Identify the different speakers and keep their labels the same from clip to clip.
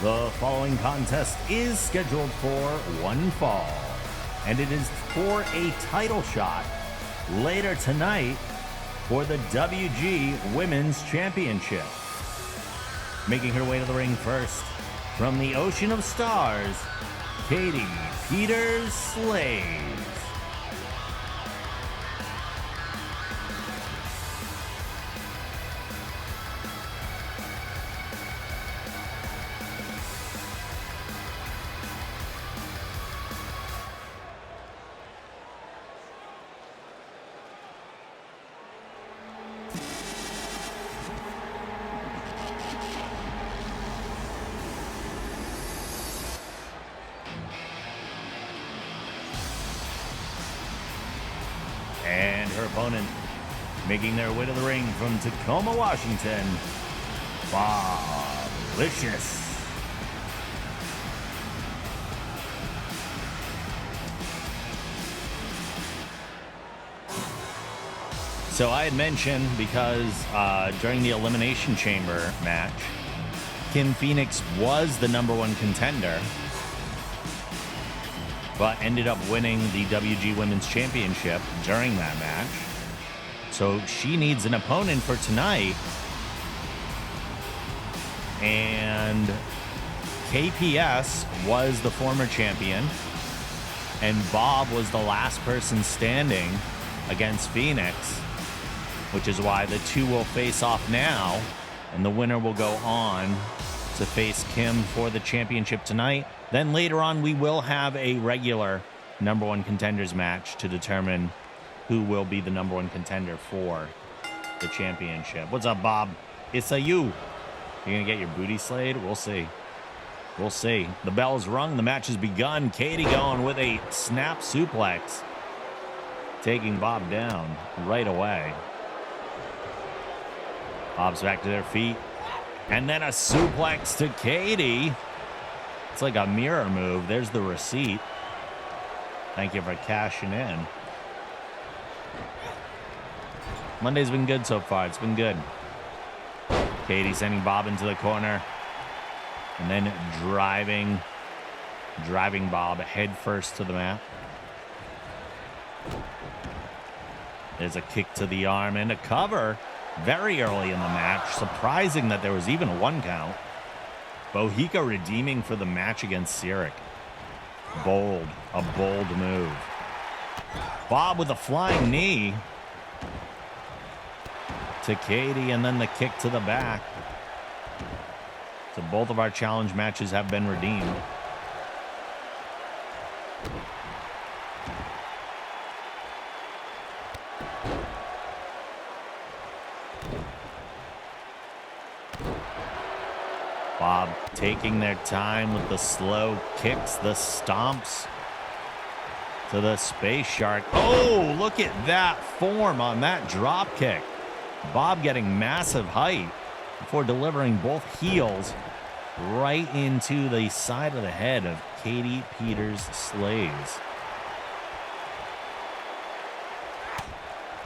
Speaker 1: The following contest is scheduled for one fall, and it is for a title shot later tonight for the WG Women's Championship. Making her way to the ring first, from the Ocean of Stars, Katie Peters Slays. And her opponent, making their way to the ring from Tacoma, Washington, Boblicious. So I had mentioned, because during the Elimination Chamber match, Kim Phoenix was the #1 contender, but ended up winning the WG Women's Championship during that match. So she needs an opponent for tonight. And KPS was the former champion, and Bob was the last person standing against Phoenix, which is why the two will face off now, and the winner will go on to face Kim for the championship tonight. Then later on, we will have a regular #1 contenders match to determine who will be the #1 contender for the championship. What's up, Bob? It's a you. You're going to get your booty slayed? We'll see. We'll see. The bell's rung. The match has begun. Katie going with a snap suplex, taking Bob down right away. Bob's back to their feet. And then a suplex to Katie. It's like a mirror move. There's the receipt. Thank you for cashing in. Monday's been good so far. It's been good. Katie sending Bob into the corner. And then driving Bob head first to the mat. There's a kick to the arm and a cover very early in the match. Surprising that there was even a 1 count. Bohica redeeming for the match against Cyric. Bold. A bold move. Bob with a flying knee to Katie, and then the kick to the back. So both of our challenge matches have been redeemed. Bob taking their time with the slow kicks, the stomps to the Space Shark. Oh, look at that form on that drop kick. Bob getting massive height before delivering both heels right into the side of the head of Katie Peters Slays.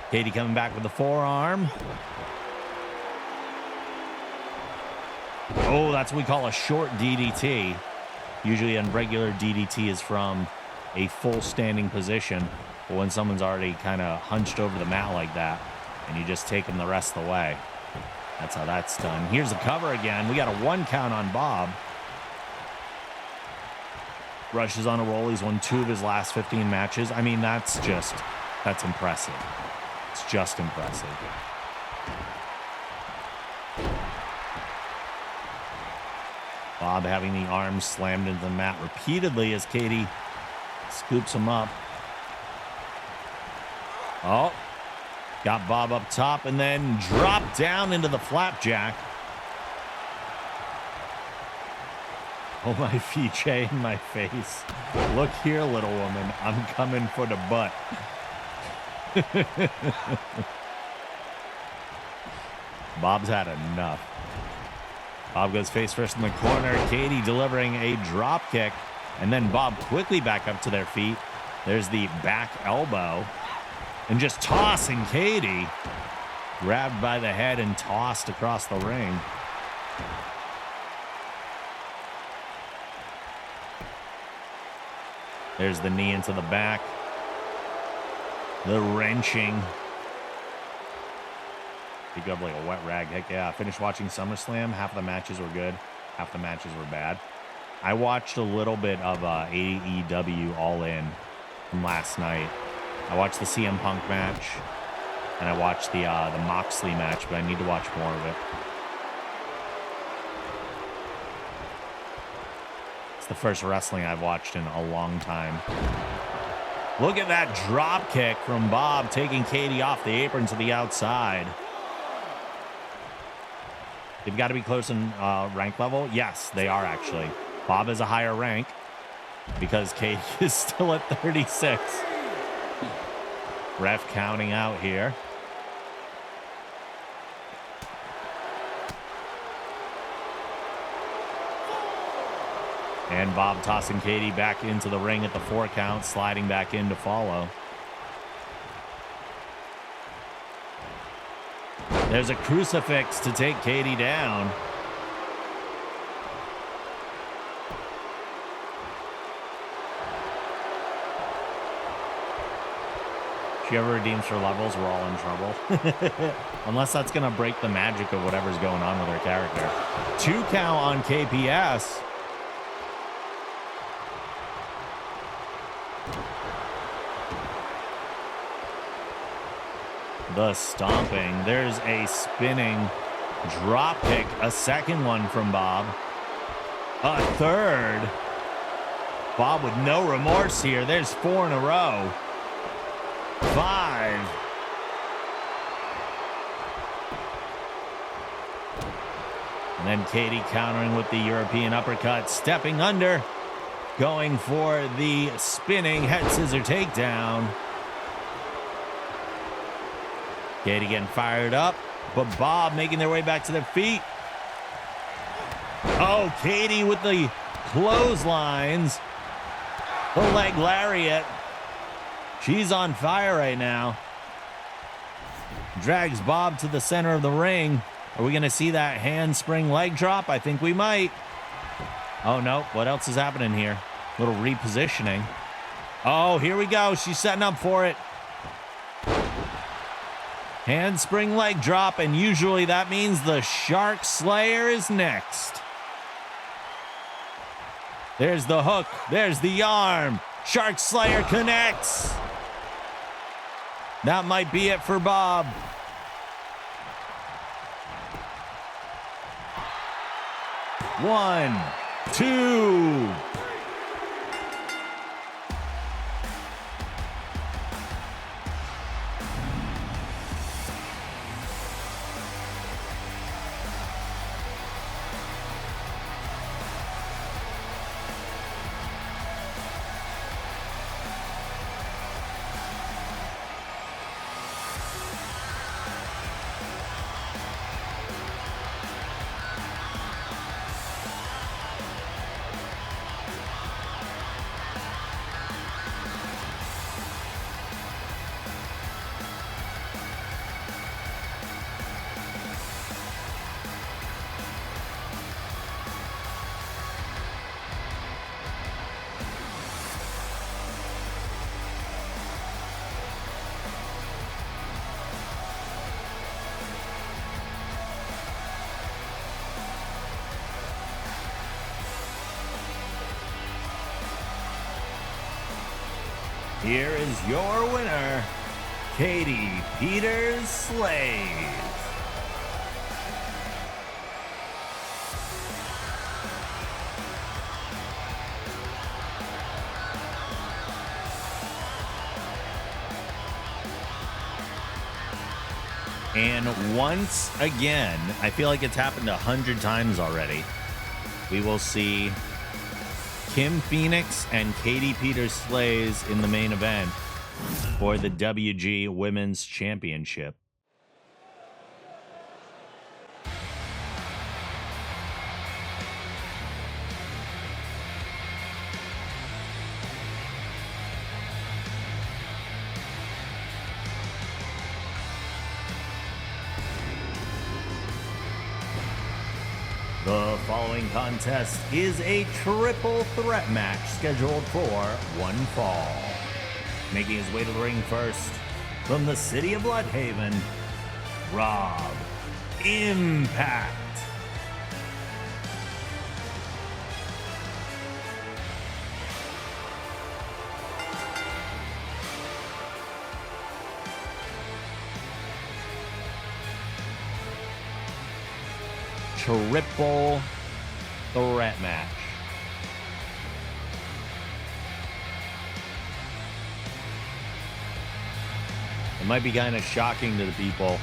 Speaker 1: Katie coming back with the forearm. Oh, that's what we call a short DDT. Usually a regular DDT is from a full standing position. But when someone's already kind of hunched over the mat like that, and you just take them the rest of the way. That's how that's done. Here's the cover again. We got a 1 count on Bob. Rush is on a roll. He's won 2 of his last 15 matches. I mean, that's impressive. It's just impressive. Bob having the arms slammed into the mat repeatedly as Katie scoops him up. Oh, got Bob up top and then dropped down into the flapjack. Oh, my fiche in my face. Look here, little woman. I'm coming for the butt. Bob's had enough. Bob goes face first in the corner. Katie delivering a drop kick. And then Bob quickly back up to their feet. There's the back elbow. And just tossing Katie. Grabbed by the head and tossed across the ring. There's the knee into the back. The wrenching. He got like a wet rag. Heck yeah. I finished watching SummerSlam. Half the matches were good. Half the matches were bad. I watched a little bit of AEW All In from last night. I watched the CM Punk match. And I watched the Moxley match, but I need to watch more of it. It's the first wrestling I've watched in a long time. Look at that drop kick from Bob, taking Katie off the apron to the outside. They've got to be close in rank level. Yes, they are actually. Bob is a higher rank because Katie is still at 36. Ref counting out here. And Bob tossing Katie back into the ring at the 4 count, sliding back in to follow. There's a crucifix to take Katie down. If she ever redeems her levels, we're all in trouble. Unless that's going to break the magic of whatever's going on with her character. 2 count on KPS. The stomping. There's a spinning drop kick. A second one from Bob. A third. Bob with no remorse here. There's 4 in a row. 5. And then Katie countering with the European uppercut. Stepping under. Going for the spinning head scissor takedown. Katie getting fired up, but Bob making their way back to their feet. Oh, Katie with the clotheslines. The leg lariat. She's on fire right now. Drags Bob to the center of the ring. Are we going to see that handspring leg drop? I think we might. Oh, no. What else is happening here? Little repositioning. Oh, here we go. She's setting up for it. Handspring leg drop, and usually that means the Shark Slayer is next. There's the hook. There's the arm. Shark Slayer connects. That might be it for Bob. One, two. Here is your winner, Katie Peters Slays. And once again, I feel like it's happened 100 times already. We will see Kim Phoenix and Katie Peters Slays in the main event for the WG Women's Championship. The following contest is a triple threat match scheduled for one fall. Making his way to the ring first, from the city of Bloodhaven, Rob Impact. Triple threat match. It might be kind of shocking to the people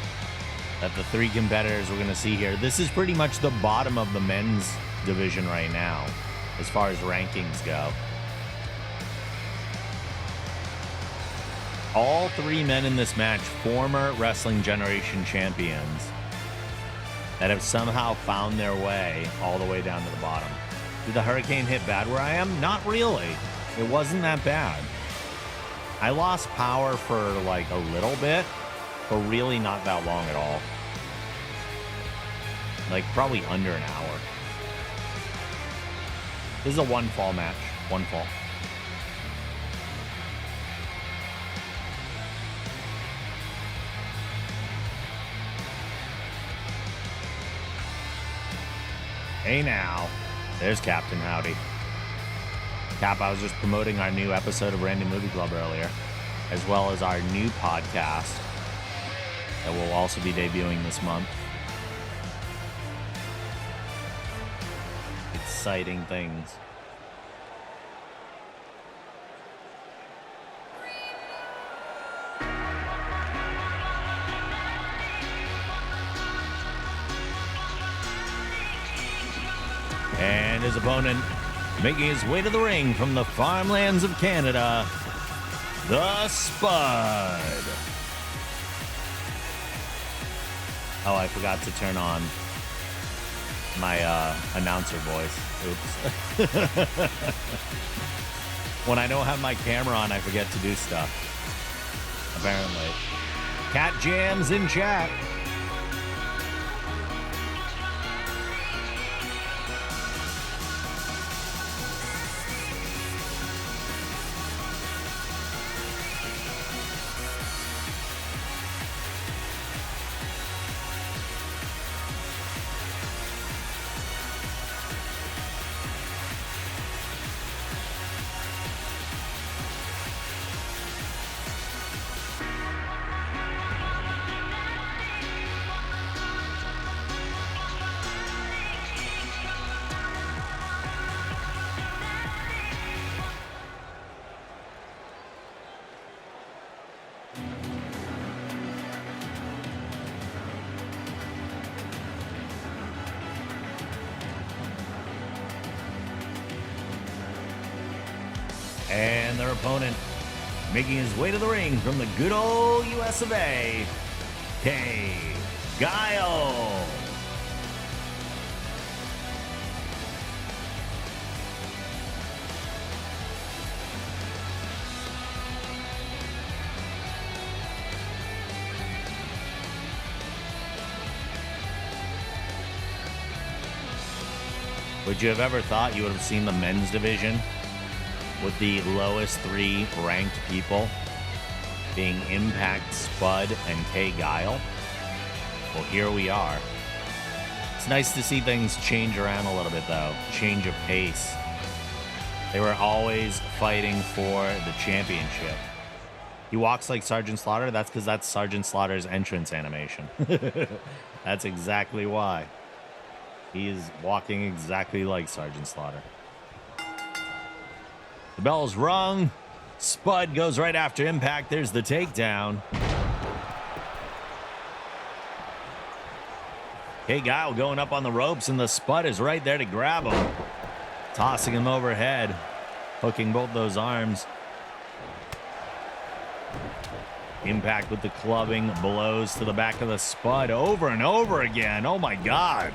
Speaker 1: that the three competitors we're going to see here. This is pretty much the bottom of the men's division right now, as far as rankings go. All three men in this match, former Wrestling Generation champions, that have somehow found their way all the way down to the bottom. Did the hurricane hit bad where I am? Not really. It wasn't that bad. I lost power for like a little bit, but really not that long at all. Like probably under an hour. This is a one fall match. One fall. Hey now, there's Captain Howdy. Cap, I was just promoting our new episode of Random Movie Club earlier, as well as our new podcast that will also be debuting this month. Exciting things. And his opponent, making his way to the ring from the farmlands of Canada, the Spud. Oh, I forgot to turn on my announcer voice. Oops. When I don't have my camera on, I forget to do stuff. Apparently. Cat Jams in chat. And their opponent, making his way to the ring from the good old US of A, K. Guile. Would you have ever thought you would have seen the men's division with the lowest three ranked people being Impact, Spud, and K. Guile? Well, here we are. It's nice to see things change around a little bit, though. Change of pace. They were always fighting for the championship. He walks like Sergeant Slaughter. That's because that's Sergeant Slaughter's entrance animation. That's exactly why. He is walking exactly like Sergeant Slaughter. The bell's rung. Spud goes right after Impact. There's the takedown. Hey, Guile going up on the ropes, and the Spud is right there to grab him. Tossing him overhead. Hooking both those arms. Impact with the clubbing blows to the back of the Spud over and over again. Oh, my God.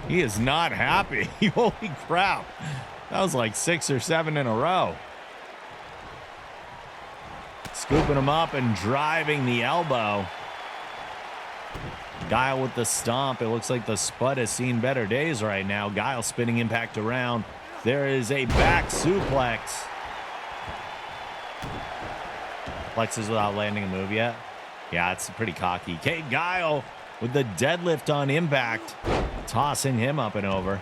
Speaker 1: He is not happy. Holy crap. That was like 6 or 7 in a row. Scooping him up and driving the elbow. Guile with the stomp. It looks like the Spud has seen better days right now. Guile spinning Impact around. There is a back suplex. Flexes without landing a move yet. Yeah, it's pretty cocky. Kate Guile with the deadlift on Impact, tossing him up and over.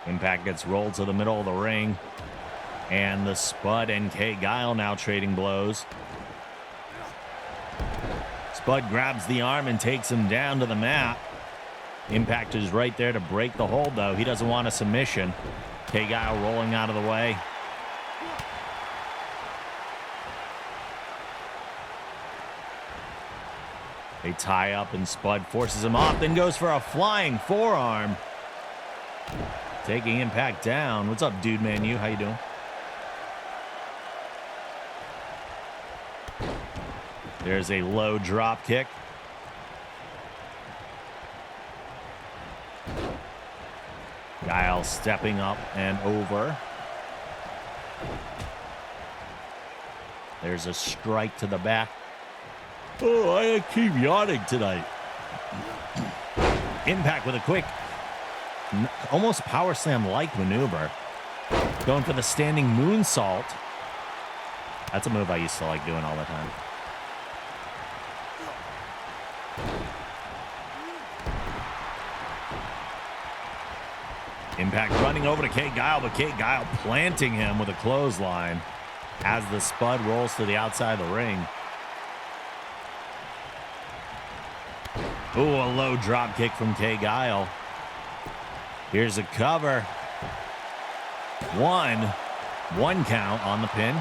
Speaker 1: Impact gets rolled to the middle of the ring. And the Spud and Kate Guile now trading blows. Spud grabs the arm and takes him down to the mat. Impact is right there to break the hold, though. He doesn't want a submission. Kate Guile rolling out of the way. They tie up and Spud forces him off, then goes for a flying forearm. Taking Impact down. What's up, Dude Man? How you doing? There's a low drop kick. Guile stepping up and over. There's a strike to the back. Oh, I keep yawning tonight. Impact with a quick, almost power slam-like maneuver. Going for the standing moonsault. That's a move I used to like doing all the time. Impact running over to Kate Guile, but Kate Guile planting him with a clothesline as the Spud rolls to the outside of the ring. Ooh, a low drop kick from Kate Guile. Here's a cover. One count on the pin.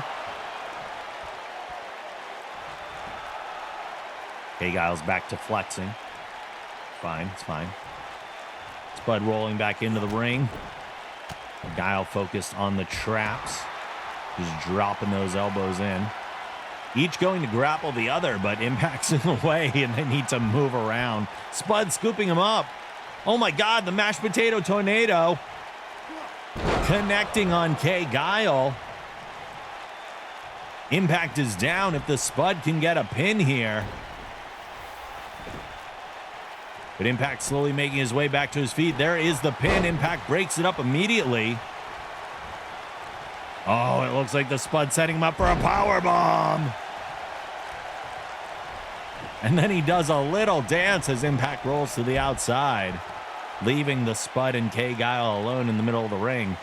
Speaker 1: Kate Guile's back to flexing. Fine, it's fine. Spud rolling back into the ring. Guile focused on the traps. Just dropping those elbows in. Each going to grapple the other, but Impact's in the way and they need to move around. Spud scooping him up. Oh my God, the mashed potato tornado. Connecting on Kate Guile. Impact is down if the Spud can get a pin here. But Impact slowly making his way back to his feet. There is the pin. Impact breaks it up immediately. Oh, it looks like the Spud setting him up for a power bomb. And then he does a little dance as Impact rolls to the outside, leaving the Spud and Kate Guile alone in the middle of the ring.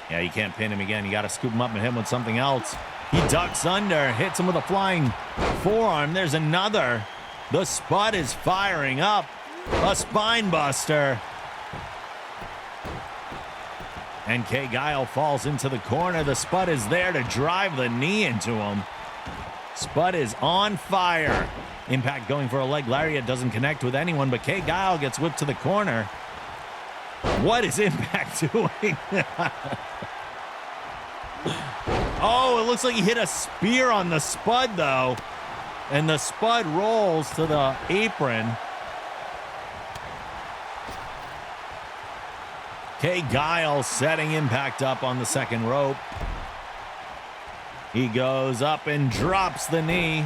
Speaker 1: Yeah, you can't pin him again. You got to scoop him up and hit him with something else. He ducks under, hits him with a flying forearm. There's another. The Spud is firing up. A spine buster. And Kate Guile falls into the corner. The Spud is there to drive the knee into him. Spud is on fire. Impact going for a leg lariat. Doesn't connect with anyone, but Kate Guile gets whipped to the corner. What is Impact doing? Oh, it looks like he hit a spear on the Spud, though. And the Spud rolls to the apron. Kate Guile setting Impact up on the second rope. He goes up and drops the knee.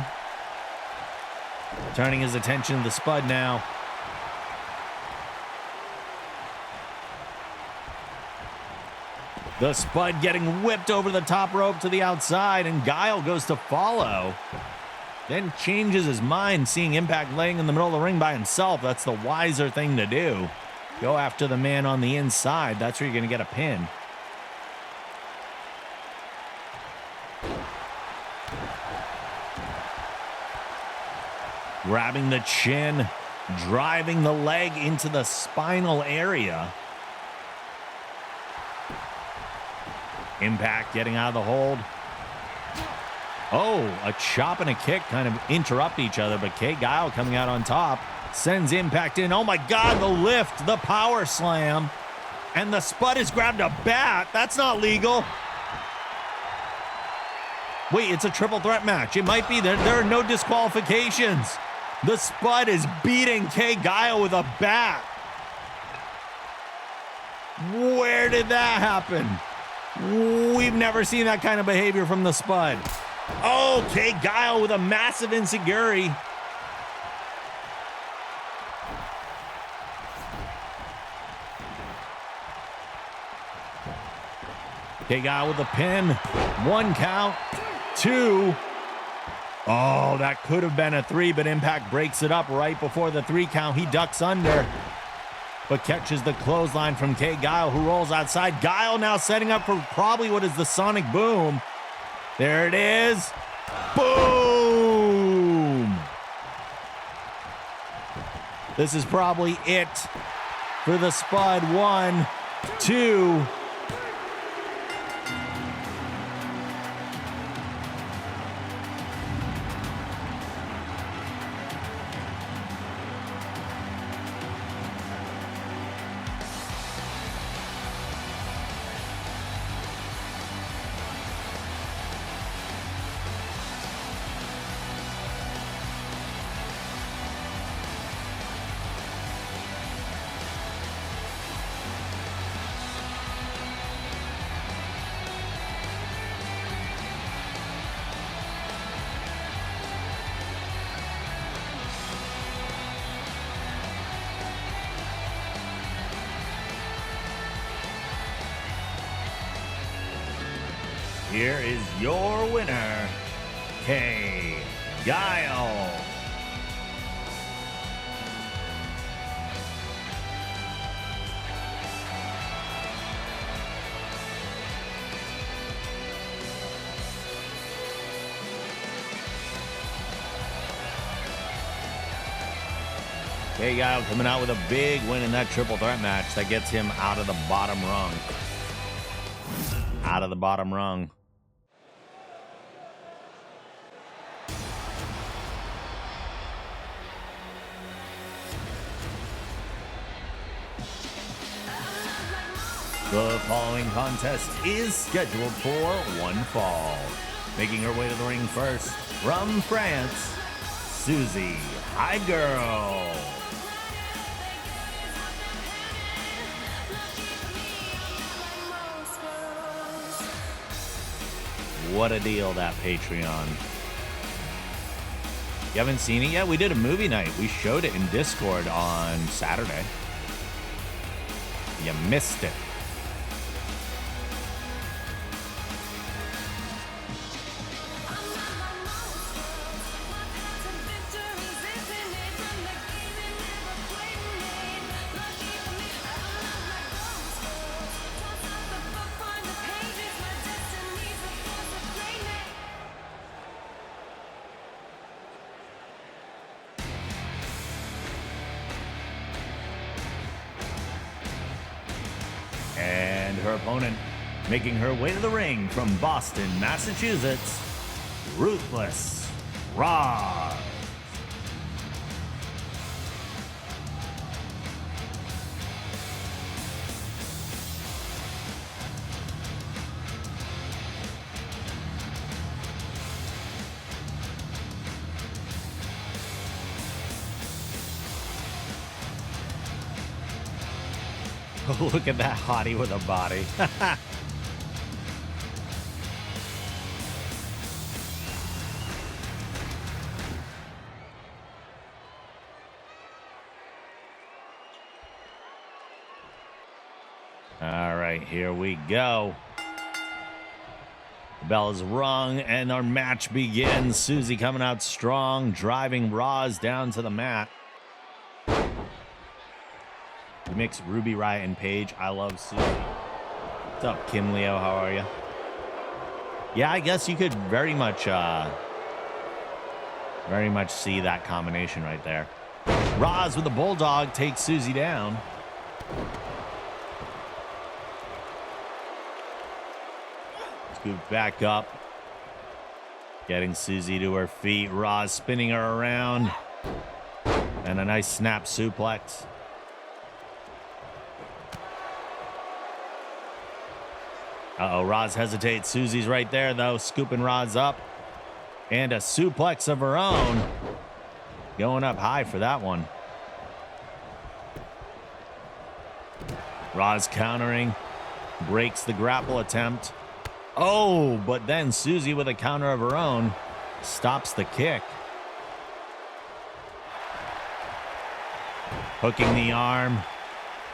Speaker 1: Turning his attention to the Spud now. The Spud getting whipped over the top rope to the outside, and Guile goes to follow. Then changes his mind, seeing Impact laying in the middle of the ring by himself. That's the wiser thing to do. Go after the man on the inside. That's where you're going to get a pin. Grabbing the chin, driving the leg into the spinal area. Impact getting out of the hold. Oh, a chop and a kick kind of interrupt each other, but Kate Guile coming out on top sends Impact in. Oh my God, the lift, the power slam. And the Spud has grabbed a bat. That's not legal. Wait, it's a triple threat match. It might be. There are no disqualifications. The Spud is beating Kate Guile with a bat. Where did that happen? We've never seen that kind of behavior from the Spud. Okay, Guile with a massive enziguri. Okay, Guile with a pin. 1 count. 2. Oh, that could have been a 3, but Impact breaks it up right before the 3 count. He ducks under, but catches the clothesline from Guile, who rolls outside. Guile now setting up for probably what is the Sonic Boom. There it is. Boom! This is probably it for the Spud. 1, 2. Here is your winner, Guile. Guile coming out with a big win in that triple threat match that gets him out of the bottom rung. Out of the bottom rung. The following contest is scheduled for 1 fall. Making her way to the ring first, from France, Susie, Hi Girl. What a deal, that Patreon. You haven't seen it yet? We did a movie night. We showed it in Discord on Saturday. You missed it. Her opponent, making her way to the ring from Boston, Massachusetts, Ruthless Roz. Oh, look at that hottie with a body. All right, here we go. The bell is rung and our match begins. Susie coming out strong, driving Roz down to the mat. Mix Ruby Riot and Paige. I love Susie. What's up, Kim Leo? How are you? Yeah, I guess you could very much see that combination right there. Roz with the bulldog takes Susie down. Scoop back up. Getting Susie to her feet. Roz spinning her around. And a nice snap suplex. Uh-oh, Roz hesitates. Susie's right there, though, scooping Roz up. And a suplex of her own. Going up high for that one. Roz countering, breaks the grapple attempt. Oh, but then Susie with a counter of her own stops the kick. Hooking the arm.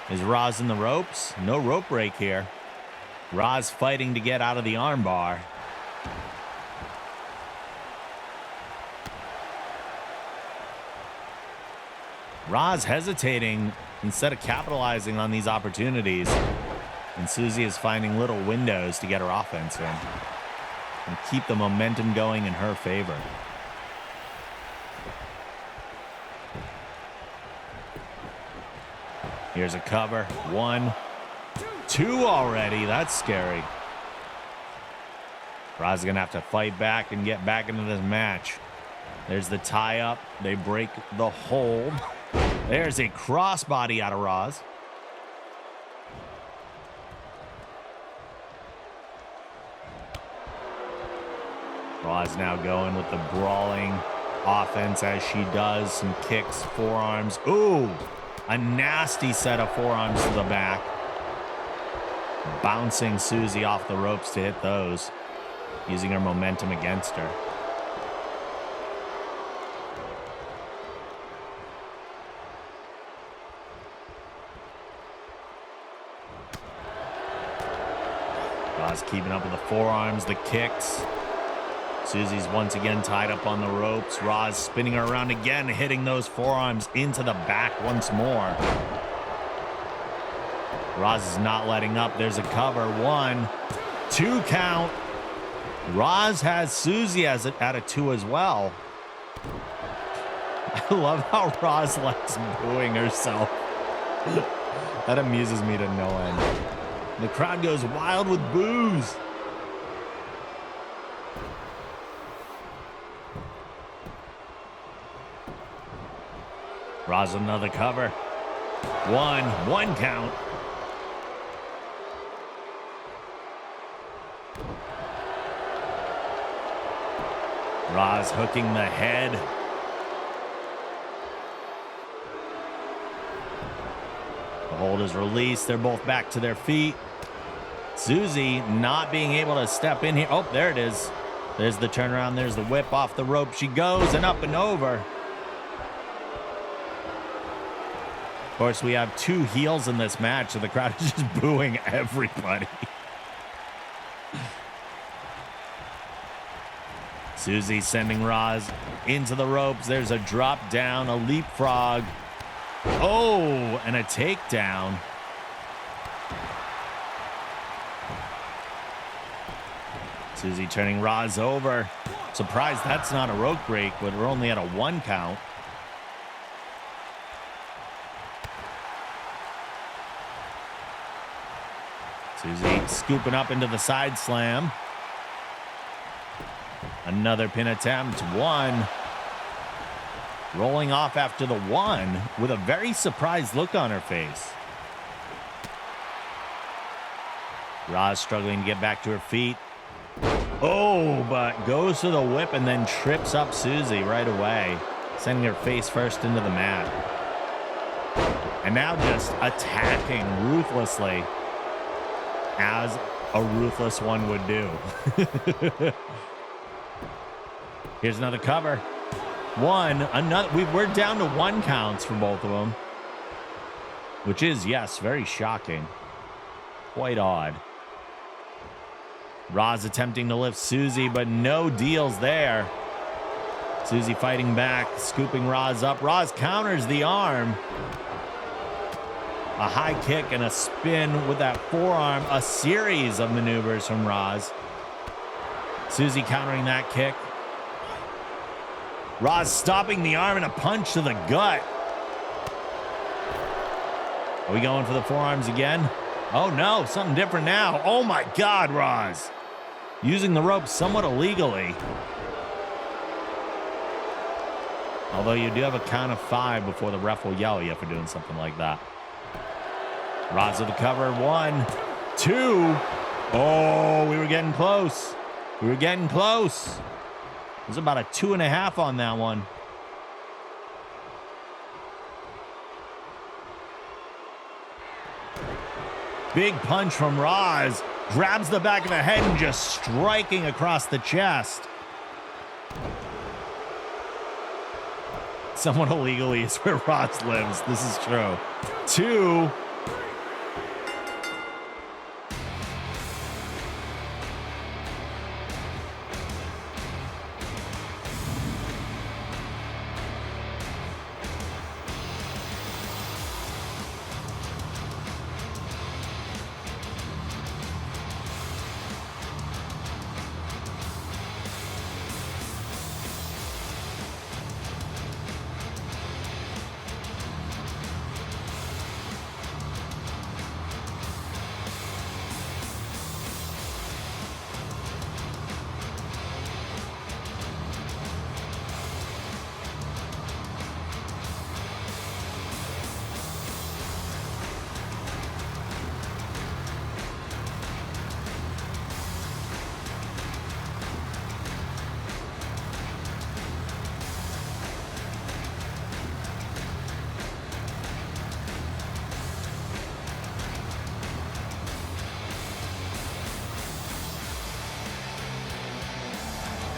Speaker 1: Is Roz in the ropes? No rope break here. Roz fighting to get out of the arm bar. Roz hesitating instead of capitalizing on these opportunities. And Susie is finding little windows to get her offense in and keep the momentum going in her favor. Here's a cover. 1, 2 already. That's scary. Roz is going to have to fight back and get back into this match. There's the tie up. They break the hold. There's a crossbody out of Roz. Roz now going with the brawling offense as she does. Some kicks, forearms. Ooh, a nasty set of forearms to the back. Bouncing Susie off the ropes to hit those, using her momentum against her. Roz keeping up with the forearms, the kicks. Susie's once again tied up on the ropes. Roz spinning her around again, hitting those forearms into the back once more. Roz is not letting up. There's a cover. 1, 2 count. Roz has Susie at a 2 as well. I love how Roz likes booing herself. That amuses me to no end. The crowd goes wild with boos. Roz another cover. 1 count. Roz hooking the head. The hold is released. They're both back to their feet. Susie not being able to step in here. Oh, there it is. There's the turnaround. There's the whip off the rope. She goes and up and over. Of course, we have 2 heels in this match, so the crowd is just booing everybody. Susie sending Roz into the ropes. There's a drop down, a leapfrog. Oh, and a takedown. Susie turning Roz over. Surprised that's not a rope break, but we're only at a 1 count. Susie scooping up into the side slam. Another pin attempt. 1. Rolling off after the 1 with a very surprised look on her face. Roz struggling to get back to her feet. Oh, but goes to the whip and then trips up Susie right away, sending her face first into the mat. And now just attacking ruthlessly, as a ruthless one would do. Here's another cover. 1, another. We're down to 1 counts for both of them, which is, yes, very shocking. Quite odd. Roz attempting to lift Susie, but no deals there. Susie fighting back, scooping Roz up. Roz counters the arm. A high kick and a spin with that forearm. A series of maneuvers from Roz. Susie countering that kick. Roz stopping the arm and a punch to the gut. Are we going for the forearms again? Oh no, something different now. Oh my God, Roz. Using the rope somewhat illegally. Although you do have a count of 5 before the ref will yell at you for doing something like that. Roz with the cover. 1, 2. Oh, we were getting close. We were getting close. It was about a 2.5 on that one. Big punch from Roz. Grabs the back of the head and just striking across the chest. Someone illegally is where Roz lives. This is true. 2.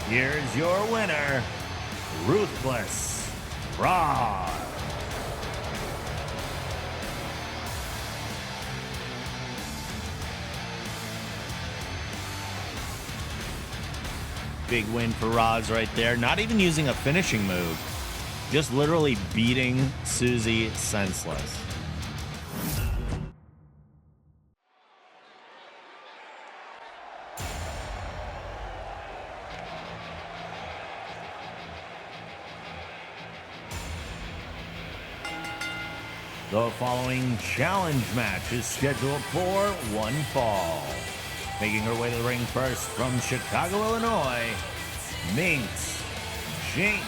Speaker 1: Here's your winner, Ruthless Roz. Big win for Roz right there. Not even using a finishing move. Just literally beating Susie senseless. The following challenge match is scheduled for one fall. Making her way to the ring first from Chicago, Illinois, Minx Jinx.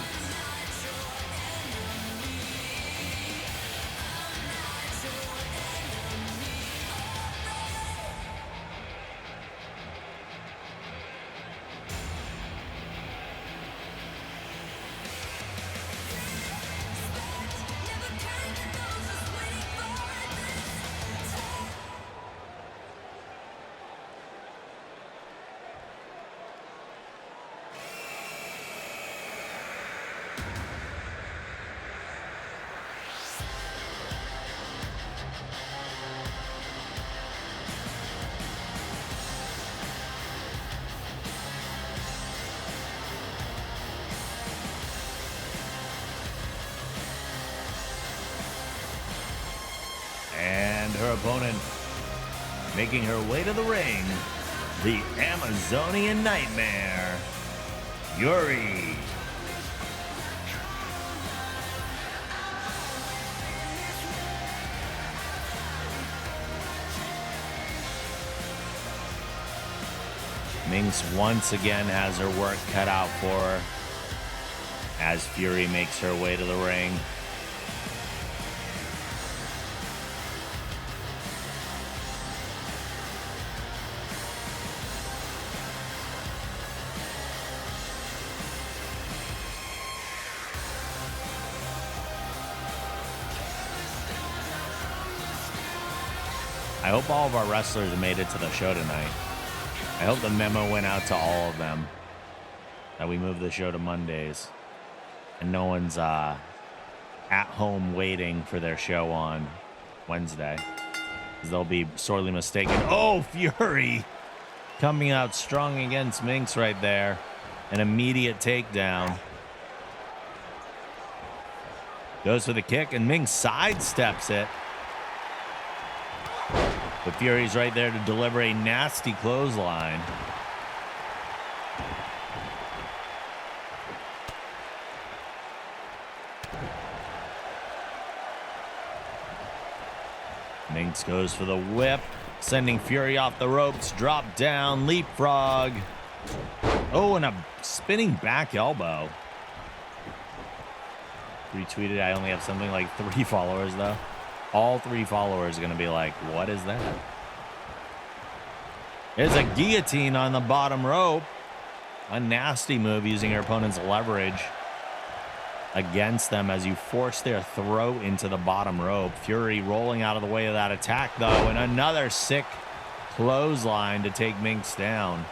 Speaker 1: And her opponent, making her way to the ring, the Amazonian Nightmare, Yuri. Minx once again has her work cut out for her as Fury makes her way to the ring. I hope all of our wrestlers made it to the show tonight. I hope the memo went out to all of them that we move the show to Mondays and no one's at home waiting for their show on Wednesday, because they'll be sorely mistaken. Oh, Fury coming out strong against Minx right there. An immediate takedown. Goes for the kick and Minx sidesteps it. But Fury's right there to deliver a nasty clothesline. Minx goes for the whip, sending Fury off the ropes, drop down, leapfrog. Oh, and a spinning back elbow. Retweeted, I only have something like 3 followers though. All 3 followers are going to be like, what is that? There's a guillotine on the bottom rope. A nasty move using her opponent's leverage. against them as you force their throat into the bottom rope. Fury rolling out of the way of that attack, though, and another sick clothesline to take Minx down.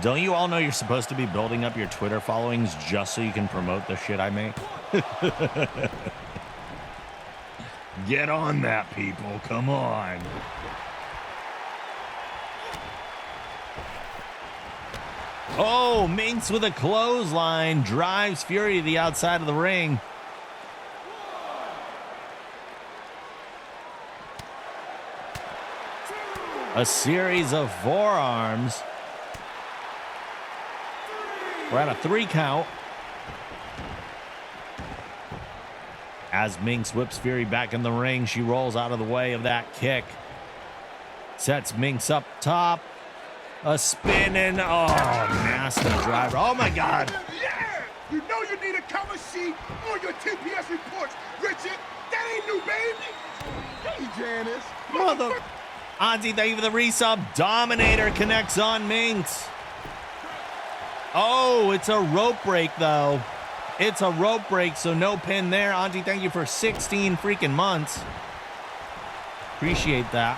Speaker 1: Don't you all know you're supposed to be building up your Twitter followings just so you can promote the shit I make? Get on that, people. Come on. Oh, Minx with a clothesline drives Fury to the outside of the ring. A series of forearms. We're at a 3 count. As Minx whips Fury back in the ring, she rolls out of the way of that kick. Sets Minx up top. A spinning, oh, nasty driver. Oh, my God.
Speaker 2: Yeah! You know you need a cover sheet on your TPS reports, Richard. That ain't new, baby. Hey, Janice.
Speaker 1: Mother... Auntie, thank you for the resub. Dominator connects on Minx. Oh, it's a rope break, though. It's a rope break, so no pin there. Auntie, thank you for 16 freaking months. Appreciate that.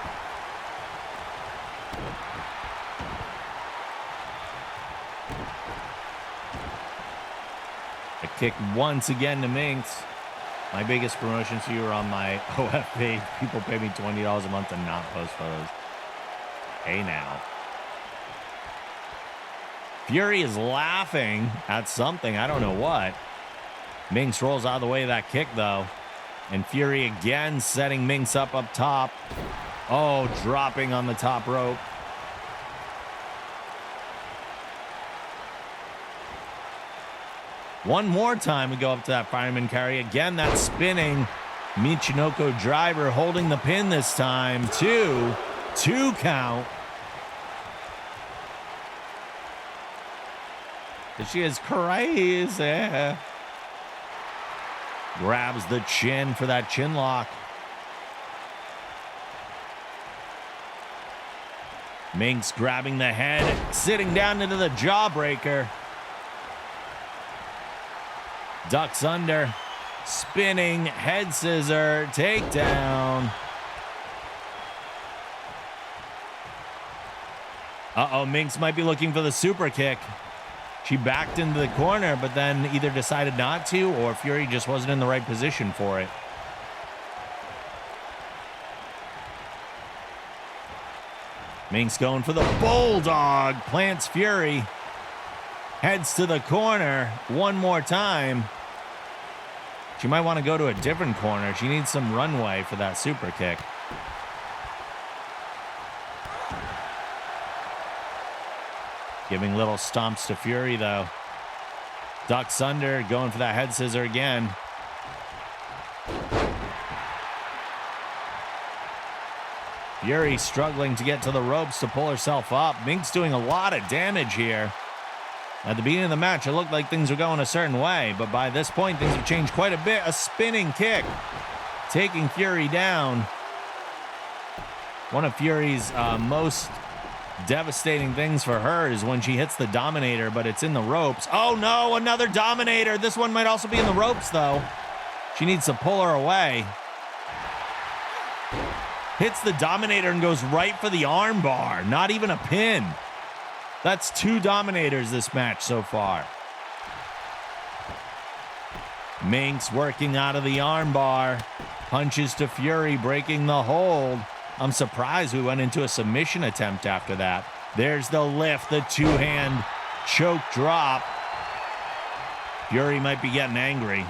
Speaker 1: A kick once again to Minx. My biggest promotions for you are on my OF page. People pay me $20 a month to not post photos. Hey, now. Fury is laughing at something. I don't know what. Minx rolls out of the way of that kick, though. And Fury again setting Minx up top. Oh, dropping on the top rope. One more time we go up to that fireman carry. Again, that spinning Michinoko driver holding the pin this time. 2 count. She is crazy. Grabs the chin for that chin lock. Minx grabbing the head, sitting down into the jawbreaker. Ducks under, spinning, head scissor, takedown. Uh-oh, Minx might be looking for the super kick. She backed into the corner, but then either decided not to, or Fury just wasn't in the right position for it. Minx going for the bulldog, plants Fury. Heads to the corner one more time. She might want to go to a different corner. She needs some runway for that super kick. Giving little stomps to Fury, though. Ducks under, going for that head scissor again. Fury struggling to get to the ropes to pull herself up. Minx doing a lot of damage here. At the beginning of the match, it looked like things were going a certain way, but by this point, things have changed quite a bit. A spinning kick, taking Fury down. One of Fury's most devastating things for her is when she hits the Dominator, but it's in the ropes. Oh no, another Dominator. This one might also be in the ropes, though. She needs to pull her away. Hits the Dominator and goes right for the armbar. Not even a pin. That's 2 Dominators this match so far. Minx working out of the armbar. Punches to Fury, breaking the hold. I'm surprised we went into a submission attempt after that. There's the lift, the 2-hand choke drop. Fury might be getting angry.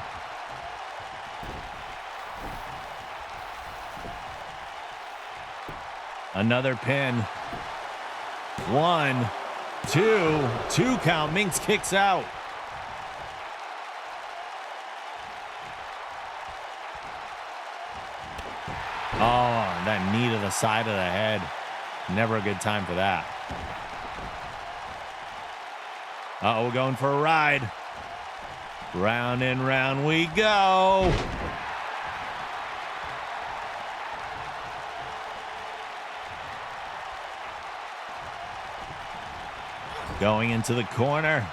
Speaker 1: Another pin. 1, 2 count. Minx kicks out. Oh, that knee to the side of the head. Never a good time for that. Uh-oh, we're going for a ride. Round and round we go. Going into the corner.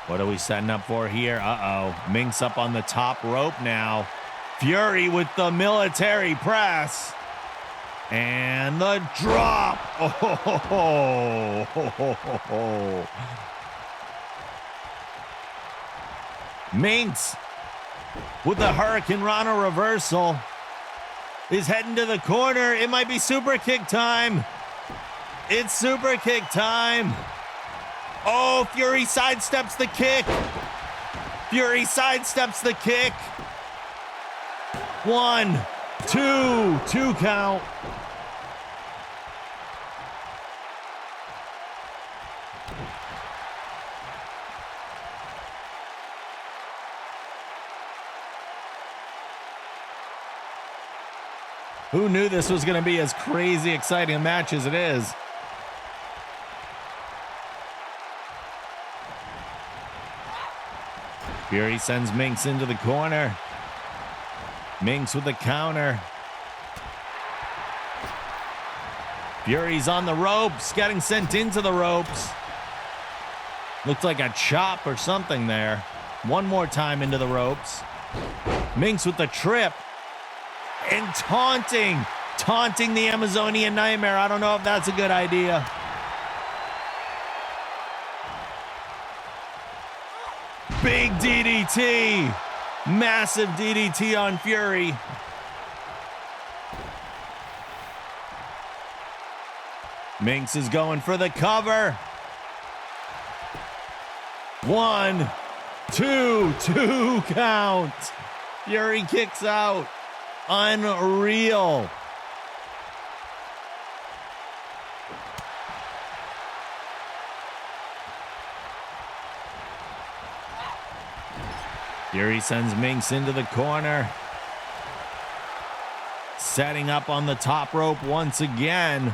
Speaker 1: What are we setting up for here? Uh-oh. Minx up on the top rope now. Fury with the military press. And the drop. Oh. Minx with the Hurricane Rana reversal is heading to the corner. It might be super kick time. It's super kick time. Oh, Fury sidesteps the kick. Fury sidesteps the kick. 1, 2 count. Who knew this was going to be as crazy exciting a match as it is? Fury sends Minx into the corner. Minx with the counter. Fury's on the ropes, getting sent into the ropes. Looked like a chop or something there. One more time into the ropes. Minx with the trip. And taunting the Amazonian Nightmare. I don't know if that's a good idea. Big DDT. Massive DDT on Fury. Minx is going for the cover. 1, 2 count. Fury kicks out. Unreal. Fury sends Minx into the corner. Setting up on the top rope once again.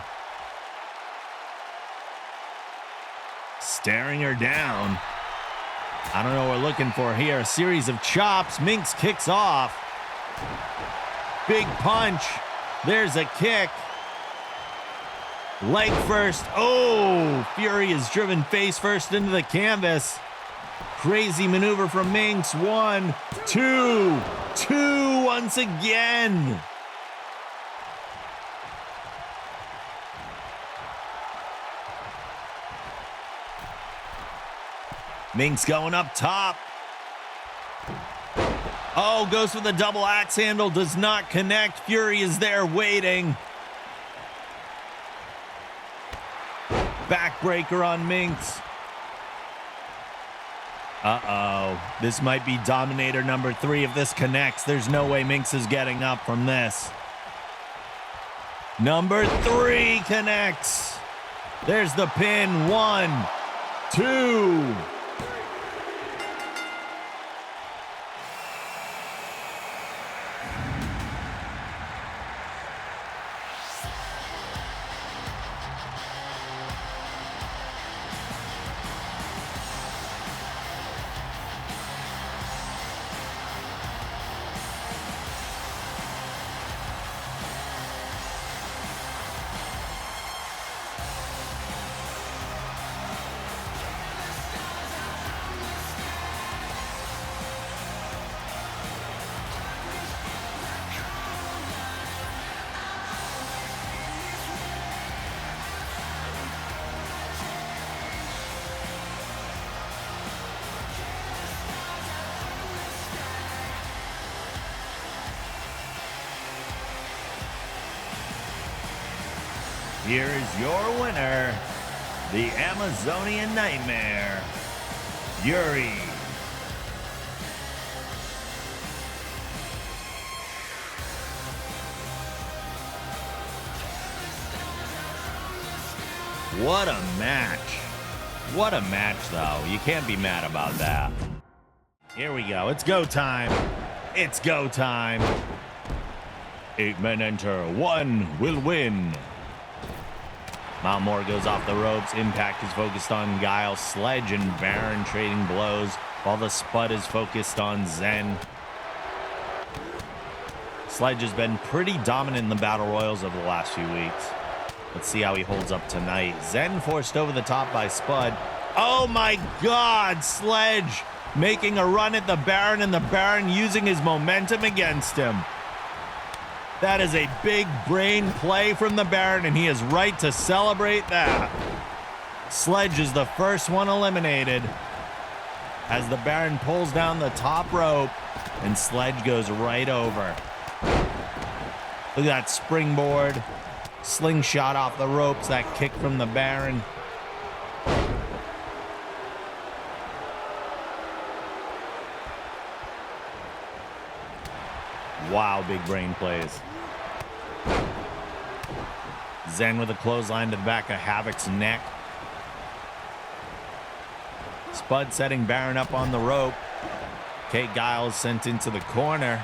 Speaker 1: Staring her down. I don't know what we're looking for here. A series of chops. Minx kicks off. Big punch. There's a kick. Leg first. Oh, Fury is driven face first into the canvas. Crazy maneuver from Minx. 1, 2 once again. Minx going up top. Oh, goes for the double axe handle. Does not connect. Fury is there waiting. Backbreaker on Minx. Uh-oh. This might be Dominator number 3. If this connects, there's no way Minx is getting up from this. Number 3 connects. There's the pin. 1, 2. Here is your winner, the Amazonian Nightmare, Yuri. What a match. What a match, though. You can't be mad about that. Here we go. It's go time. It's go time. 8 men enter. 1 will win. Mount Moore goes off the ropes. Impact is focused on Guile. Sledge and Baron trading blows, while the Spud is focused on Zen. Sledge has been pretty dominant in the Battle Royals over the last few weeks. Let's see how he holds up tonight. Zen forced over the top by Spud. Oh my God, Sledge making a run at the Baron, and the Baron using his momentum against him. That is a big brain play from the Baron, and he is right to celebrate that. Sledge is the first one eliminated as the Baron pulls down the top rope, and Sledge goes right over. Look at that springboard, slingshot off the ropes, that kick from the Baron. Wow, big brain plays. Zen with a clothesline to the back of Havoc's neck. Spud setting Baron up on the rope. Kate Giles sent into the corner.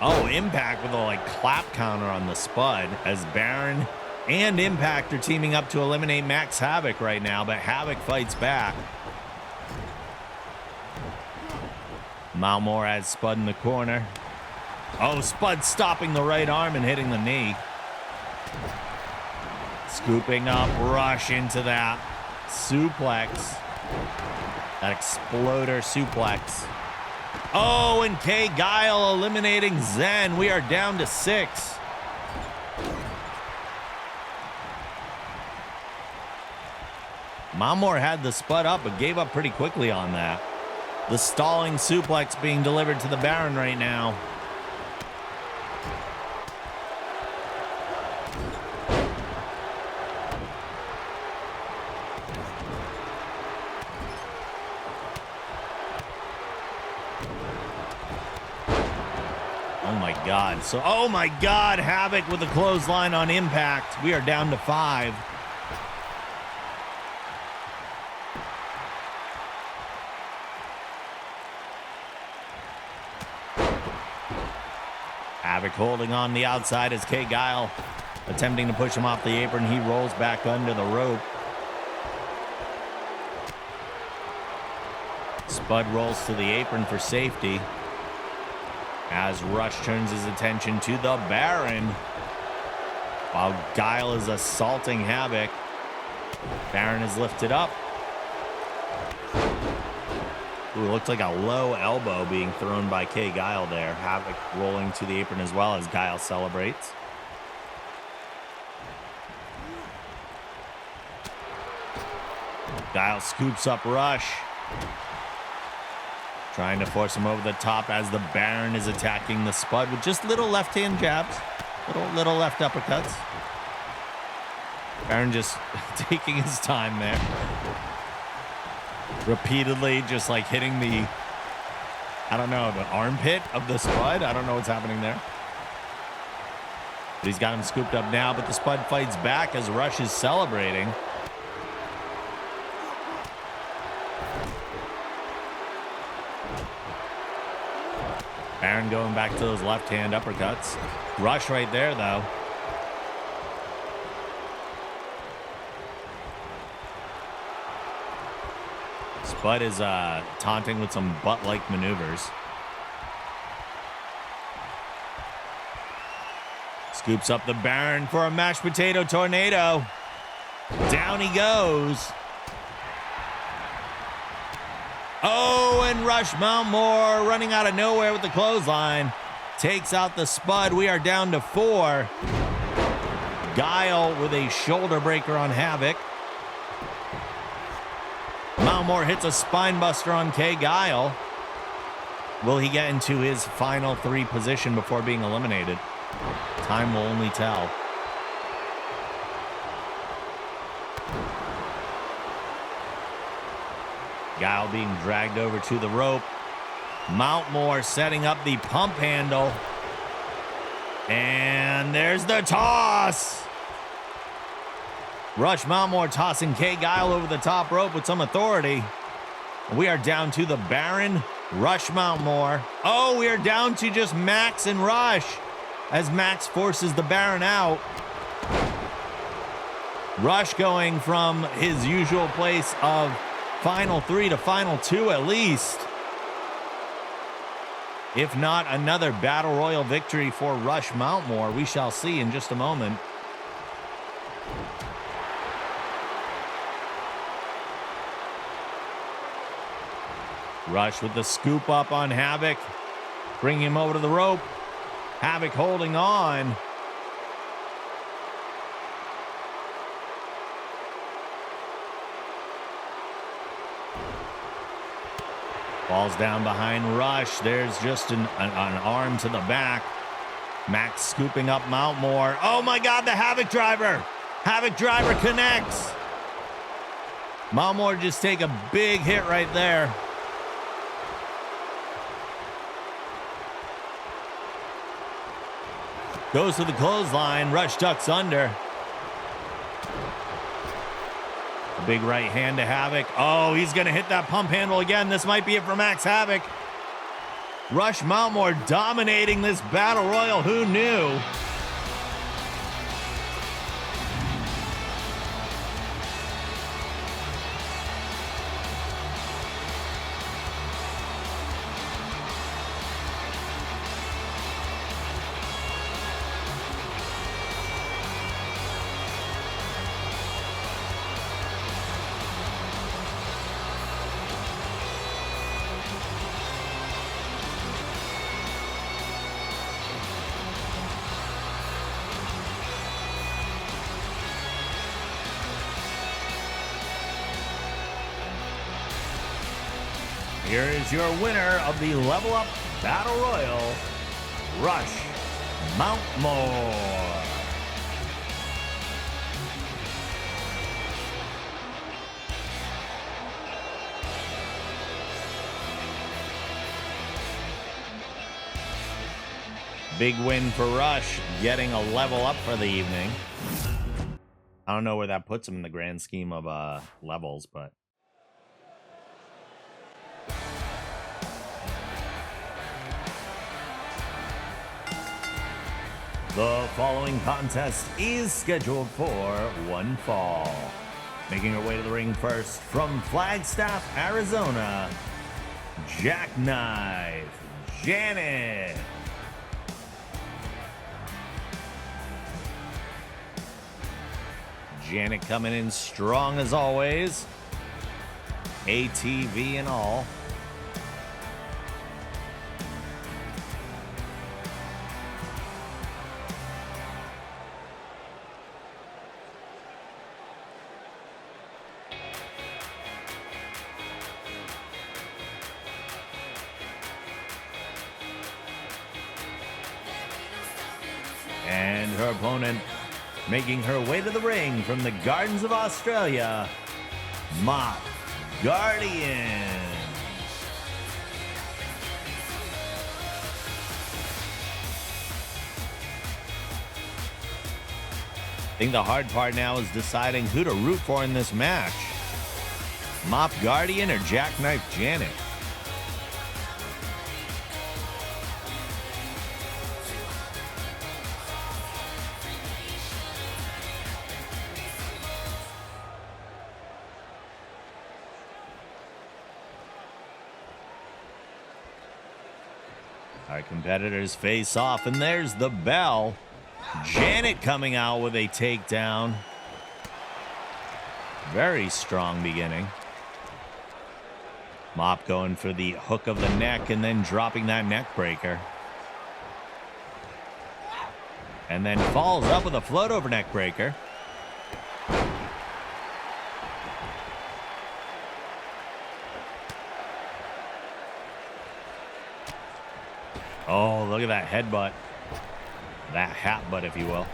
Speaker 1: Oh, Impact with a clap counter on the Spud as Baron and Impact are teaming up to eliminate Max Havoc right now, but Havoc fights back. Malmore has Spud in the corner. Oh, Spud stopping the right arm and hitting the knee. Scooping up, Rush into that suplex. That exploder suplex. Oh, and Kay Guile eliminating Zen. We are down to 6. Malmore had the Spud up, but gave up pretty quickly on that. The stalling suplex being delivered to the Baron right now. Oh my God. Oh my God, Havoc with a clothesline on Impact. We are down to 5. Havoc holding on the outside as Kay Guile attempting to push him off the apron. He rolls back under the rope. Spud rolls to the apron for safety as Rush turns his attention to the Baron while Guile is assaulting Havoc. Baron is lifted up. Ooh, looked like a low elbow being thrown by Kay Guile there. Havoc rolling to the apron as well as Guile celebrates. Guile scoops up Rush, trying to force him over the top as the Baron is attacking the Spud with just little left-hand jabs, little left uppercuts. Baron just taking his time there. Repeatedly just hitting the, I don't know, the armpit of the Spud. I don't know what's happening there. But he's got him scooped up now, but the Spud fights back as Rush is celebrating. Baron going back to those left-hand uppercuts. Rush right there, though. Spud is taunting with some butt-like maneuvers. Scoops up the Baron for a mashed potato tornado. Down he goes. Oh, and Rush Malmore running out of nowhere with the clothesline. Takes out the Spud. We are down to 4. Guile with a shoulder breaker on Havoc. Malmore hits a spine buster on Kay Guile. Will he get into his final 3 position before being eliminated? Time will only tell. Guile being dragged over to the rope. Mountmore setting up the pump handle. And there's the toss. Rush Mountmore tossing Kay Guile over the top rope with some authority. We are down to the Baron, Rush Mountmore. Oh, we are down to just Max and Rush as Max forces the Baron out. Rush going from his usual place of final 3 to final 2 at least. If not, another Battle Royal victory for Rush Mountmore. We shall see in just a moment. Rush with the scoop up on Havoc. Bring him over to the rope. Havoc holding on. Falls down behind Rush. There's just an arm to the back. Max scooping up Mountmore. Oh my God, the Havoc driver. Havoc driver connects. Mountmore just take a big hit right there. Goes to the clothesline. Rush ducks under. A big right hand to Havoc. Oh, he's going to hit that pump handle again. This might be it for Max Havoc. Rush Mountmore dominating this Battle Royal. Who knew? Here is your winner of the Level Up Battle Royal, Rush Mountmore. Big win for Rush, getting a level up for the evening. I don't know where that puts him in the grand scheme of levels, but... The following contest is scheduled for one fall. Making her way to the ring first from Flagstaff, Arizona, Jackknife Janet. Janet coming in strong as always. ATV and all. And her opponent making her way to the ring from the Gardens of Australia, Mop Guardian. I think the hard part now is deciding who to root for in this match. Mop Guardian or Jackknife Janet? Our competitors face off, and there's the bell. Janet coming out with a takedown. Very strong beginning. Mop going for the hook of the neck and then dropping that neck breaker. And then falls up with a float over neck breaker. Oh, look at that headbutt. That hat butt, if you will.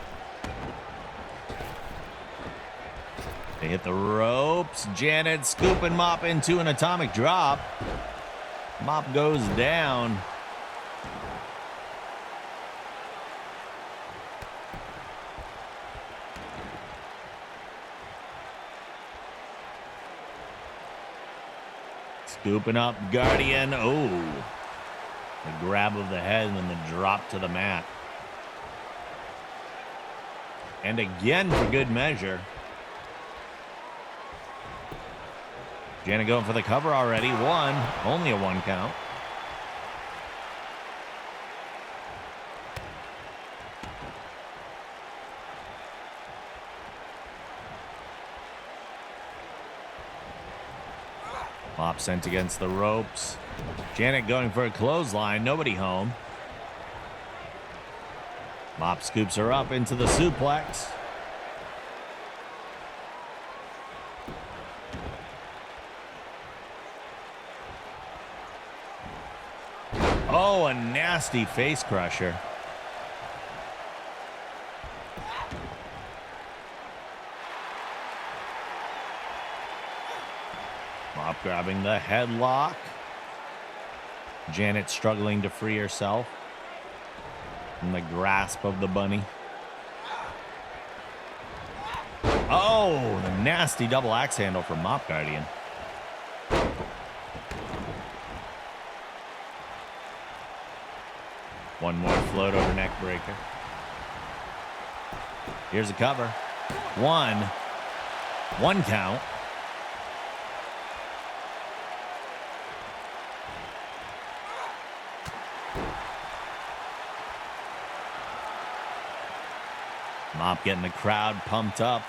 Speaker 1: They hit the ropes. Janet scooping Mop into an atomic drop. Mop goes down. Scooping up Guardian. Oh. The grab of the head and then the drop to the mat. And again for good measure. Janet going for the cover already. One. Only a one count. Mop sent against the ropes. Janet going for a clothesline. Nobody home. Mop scoops her up into the suplex. Oh, a nasty face crusher. Mop grabbing the headlock. Janet struggling to free herself from the grasp of the bunny. Oh, the nasty double axe handle from Mop Guardian. One more float over neck breaker. Here's a cover. One count. Mop getting the crowd pumped up.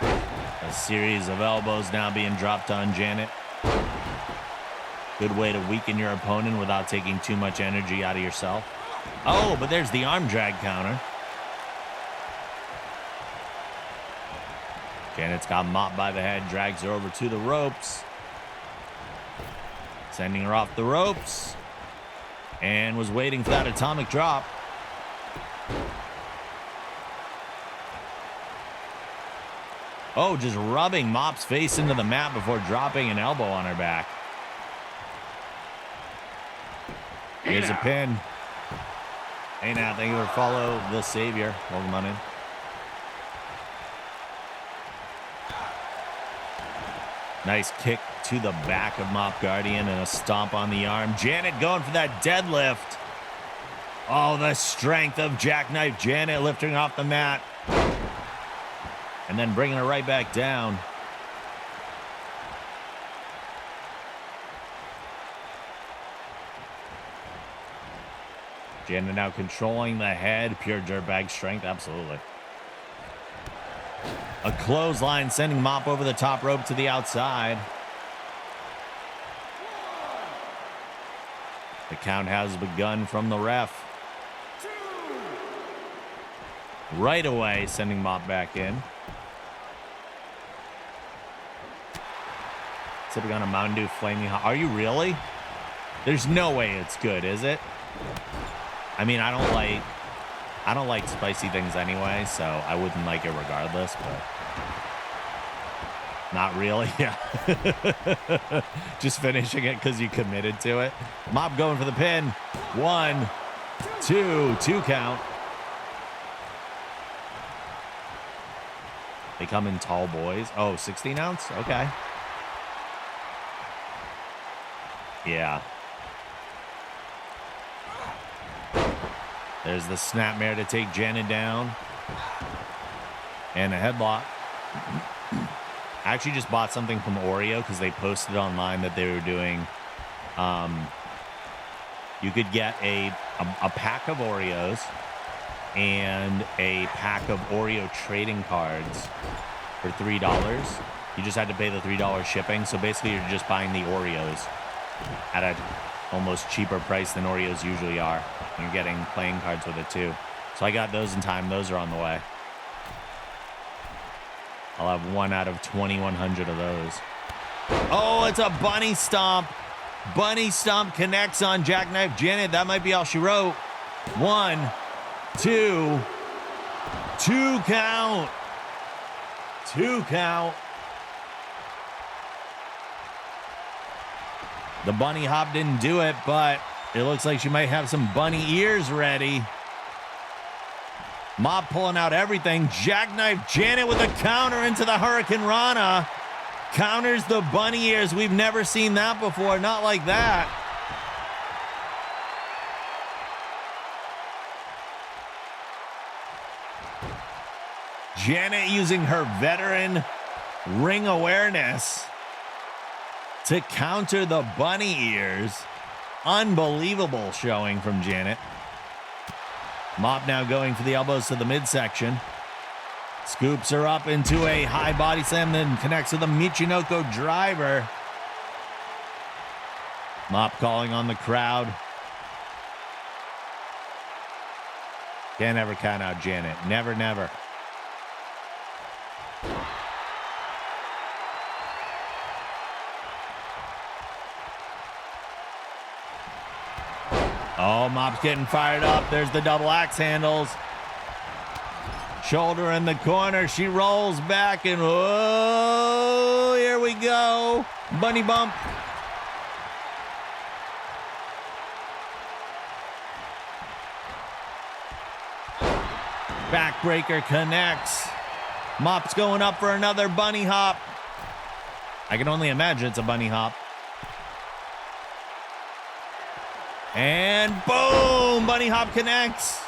Speaker 1: A series of elbows now being dropped on Janet. Good way to weaken your opponent without taking too much energy out of yourself. Oh, but there's the arm drag counter. Janet's got Mop by the head, drags her over to the ropes. Sending her off the ropes. And was waiting for that atomic drop. Oh, just rubbing Mop's face into the mat before dropping an elbow on her back. Here's a pin. Hey now, thank you for follow the Savior. Welcome on in. Nice kick to the back of Mop Guardian and a stomp on the arm. Janet going for that deadlift. Oh, the strength of Jackknife Janet lifting off the mat. And then bringing her right back down. Janet now controlling the head. Pure dirtbag strength, absolutely. A clothesline sending Mop over the top rope to the outside. The count has begun from the ref. Right away, sending Mop back in. Sipping on a Mountain Dew Flaming Hot. Are you really? There's no way it's good, is it? I mean, I don't like spicy things anyway, so I wouldn't like it regardless, but not really. Yeah. Just finishing it because you committed to it. Mop going for the pin. 1, 2 count. They come in tall boys. Oh, 16 ounce? Okay. Yeah. There's the snapmare to take Janet down. And a headlock. I actually just bought something from Oreo because they posted online that they were doing. You could get a pack of Oreos and a pack of Oreo trading cards for $3. You just had to pay the $3 shipping. So basically you're just buying the Oreos at a almost cheaper price than Oreos usually are. And you're getting playing cards with it too. So I got those in time. Those are on the way. I'll have 1 out of 2,100 of those. Oh, it's a bunny stomp. Bunny stomp connects on Jackknife Janet. That might be all she wrote. 1, 2 count. 2 count. The bunny hop didn't do it, but it looks like she might have some bunny ears ready. Mop pulling out everything. Jackknife Janet with a counter into the Hurricane Rana. Counters the bunny ears. We've never seen that before. Not like that. Janet using her veteran ring awareness to counter the bunny ears. Unbelievable showing from Janet. Mop now going for the elbows to the midsection. Scoops her up into a high body slam, then connects with a Michinoku driver. Mop calling on the crowd. Can't ever count out Janet. Never, never. Oh, Mop's getting fired up. There's the double axe handles. Shoulder in the corner. She rolls back and oh, here we go. Bunny bump. Backbreaker connects. Mop's going up for another bunny hop. I can only imagine it's a bunny hop. And boom! Bunny hop connects.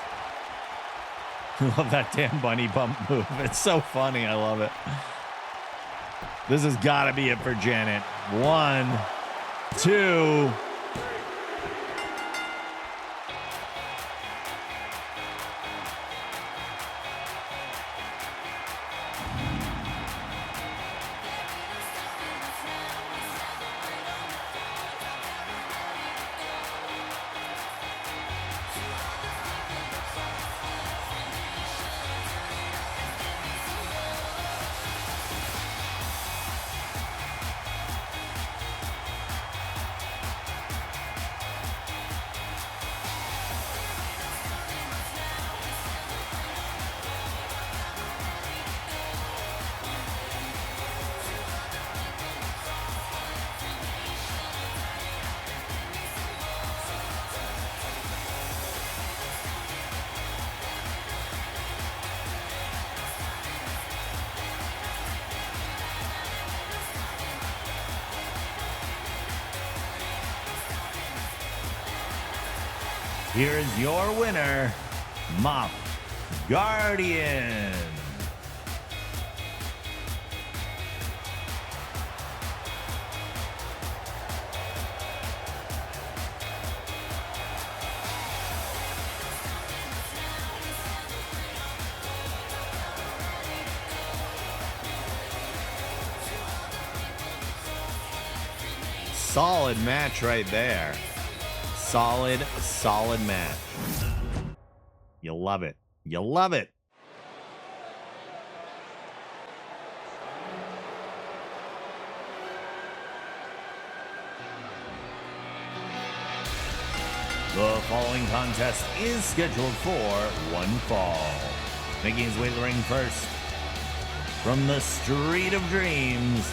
Speaker 1: I love that damn bunny bump move. It's so funny. I love it. This has got to be it for Janet. 1, 2. Here is your winner, Mop Guardian. Solid match right there. Solid match. You love it. You love it. The following contest is scheduled for one fall. Making his way to the ring first, from the Street of Dreams,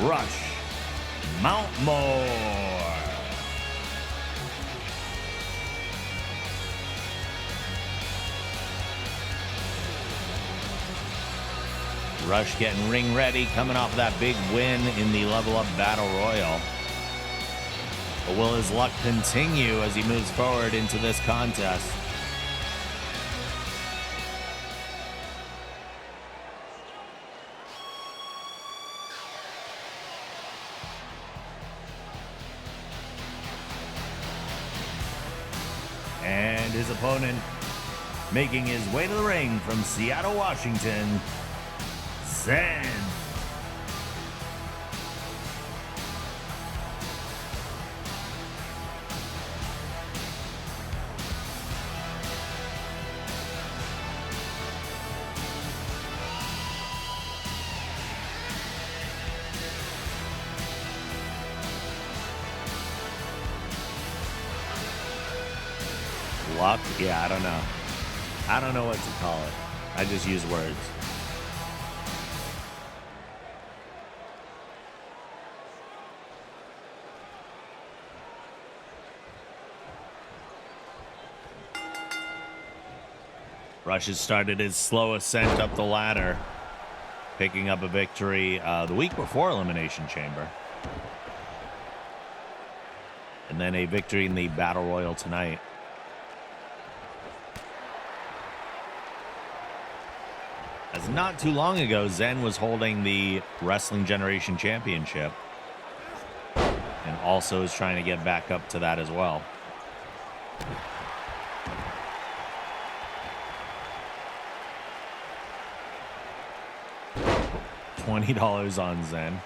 Speaker 1: Rush Mountmore. Rush getting ring ready, coming off of that big win in the Level Up Battle Royal. But will his luck continue as he moves forward into this contest? And his opponent, making his way to the ring from Seattle, Washington, Zen. Luck? Yeah, I don't know. I don't know what to call it. I just use words. Rush has started his slow ascent up the ladder, picking up a victory the week before Elimination Chamber. And then a victory in the Battle Royal tonight. As not too long ago, Zen was holding the Wrestling Generation Championship. And also is trying to get back up to that as well. $20 on Zen.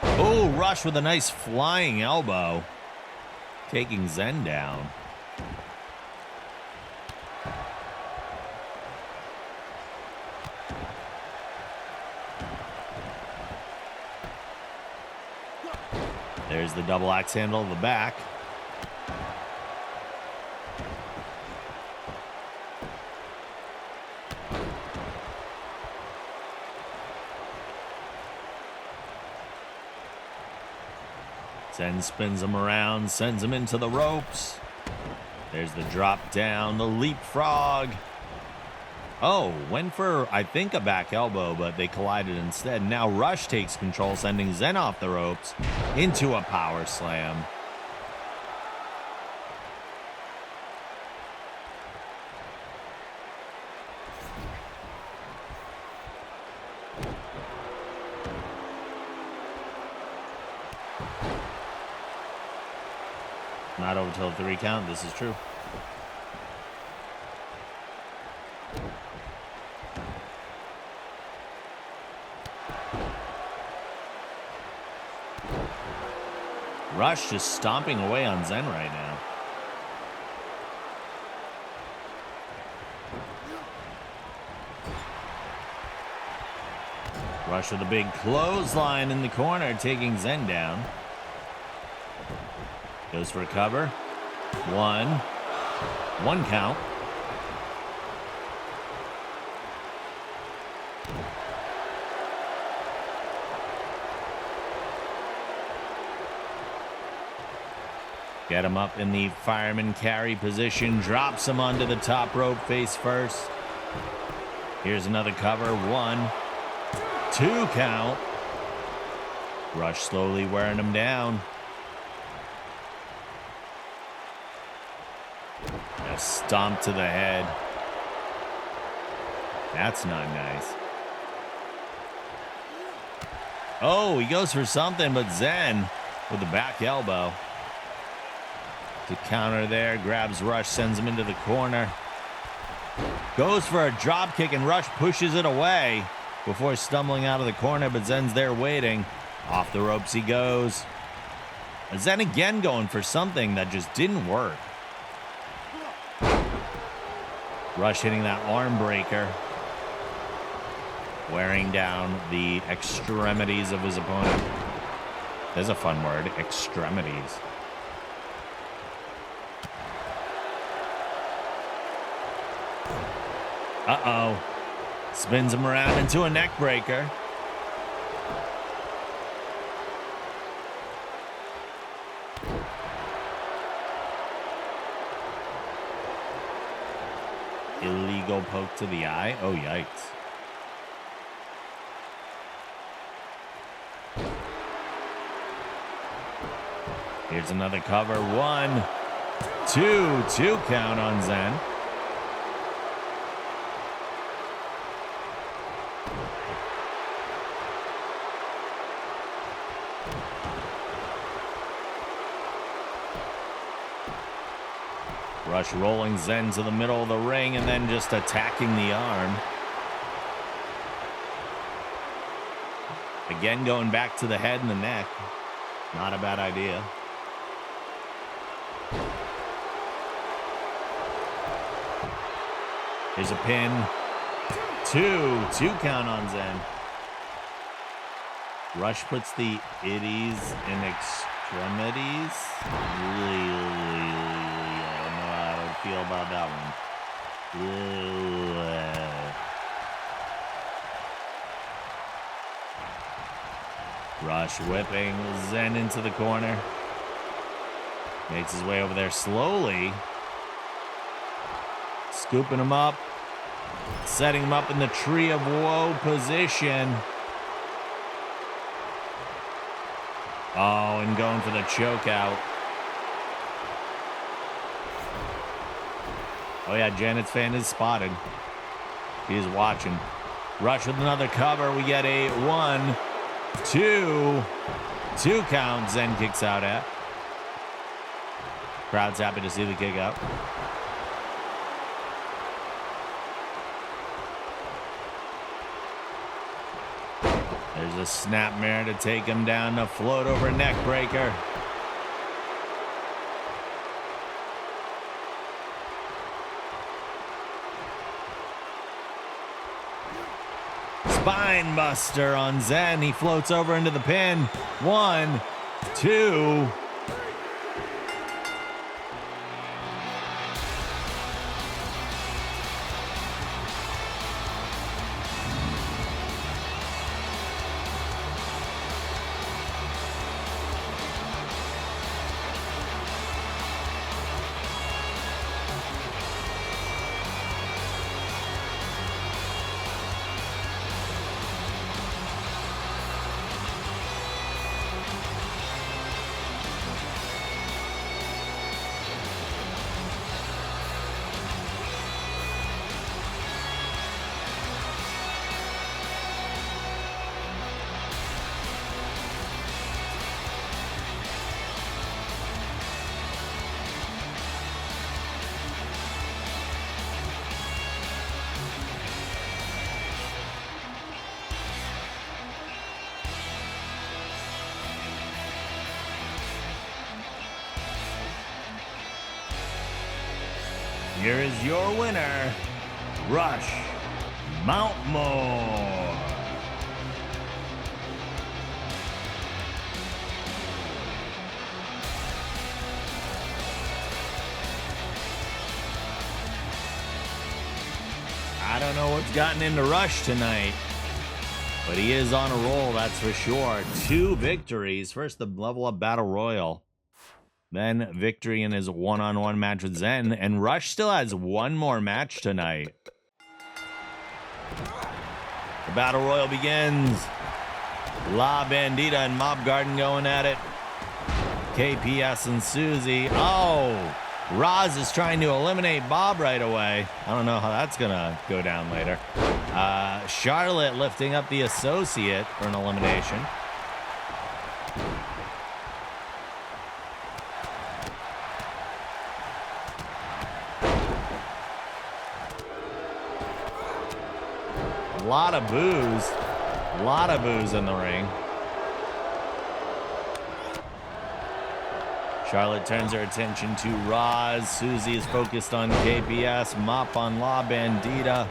Speaker 1: Oh, Rush with a nice flying elbow. Taking Zen down. There's the double axe handle to the back. Zen spins him around, sends him into the ropes. There's the drop down, the leapfrog. Oh, went for, I think, a back elbow, but they collided instead. Now Rush takes control, sending Zen off the ropes into a power slam. Not over till the 3 count. This is true. Rush just stomping away on Zen right now. Rush with a big clothesline in the corner, taking Zen down. Goes for a cover. One count. Get him up in the fireman carry position. Drops him onto the top rope face first. Here's another cover. 1, 2 count. Rush slowly wearing him down. A stomp to the head. That's not nice. Oh, he goes for something, but Zen with the back elbow to counter there. Grabs Rush, sends him into the corner. Goes for a drop kick, and Rush pushes it away before stumbling out of the corner, but Zen's there waiting. Off the ropes he goes. Zen again going for something that just didn't work. Rush hitting that arm breaker. Wearing down the extremities of his opponent. There's a fun word, extremities. Uh-oh. Spins him around into a neck breaker. Illegal poke to the eye. Oh, yikes. Here's another cover. 1, 2 count on Zen. Rush rolling Zen to the middle of the ring and then just attacking the arm. Again, going back to the head and the neck. Not a bad idea. Here's a pin. 2 count on Zen. Rush puts the itties in extremities. I don't know how to feel about that one. Rush whipping Zen into the corner. Makes his way over there slowly. Scooping him up. Setting him up in the Tree of Woe position. Oh, and going for the choke out. Oh yeah, Janet's fan is spotted. He is watching. Rush with another cover. We get a 1, 2 count. Zen kicks out at. Crowd's happy to see the kick out. There's a snapmare to take him down, to float over neck breaker. Spine buster on Zen. He floats over into the pin. 1, 2. Here is your winner, Rush Mountmore. I don't know what's gotten into Rush tonight, but he is on a roll, that's for sure. 2 victories. First, the level up battle royal. Then victory in his one-on-one match with Zen. And Rush still has 1 more match tonight. The battle royal begins. La Bandita and Mob Garden going at it. KPS and Susie. Oh, Roz is trying to eliminate Bob right away. I don't know how that's going to go down later. Charlotte lifting up the associate for an elimination. A lot of boos in the ring. Charlotte turns her attention to Roz. Susie is focused on KPS. Mop on La Bandita.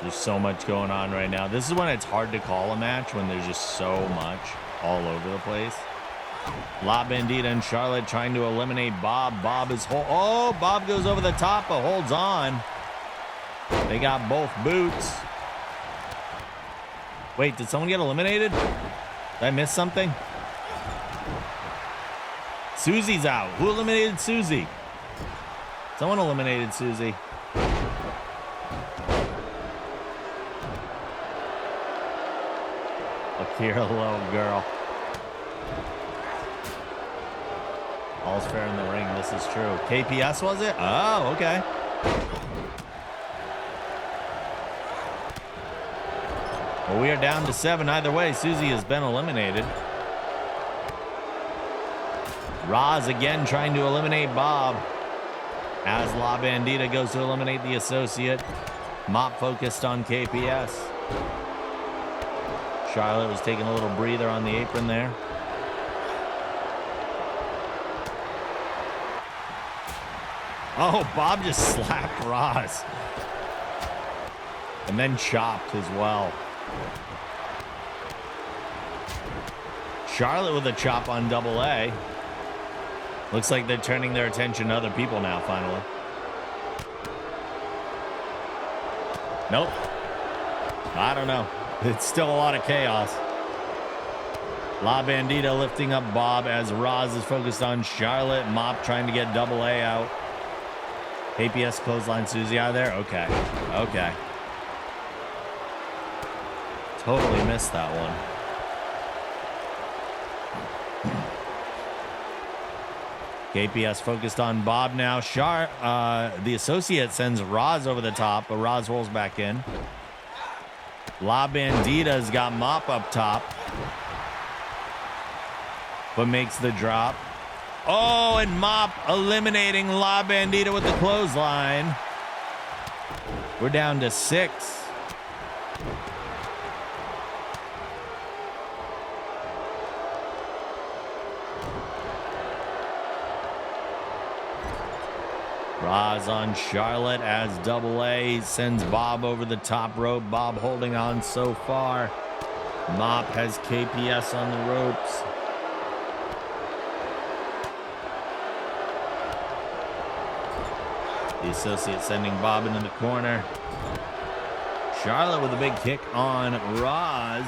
Speaker 1: There's so much going on right now. This is when it's hard to call a match, when there's just so much all over the place. La Bandita and Charlotte trying to eliminate Bob. Bob is oh, Bob goes over the top but holds on. They got both boots. Wait, did someone get eliminated? Did I miss something? Susie's out. Who eliminated Susie? Someone eliminated Susie. Akira Low, girl. All's fair in the ring. This is true. KPS, was it? Oh, okay. Well, we are down to 7. Either way, Susie has been eliminated. Roz again trying to eliminate Bob. As La Bandita goes to eliminate the associate. Mop focused on KPS. Charlotte was taking a little breather on the apron there. Oh, Bob just slapped Roz. And then chopped as well. Charlotte with a chop on Double A. Looks like they're turning their attention to other people now, finally. Nope. I don't know. It's still a lot of chaos. La Bandita lifting up Bob as Roz is focused on Charlotte. Mop trying to get Double A out. KPS clothesline Susie out of there. Okay. Okay. Totally missed that one. KPS focused on Bob now. The associate sends Roz over the top, but Roz rolls back in. La Bandita's got Mop up top, but makes the drop. Oh, and Mop eliminating La Bandita with the clothesline. We're down to 6. Roz on Charlotte as Double A sends Bob over the top rope. Bob holding on so far. Mop has KPS on the ropes. The associate sending Bob into the corner. Charlotte with a big kick on Roz.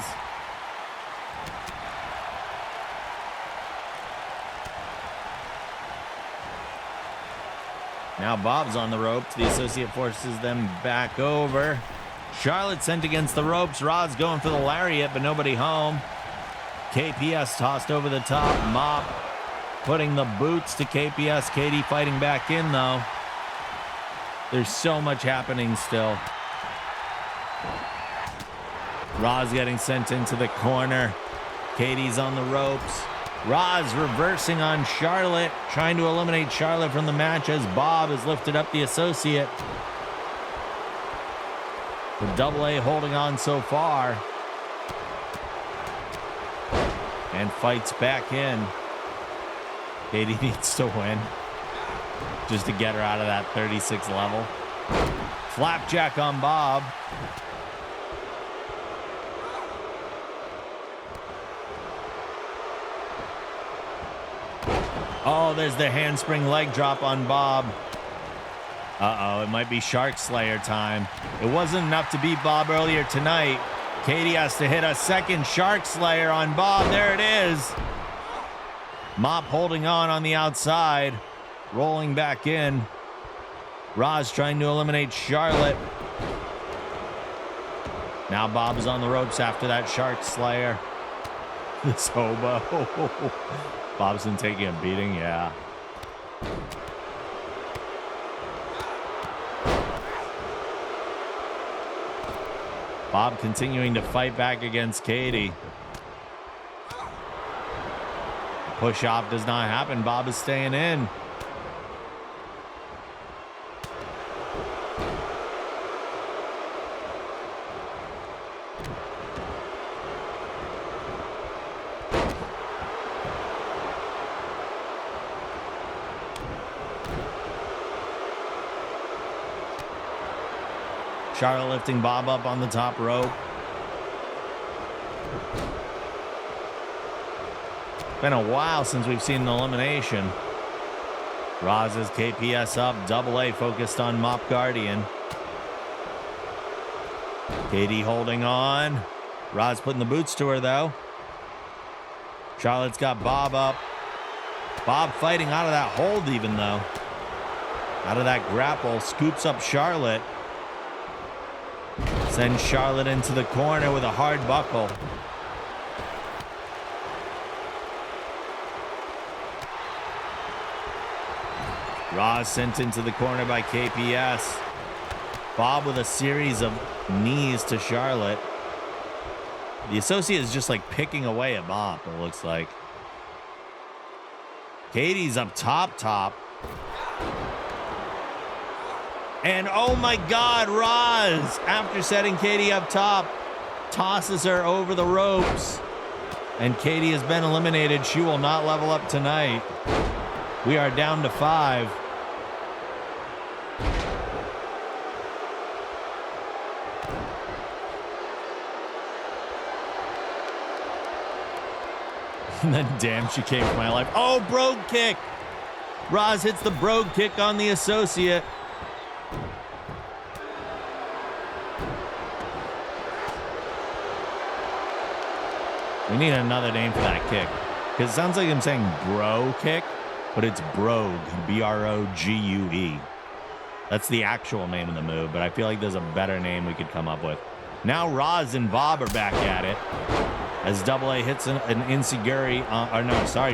Speaker 1: Now Bob's on the ropes. The associate forces them back over. Charlotte sent against the ropes. Roz going for the lariat, but nobody home. KPS tossed over the top. Mop putting the boots to KPS. Katie fighting back in, though. There's so much happening still. Roz getting sent into the corner. Katie's on the ropes. Roz reversing on Charlotte, trying to eliminate Charlotte from the match as Bob has lifted up the associate. The Double A holding on so far. And fights back in. Katie needs to win just to get her out of that 36 level. Flapjack on Bob. Oh, there's the handspring leg drop on Bob. Uh-oh, it might be Shark Slayer time. It wasn't enough to beat Bob earlier tonight. Katie has to hit a second Shark Slayer on Bob. There it is. Mop holding on the outside. Rolling back in. Roz trying to eliminate Charlotte. Now Bob is on the ropes after that Shark Slayer. This hobo. Bob's been taking a beating, yeah. Bob continuing to fight back against Katie. Push off does not happen. Bob is staying in. Charlotte lifting Bob up on the top rope. Been a while since we've seen the elimination. Roz has KPS up. Double A focused on Mop Guardian. Katie holding on. Roz putting the boots to her, though. Charlotte's got Bob up. Bob fighting out of that hold even, though. Out of that grapple. Scoops up Charlotte. Sends Charlotte into the corner with a hard buckle. Roz sent into the corner by KPS. Bob with a series of knees to Charlotte. The associate is just like picking away at Bob, it looks like. Katie's up top. And oh my God, Roz, after setting Katie up top, tosses her over the ropes. And Katie has been eliminated. She will not level up tonight. We are down to 5. And then, damn, she came for my life. Oh, brogue kick. Roz hits the brogue kick on the associate. We need another name for that kick. Because it sounds like I'm saying bro kick, but it's brogue. B-R-O-G-U-E. That's the actual name of the move, but I feel like there's a better name we could come up with. Now Roz and Bob are back at it. As Double A hits an enziguri,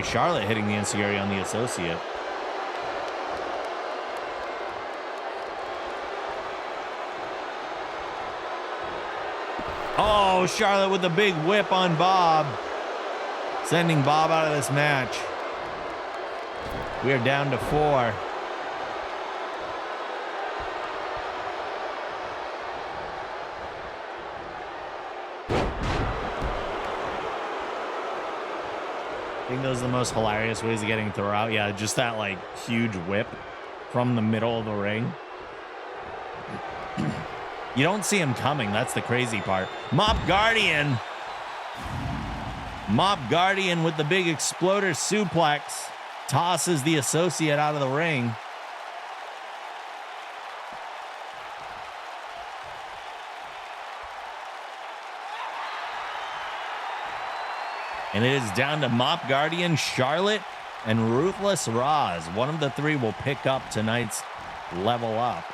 Speaker 1: Charlotte hitting the enziguri on the associate. Oh, Charlotte with a big whip on Bob, sending Bob out of this match. We are down to 4. I think those are the most hilarious ways of getting thrown out. Yeah, just that like huge whip from the middle of the ring. You don't see him coming. That's the crazy part. Mop Guardian. Mop Guardian with the big exploder suplex. Tosses the associate out of the ring. And it is down to Mop Guardian, Charlotte, and Ruthless Roz. One of the 3 will pick up tonight's level up.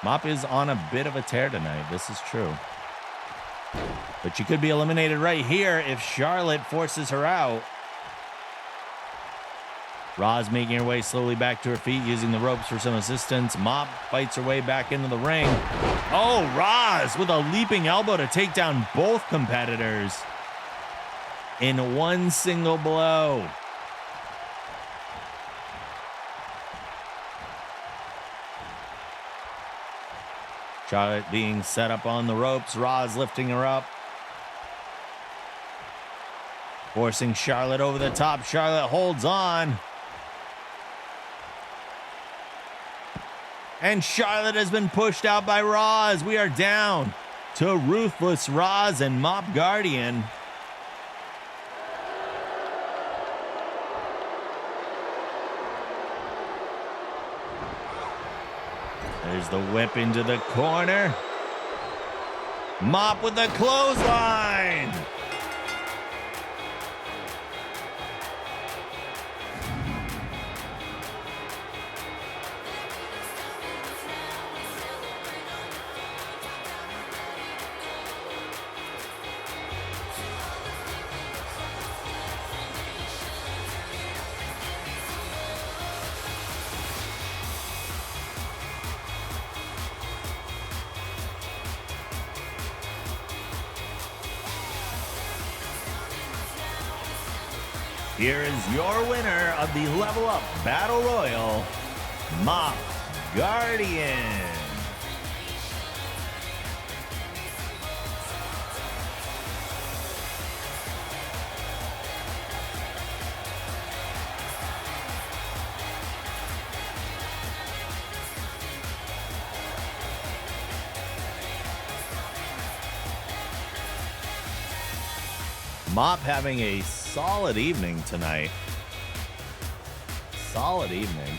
Speaker 1: Mop is on a bit of a tear tonight. This is true. But she could be eliminated right here if Charlotte forces her out. Roz making her way slowly back to her feet, using the ropes for some assistance. Mop fights her way back into the ring. Oh, Roz with a leaping elbow to take down both competitors in one single blow. Charlotte being set up on the ropes. Roz lifting her up. Forcing Charlotte over the top. Charlotte holds on. And Charlotte has been pushed out by Roz. We are down to Ruthless Roz and Mop Guardian. There's the whip into the corner. Mop with the clothesline. Here is your winner of the Level Up Battle Royal, Mop Guardian. Mop having a solid evening tonight. Solid evening.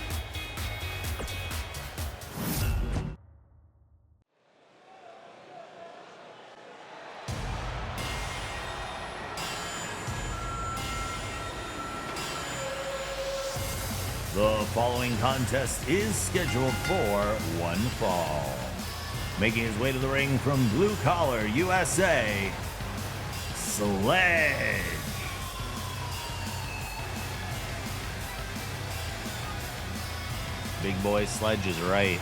Speaker 1: The following contest is scheduled for one fall. Making his way to the ring from Blue Collar, USA, Sledge. Big boy Sledge is right.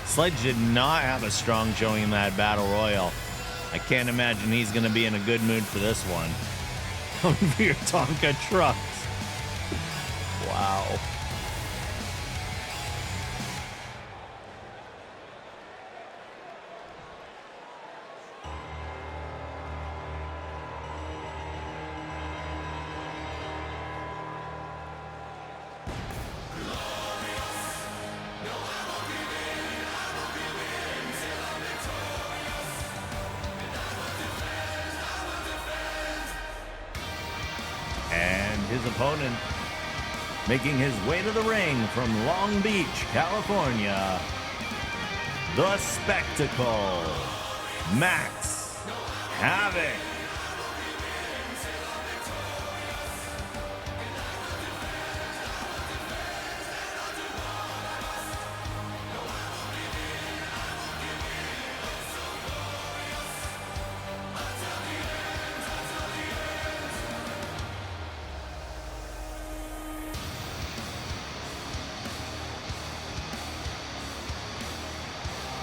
Speaker 1: Sledge did not have a strong showing in that Battle Royal. I can't imagine he's going to be in a good mood for this one. Coming for your Tonka trucks. Wow. His opponent, making his way to the ring from Long Beach, California, the Spectacle, Max Havoc.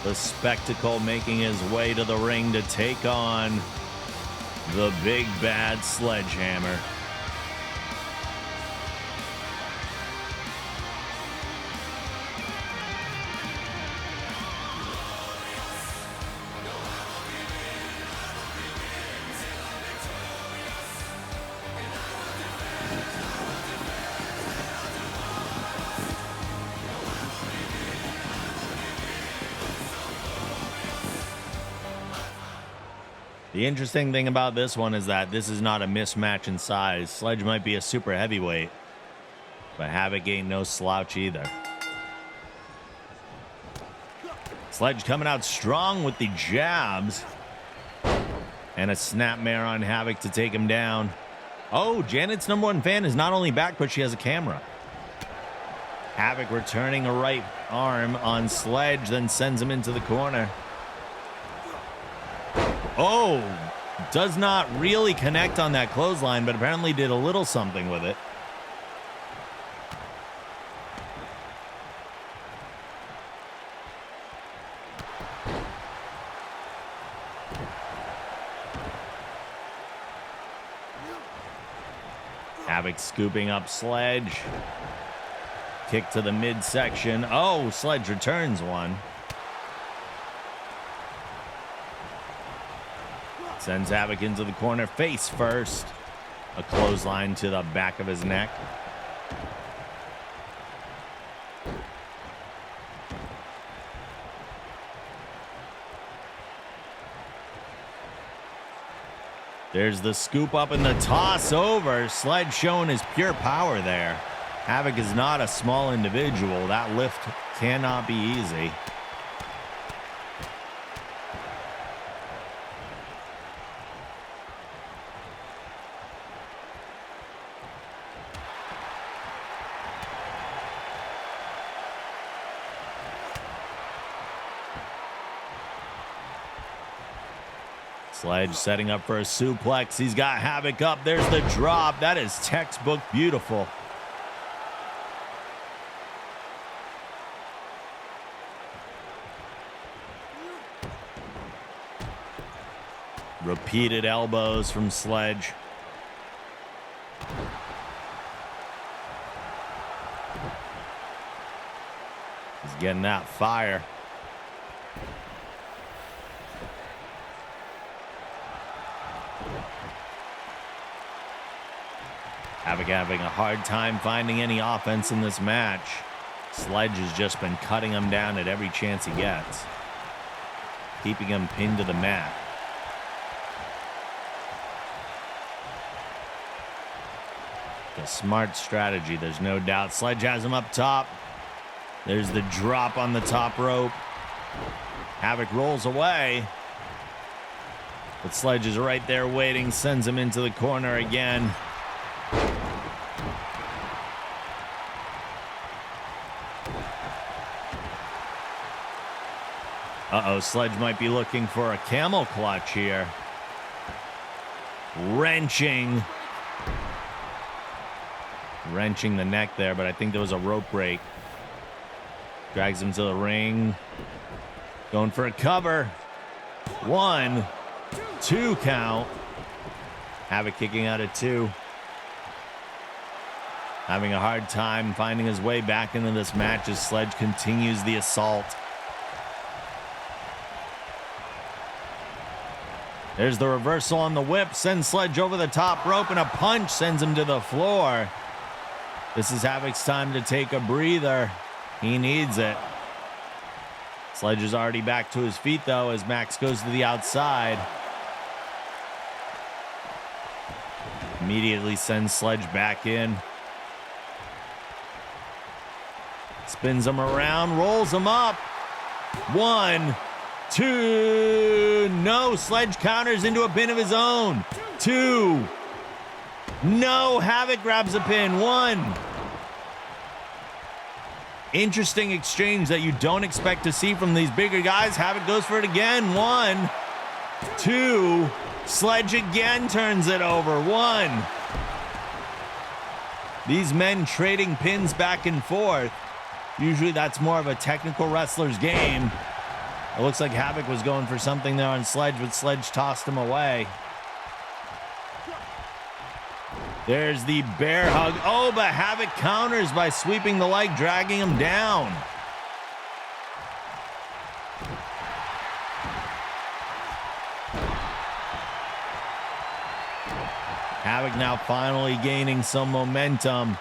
Speaker 1: The Spectacle making his way to the ring to take on the big bad Sledgehammer. The interesting thing about this one is that this is not a mismatch in size. Sledge might be a super heavyweight, but Havoc ain't no slouch either. Sledge coming out strong with the jabs. And a snapmare on Havoc to take him down. Oh, Janet's #1 fan is not only back, but she has a camera. Havoc returning a right arm on Sledge, then sends him into the corner. Oh, does not really connect on that clothesline, but apparently did a little something with it. Havoc scooping up Sledge. Kick to the midsection. Oh, Sledge returns one. Sends Havoc into the corner face first. A clothesline to the back of his neck. There's the scoop up and the toss over. Sledge showing his pure power there. Havoc is not a small individual. That lift cannot be easy. Sledge setting up for a suplex. He's got Havoc up. There's the drop. That is textbook beautiful. Repeated elbows from Sledge. He's getting that fire. Havoc having a hard time finding any offense in this match. Sledge has just been cutting him down at every chance he gets, keeping him pinned to the mat. A smart strategy, there's no doubt. Sledge has him up top. There's the drop on the top rope. Havoc rolls away. But Sledge is right there waiting, sends him into the corner again. Uh-oh, Sledge might be looking for a camel clutch here. Wrenching the neck there, but I think there was a rope break. Drags him to the ring. Going for a cover. 1, 2 count. Havoc kicking out at 2. Having a hard time finding his way back into this match as Sledge continues the assault. There's the reversal on the whip. Sends Sledge over the top rope, and a punch sends him to the floor. This is Havoc's time to take a breather. He needs it. Sledge is already back to his feet, though, as Max goes to the outside. Immediately sends Sledge back in. Spins him around, rolls him up. 1, 2. No, Sledge counters into a pin of his own. 2. No, Havoc grabs a pin. 1. Interesting exchange that you don't expect to see from these bigger guys. Havoc goes for it again. 1, 2. Sledge again turns it over. 1. These men trading pins back and forth. Usually that's more of a technical wrestler's game. It looks like Havoc was going for something there on Sledge, but Sledge tossed him away. There's the bear hug. Oh, but Havoc counters by sweeping the leg, dragging him down. Havoc now finally gaining some momentum.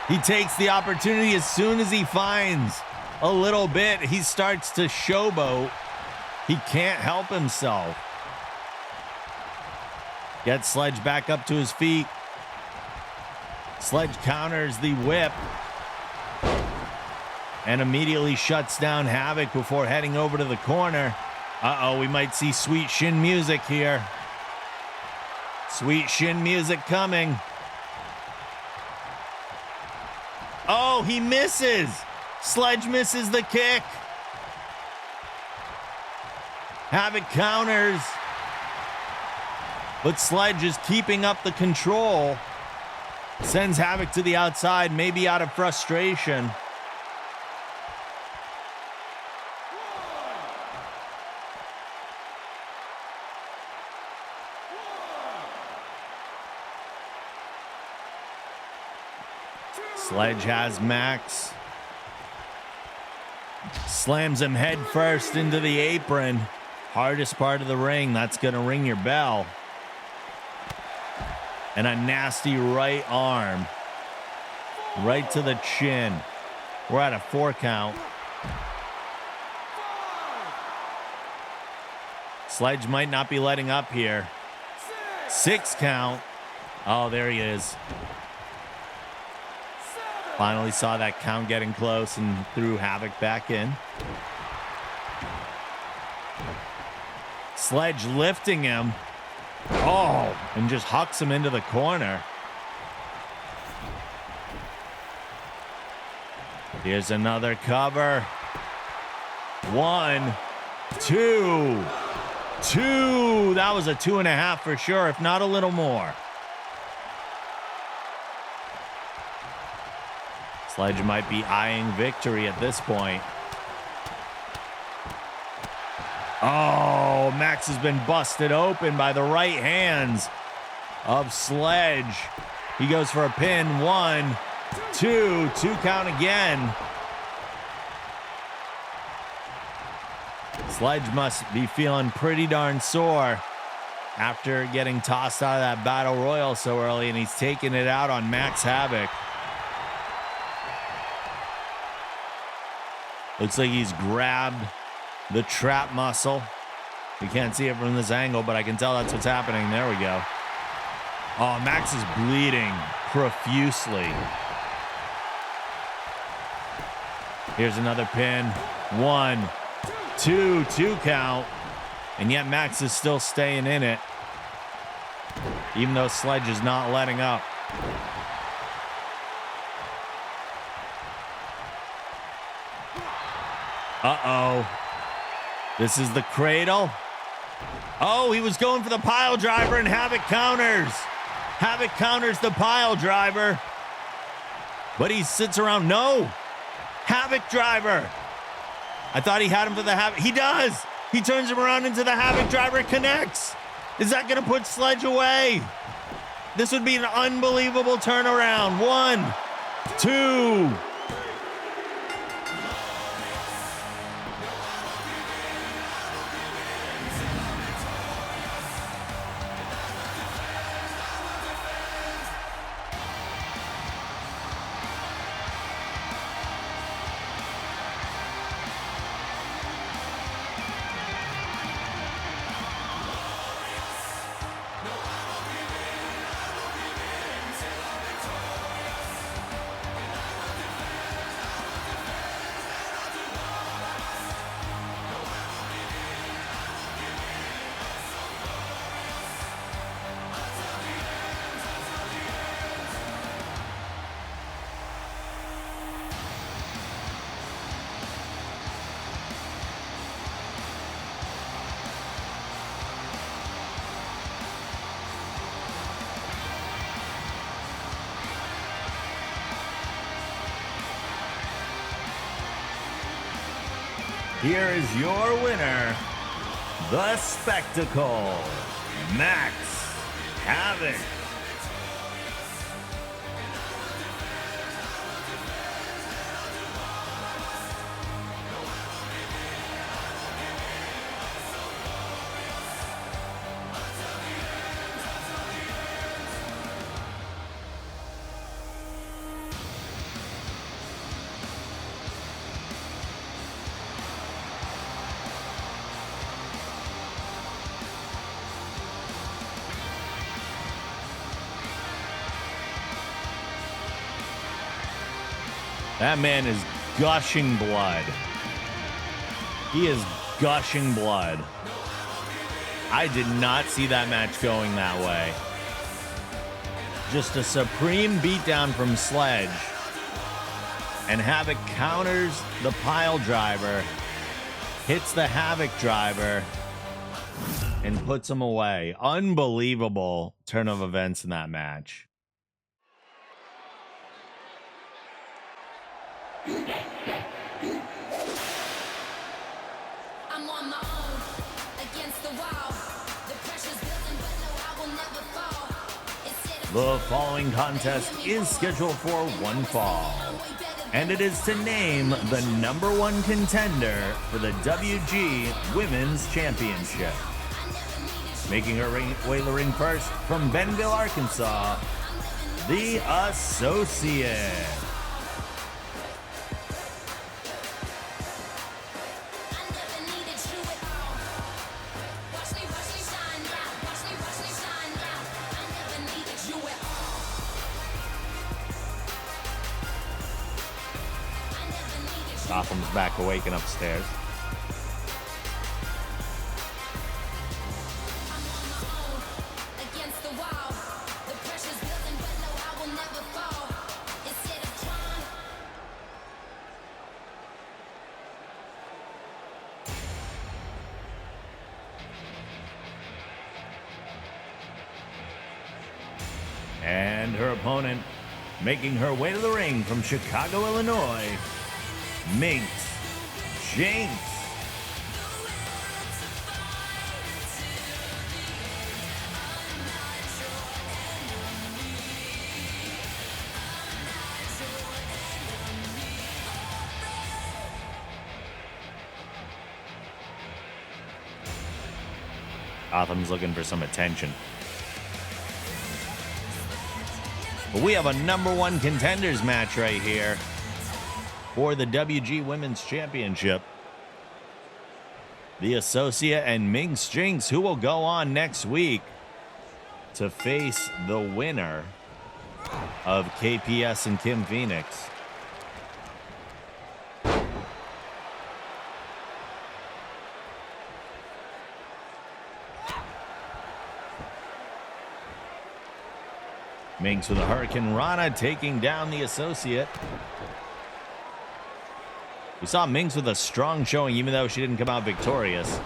Speaker 1: He takes the opportunity as soon as he finds a little bit. He starts to showboat. He can't help himself. Gets Sledge back up to his feet. Sledge counters the whip and immediately shuts down Havoc before heading over to the corner. Uh-oh, we might see sweet shin music here. Sweet shin music coming. Oh, he misses. Sledge misses the kick. Havoc counters. But Sledge is keeping up the control. Sends Havoc to the outside, maybe out of frustration. Sledge has Max. Slams him head first into the apron. Hardest part of the ring. That's going to ring your bell. And a nasty right arm. Right to the chin. We're at a 4 count. Sledge might not be letting up here. 6 count. Oh, there he is. Finally saw that count getting close and threw Havoc back in. Sledge lifting him. Oh, and just hucks him into the corner. Here's another cover. 1, 2, 2. That was a 2.5 for sure, if not a little more. Sledge might be eyeing victory at this point. Oh, Max has been busted open by the right hands of Sledge. He goes for a pin. 1, 2, 2 count again. Sledge must be feeling pretty darn sore after getting tossed out of that battle royal so early, and he's taking it out on Max Havoc. Looks like he's grabbed the trap muscle. We can't see it from this angle, but I can tell that's what's happening. There we go. Oh, Max is bleeding profusely. Here's another pin. 1, 2, 2 count. And yet Max is still staying in it, even though Sledge is not letting up. Uh-oh. This is the cradle. Oh, he was going for the pile driver, and Havoc counters. Havoc counters the pile driver. But he sits around. No. Havoc driver. I thought he had him for the Havoc. He does. He turns him around into the Havoc driver, connects. Is that going to put Sledge away? This would be an unbelievable turnaround. 1, 2. here is your winner, the Spectacle, Max Havoc. That man is gushing blood. He is gushing blood. I did not see that match going that way. Just a supreme beatdown from Sledge. And Havoc counters the pile driver, hits the Havoc driver, and puts him away. Unbelievable turn of events in that match.
Speaker 3: I'm on my own against the wall. The pressure's building, but no, I will never fall.
Speaker 1: The following contest is scheduled for one fall, and it is to name the #1 contender for the WG Women's Championship. Making her way to the ring first from Bentonville, Arkansas, the Associate. Gotham's back awake and upstairs. And her opponent, making her way to the ring from Chicago, Illinois, Minx Jinx. Gotham's looking for some attention. But we have a #1 contenders match right here for the WG Women's Championship. The Associate and Minx Jinx, who will go on next week to face the winner of KPS and Kim Phoenix. Minx with a Hurricane Rana taking down the Associate. We saw Minx with a strong showing, even though she didn't come out victorious.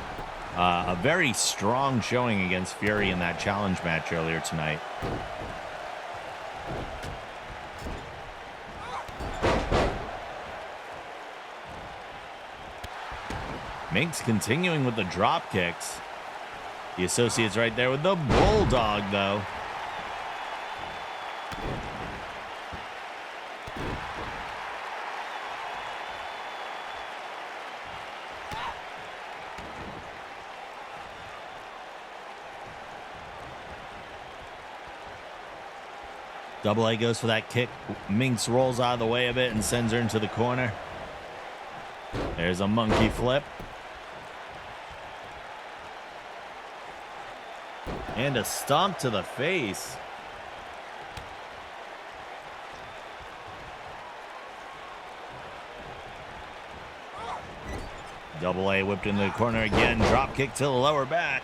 Speaker 1: A very strong showing against Fury in that challenge match earlier tonight. Minx continuing with the drop kicks. The Associate's right there with the Bulldog, though. Double A goes for that kick. Minx rolls out of the way a bit and sends her into the corner. There's a monkey flip. And a stomp to the face. Double A whipped into the corner again. Drop kick to the lower back.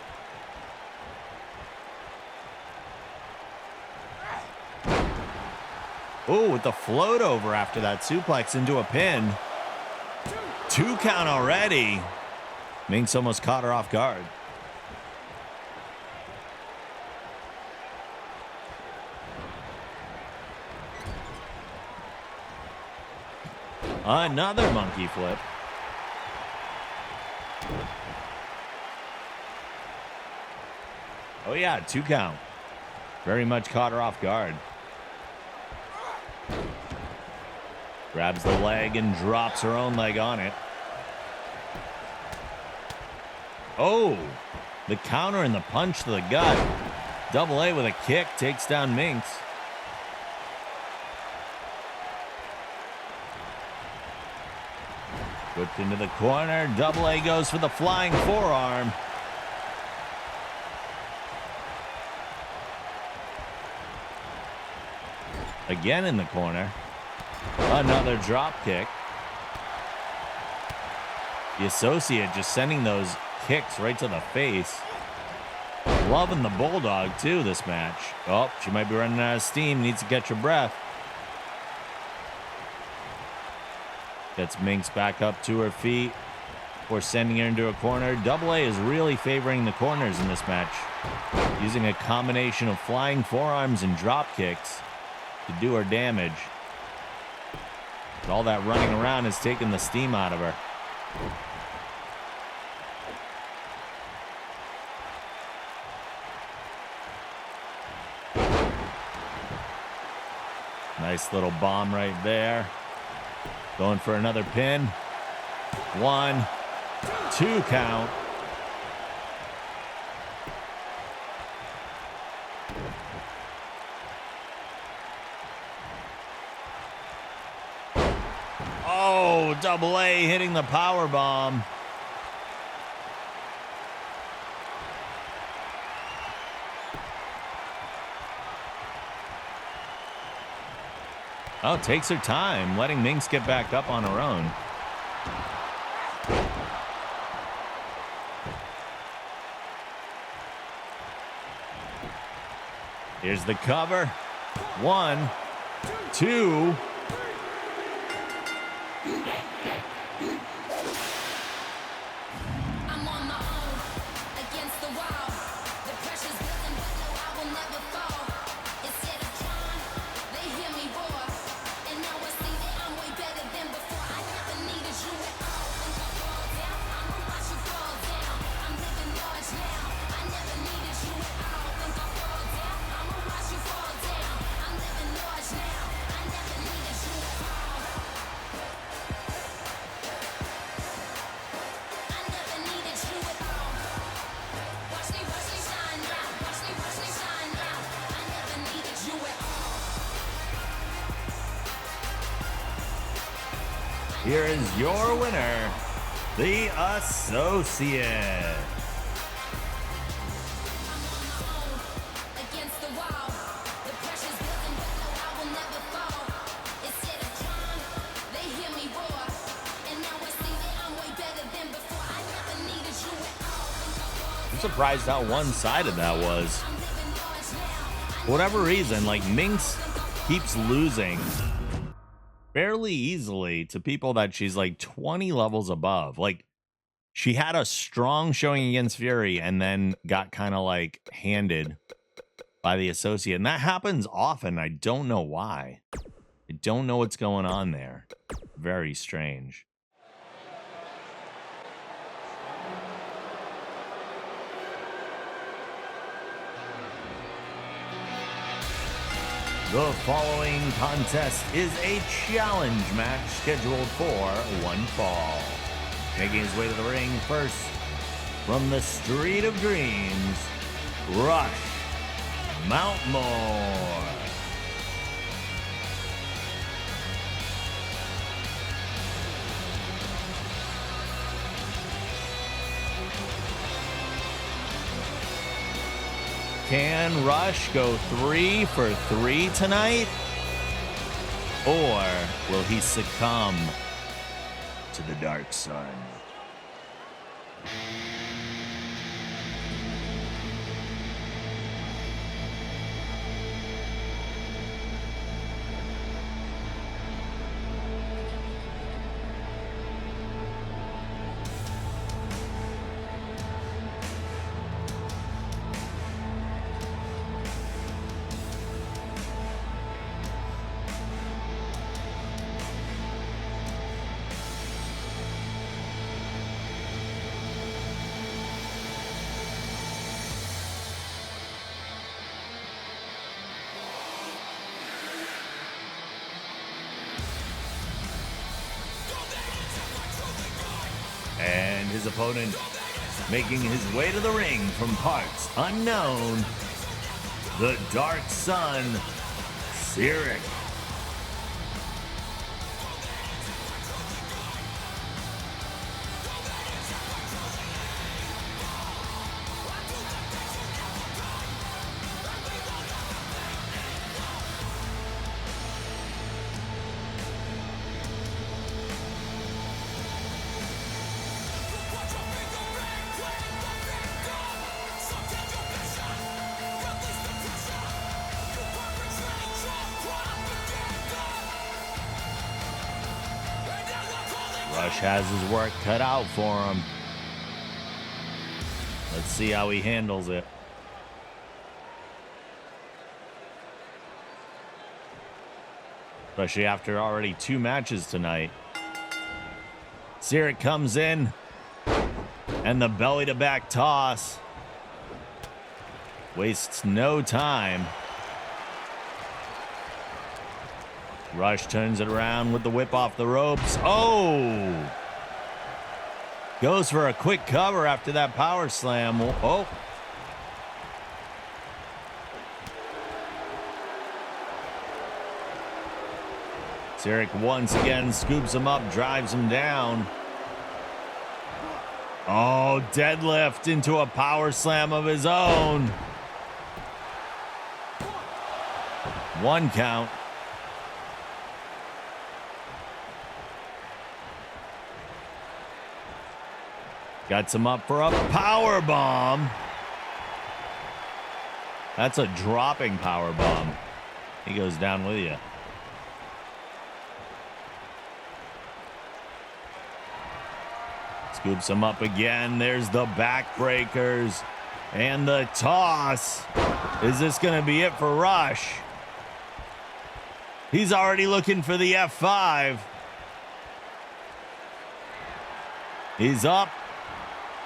Speaker 1: Oh, with the float over after that suplex into a pin. 2 count already. Minx almost caught her off guard. Another monkey flip. Oh, yeah, 2 count. Very much caught her off guard. Grabs the leg and drops her own leg on it. Oh, the counter and the punch to the gut. Double A with a kick takes down Minx. Whipped into the corner. Double A goes for the flying forearm. Again in the corner. Another drop kick. The associate just sending those kicks right to the face. Loving the Bulldog, too, this match. Oh, she might be running out of steam. Needs to catch her breath. Gets Minx back up to her feet. Before sending her into a corner. Double A is really favoring the corners in this match. Using a combination of flying forearms and drop kicks to do her damage. But all that running around has taken the steam out of her. Nice little bomb right there. Going for another pin. 1, 2 count. Oh, Double A hitting the power bomb. Oh, takes her time, letting Minx get back up on her own. Here's the cover. 1, 2.
Speaker 3: I'm on my own, against the wall. The pressure's building, but no, I will never fall. Instead of climb, they hear me roar. And now I see that I'm way better than before. I never needed you at all. Think I fall down, I'ma watch you fall down. I'm living large now, I never needed you at all. Think I fall down, I'ma watch you fall down. I'm living large now, I never needed you at all. I never needed you at all. Watch me shine now. Watch me shine now. I never needed you at all.
Speaker 1: Here is your winner, the Associate.
Speaker 3: Against the wall. The pressure's building, but no, I will never fall. Instead of climb, they hear me roar. And now I see that I'm way better than before. I never needed you at all. Think I fall
Speaker 1: I'm surprised how one-sided that was.
Speaker 3: I'm living large now.
Speaker 1: For whatever reason, like, Minx keeps losing fairly easily to people that she's like 20 levels above. Like, she had a strong showing against Fury and then got kind of like handed by the Associate. And that happens often. I don't know why. I don't know what's going on there. Very strange. The following contest is a challenge match scheduled for one fall. Making his way to the ring first, from the Street of Dreams, Rush Mountmore. Can Rush go 3 for 3 tonight? Or will he succumb to the dark sun? His opponent making his way to the ring from parts unknown, the Dark Sun, Cyric. Rush has his work cut out for him. Let's see how he handles it. Especially after already 2 matches tonight. Cyric comes in. And the belly to back toss. Wastes no time. Rush turns it around with the whip off the ropes. Oh! Goes for a quick cover after that power slam. Oh! Cyric once again scoops him up, drives him down. Oh, deadlift into a power slam of his own. 1 count. Gets him up for a power bomb. That's a dropping power bomb. He goes down with you. Scoops him up again. There's the backbreakers and the toss. Is this going to be it for Rush? He's already looking for the F5. He's up.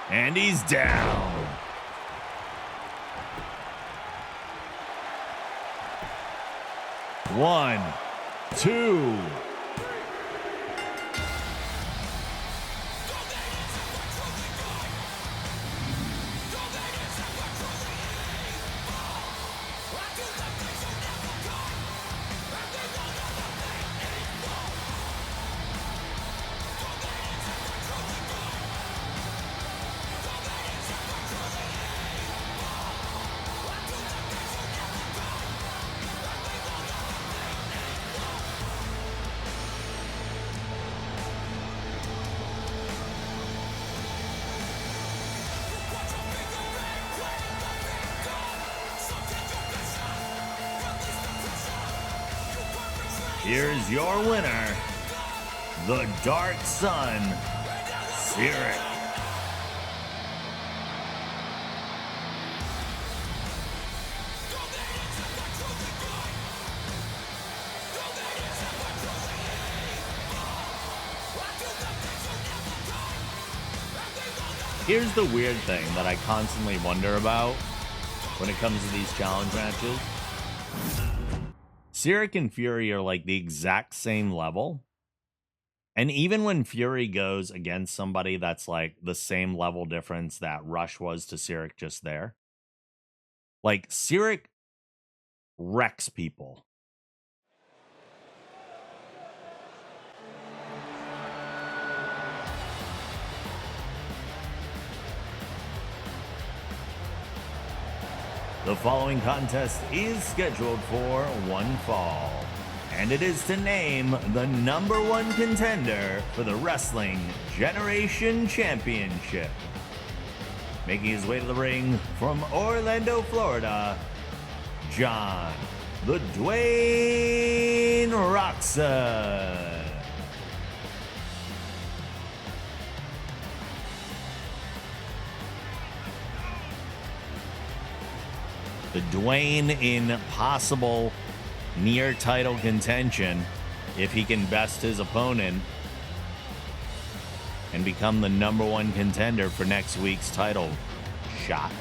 Speaker 1: And he's down. One, two. Here's your winner, the Dark Sun, Cyric. Here's the weird thing that I constantly wonder about when it comes to these challenge matches. Cyric and Fury are like the exact same level. And even when Fury goes against somebody that's like the same level difference that Rush was to Cyric just there, like Cyric wrecks people. The following contest is scheduled for one fall, and it is to name the #1 contender for the Wrestling Generation Championship. Making his way to the ring from Orlando, Florida, John the Dwayne Roxon. The Dwayne in possible near title contention if he can best his opponent and become the #1 contender for next week's title shot.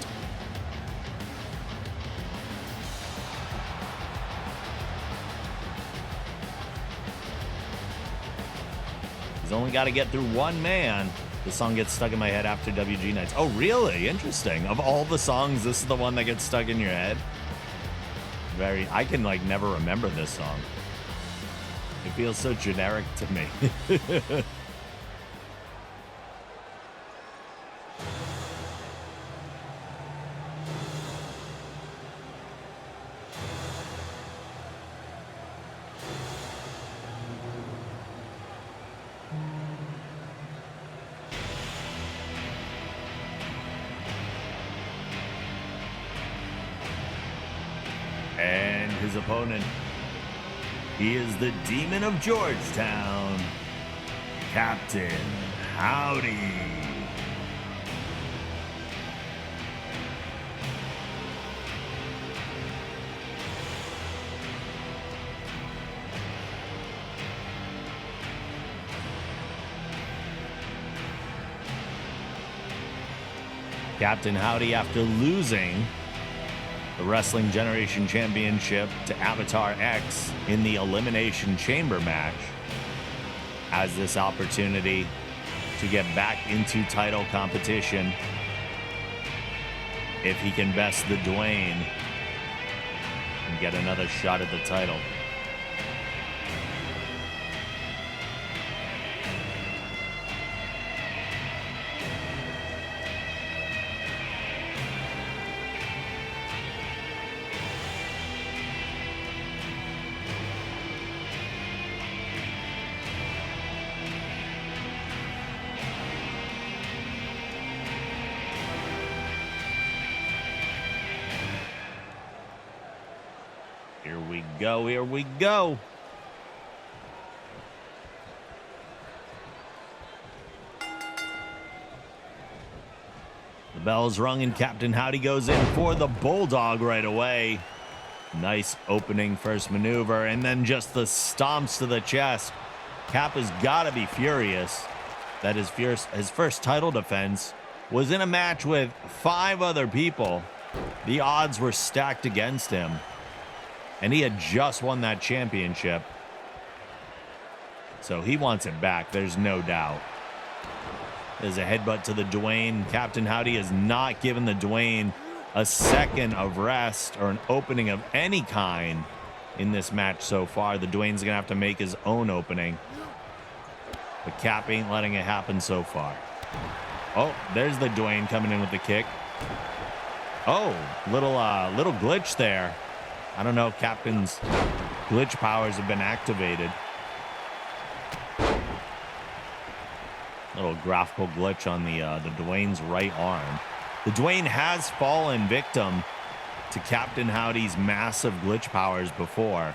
Speaker 1: He's only got to get through one man. The song gets stuck in my head after WG nights. Oh, really? Interesting. Of all the songs, this is the one that gets stuck in your head? I can like never remember this song. It feels so generic to me. And his opponent, he is the Demon of Georgetown, Captain Howdy. Captain Howdy, after losing the Wrestling Generation Championship to Avatar X in the Elimination Chamber match, has this opportunity to get back into title competition if he can best the Dwayne and get another shot at the title. Here we go. The bell's rung and Captain Howdy goes in for the Bulldog right away. Nice opening first maneuver, and then just the stomps to the chest. Cap has got to be furious that his first title defense was in a match with 5 other people. The odds were stacked against him, and he had just won that championship. So he wants it back, there's no doubt. There's a headbutt to the Dwayne. Captain Howdy has not given the Dwayne a second of rest or an opening of any kind in this match so far. The Dwayne's going to have to make his own opening. But Cap ain't letting it happen so far. Oh, there's the Dwayne coming in with the kick. Oh, little glitch there. I don't know if Captain's glitch powers have been activated. Little graphical glitch on the Dwayne's right arm. The Dwayne has fallen victim to Captain Howdy's massive glitch powers before,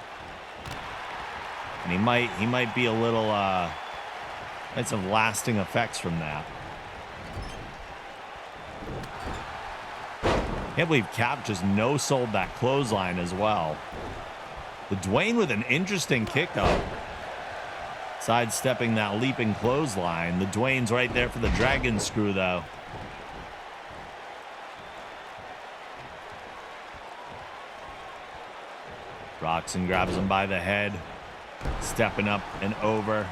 Speaker 1: and he might be a little had some lasting effects from that. Can't believe Cap just no-sold that clothesline as well. The Dwayne with an interesting kick up. Sidestepping that leaping clothesline. The Dwayne's right there for the dragon screw, though. Roxon grabs him by the head. Stepping up and over.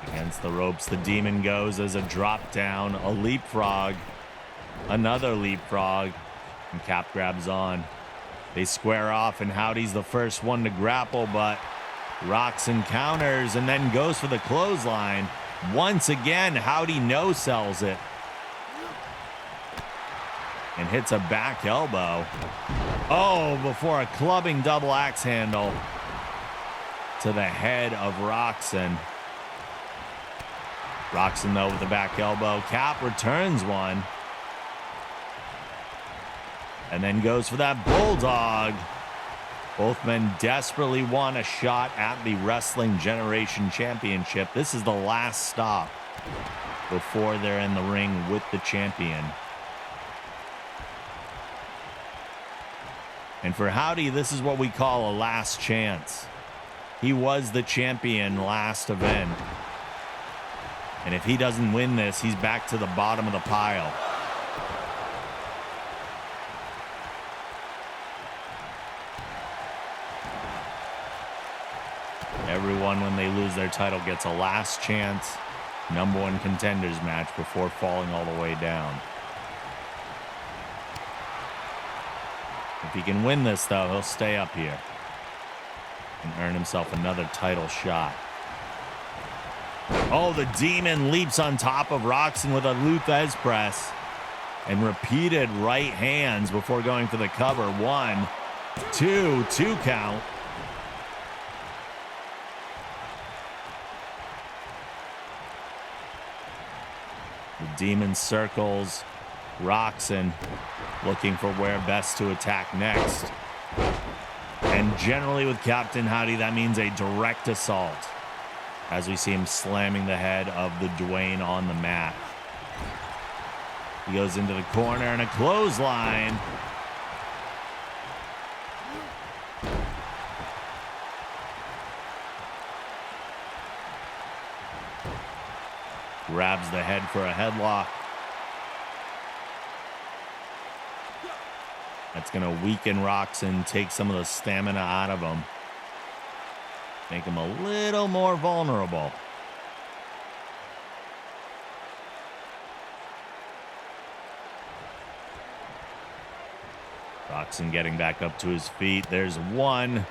Speaker 1: Against the ropes, the Demon goes as a drop down, a leapfrog, another leapfrog, and Cap grabs on. They square off, and Howdy's the first one to grapple, but Roxon counters and then goes for the clothesline. Once again, Howdy no-sells it and hits a back elbow. Oh, before a clubbing double axe handle to the head of Roxon. Roxon, though, with the back elbow. Cap returns one. And then goes for that Bulldog. Both men desperately want a shot at the Wrestling Generation Championship. This is the last stop before they're in the ring with the champion. And for Howdy, this is what we call a last chance. He was the champion last event. And if he doesn't win this, he's back to the bottom of the pile. Everyone, when they lose their title, gets a last chance #1 contenders match before falling all the way down. If he can win this, though, he'll stay up here and earn himself another title shot. Oh, the Demon leaps on top of Roxon with a Luthez press and repeated right hands before going for the cover. 1, 2, 2 count. The Demon circles Roxon, looking for where best to attack next. And generally with Captain Howdy, that means a direct assault, as we see him slamming the head of the Dwayne on the mat. He goes into the corner and a clothesline. Grabs the head for a headlock. That's going to weaken Roxon, take some of the stamina out of him, make him a little more vulnerable. Roxon getting back up to his feet. There's 1,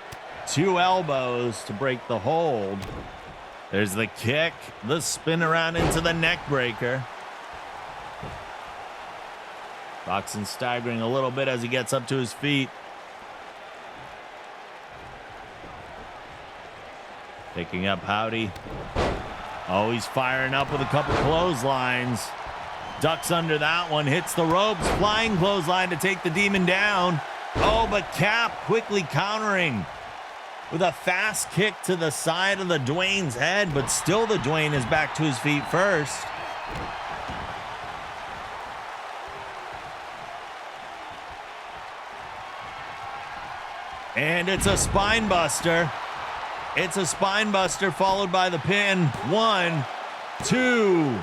Speaker 1: 2 elbows to break the hold. There's the kick, the spin around into the neck breaker. Roxon staggering a little bit as he gets up to his feet. Picking up Howdy. Oh, he's firing up with a couple clotheslines. Ducks under that one, hits the ropes, flying clothesline to take the Demon down. Oh, but Cap quickly countering with a fast kick to the side of the Dwayne's head, but still the Dwayne is back to his feet first. And it's a spine buster. It's a spine buster followed by the pin. 1, 2,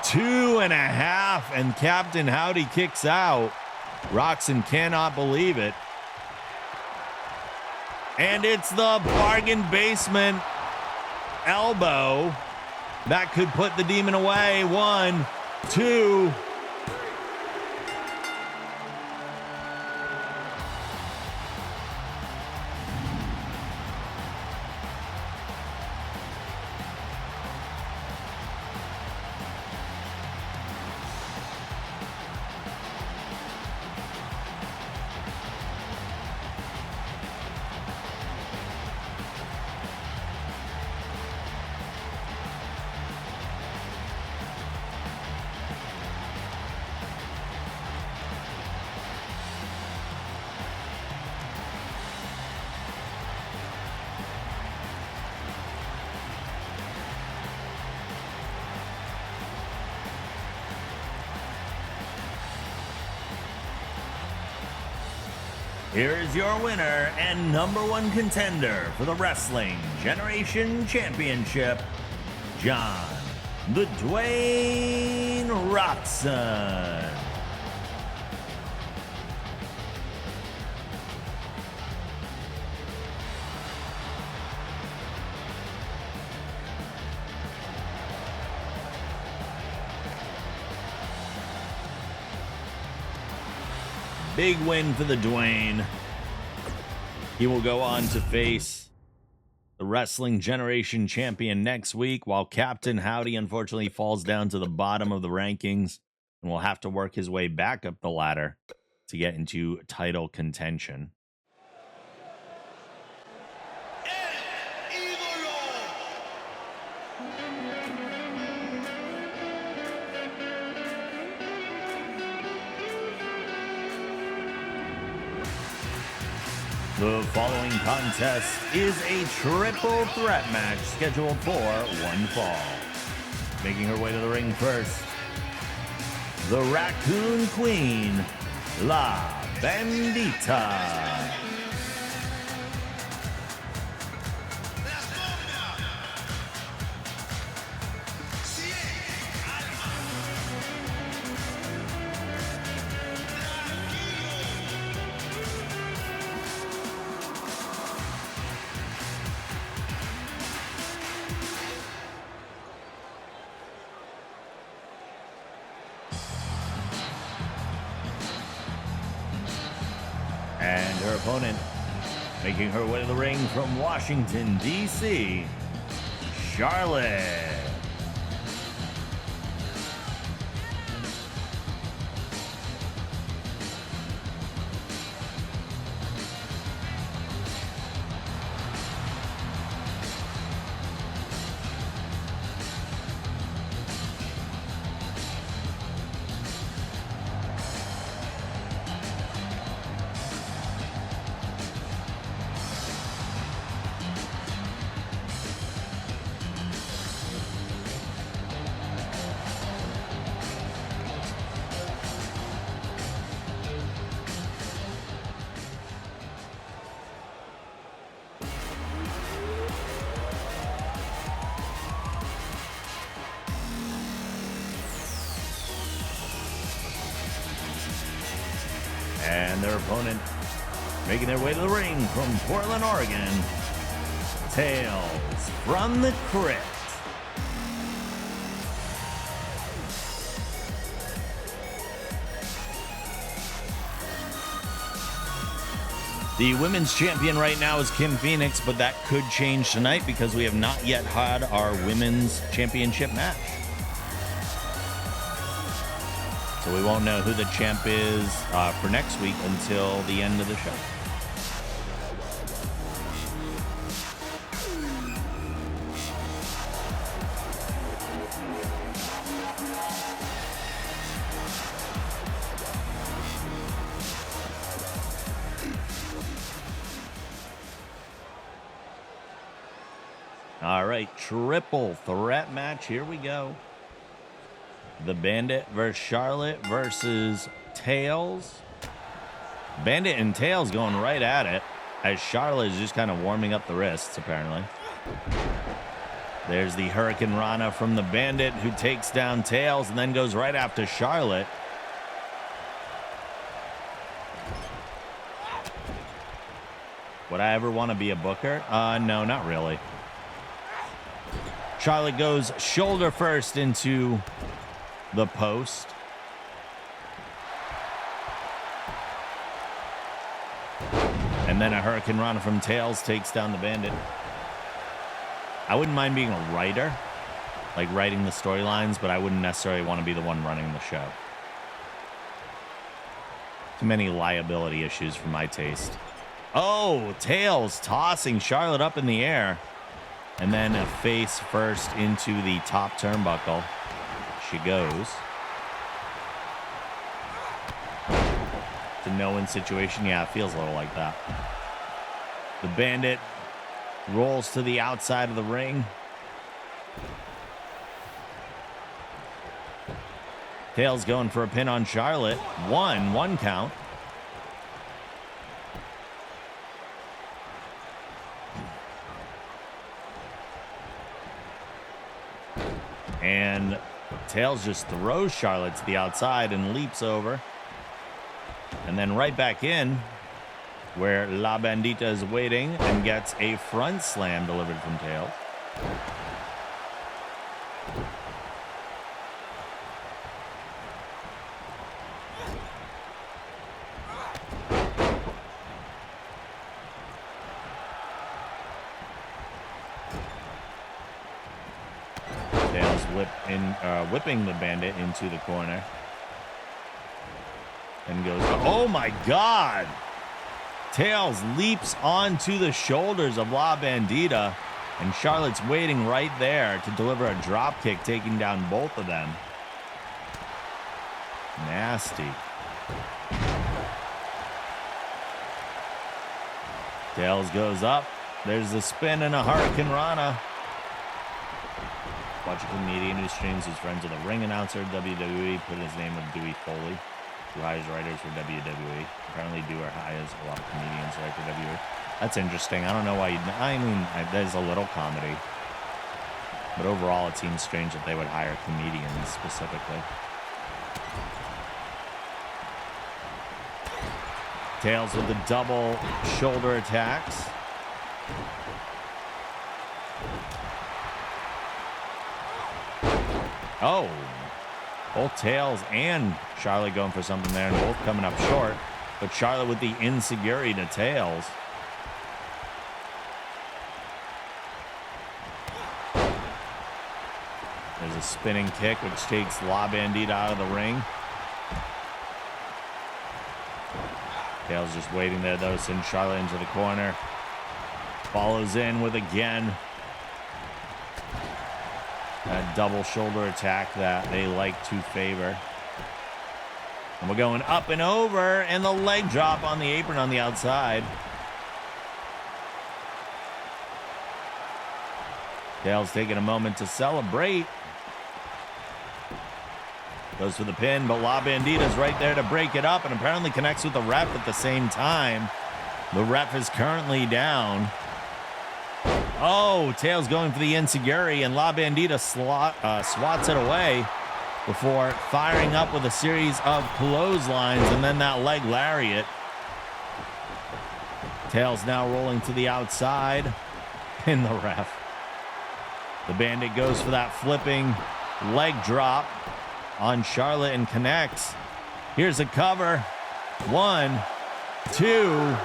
Speaker 1: 2.5, and Captain Howdy kicks out. Roxon cannot believe it. And it's the bargain basement elbow that could put the Demon away. 1, 2. Here is your winner and #1 contender for the Wrestling Generation Championship, John the Dwayne Roxon. Big win for the Dwayne. He will go on to face the Wrestling Generation Champion next week, while Captain Howdy unfortunately falls down to the bottom of the rankings and will have to work his way back up the ladder to get into title contention. The following contest is a triple threat match scheduled for one fall. Making her way to the ring first, the Raccoon Queen, La Bandita. opponent, making her way to the ring from Washington, D.C., Charlotte. And their opponent, making their way to the ring from Portland, Oregon, Tales from the Crypt. The women's champion right now is Kim Phoenix, but that could change tonight because we have not yet had our women's championship match. So we won't know who the champ is for next week until the end of the show. All right, triple threat match. Here we go. The Bandit versus Charlotte versus Tails. Bandit and Tails going right at it as Charlotte is just kind of warming up the wrists, apparently. There's the Hurricane Rana from the Bandit who takes down Tails and then goes right after Charlotte. Would I ever want to be a booker? No, not really. Charlotte goes shoulder first into the post. And then a Hurricane Rana from Tails takes down the Bandit. I wouldn't mind being a writer, like writing the storylines, but I wouldn't necessarily want to be the one running the show. Too many liability issues for my taste. Oh, Tails tossing Charlotte up in the air. And then a face first into the top turnbuckle. She goes. It's a no-win situation. Yeah, it feels a little like that. The Bandit rolls to the outside of the ring. Tails going for a pin on Charlotte. One count. And Tails just throws Charlotte to the outside and leaps over. And then right back in where La Bandita is waiting and gets a front slam delivered from Tails. Whipping the Bandit into the corner. And goes, oh my God! Tails leaps onto the shoulders of La Bandita. And Charlotte's waiting right there to deliver a drop kick, taking down both of them. Nasty. Tails goes up. There's the spin and a Hurricane Rana. Watch a comedian who streams who's friends with a ring announcer at WWE, put his name of Dewey Foley, who hires writers for WWE. Apparently Dewey hires a lot of comedians right for WWE. That's interesting. I don't know why there's a little comedy. But overall, it seems strange that they would hire comedians specifically. Tails with the double shoulder attacks. Oh, both Tails and Charlotte going for something there, and both coming up short. But Charlotte with the insecurity to tails. There's a spinning kick, which takes La Bandita out of the ring. Tails just waiting there, though, sends Charlotte into the corner. Follows in with, again, that double shoulder attack that they like to favor. And we're going up and over, and the leg drop on the apron on the outside. Tails taking a moment to celebrate. Goes for the pin, but La Bandita's right there to break it up and apparently connects with the ref at the same time. The ref is currently down. Oh, Tails going for the enziguri, and La Bandita swats it away before firing up with a series of clotheslines and then that leg lariat. Tails now rolling to the outside. Pin the ref. The Bandit goes for that flipping leg drop on Charlotte and connects. Here's a cover. 1, 2.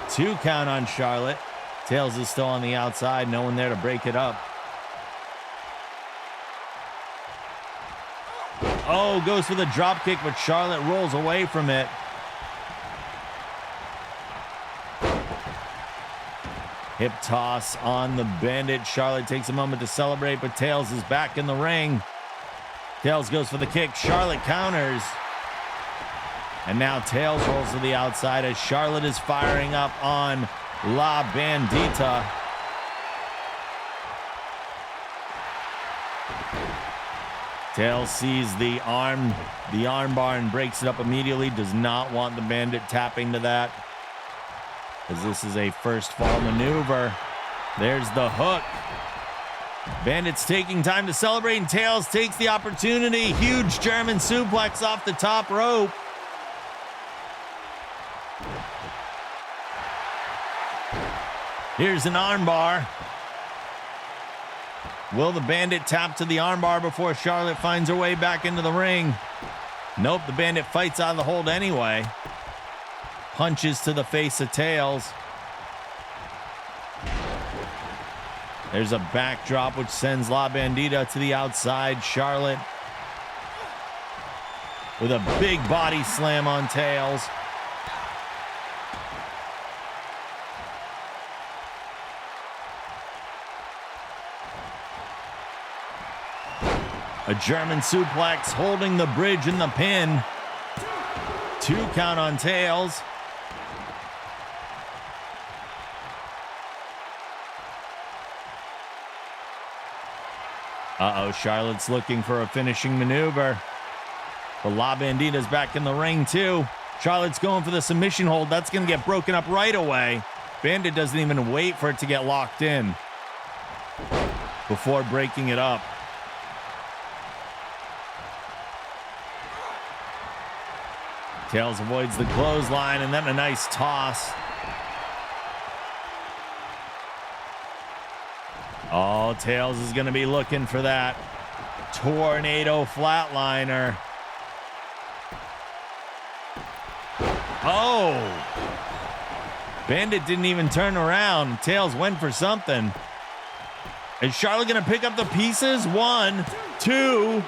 Speaker 1: 2 count on Charlotte. Tails is still on the outside. No one there to break it up. Oh, goes for the drop kick, but Charlotte rolls away from it. Hip toss on the Bandit. Charlotte takes a moment to celebrate, but Tails is back in the ring. Tails goes for the kick. Charlotte counters. And now Tails rolls to the outside as Charlotte is firing up on La Bandita. Tails sees the arm bar and breaks it up immediately. Does not want the Bandit tapping to that, as this is a first fall maneuver. There's the hook. Bandit's taking time to celebrate, and Tails takes the opportunity. Huge German suplex off the top rope. Here's an armbar. Will the Bandit tap to the armbar before Charlotte finds her way back into the ring? Nope, the Bandit fights out of the hold anyway. Punches to the face of Tails. There's a backdrop which sends La Bandita to the outside. Charlotte with a big body slam on Tails. A German suplex holding the bridge and the pin. 2 count on Tails. Uh-oh, Charlotte's looking for a finishing maneuver. But La Bandita's back in the ring, too. Charlotte's going for the submission hold. That's going to get broken up right away. Bandit doesn't even wait for it to get locked in before breaking it up. Tails avoids the clothesline, and then a nice toss. Oh, Tails is going to be looking for that tornado flatliner. Oh! Bandit didn't even turn around. Tails went for something. Is Charlotte going to pick up the pieces? 1, 2.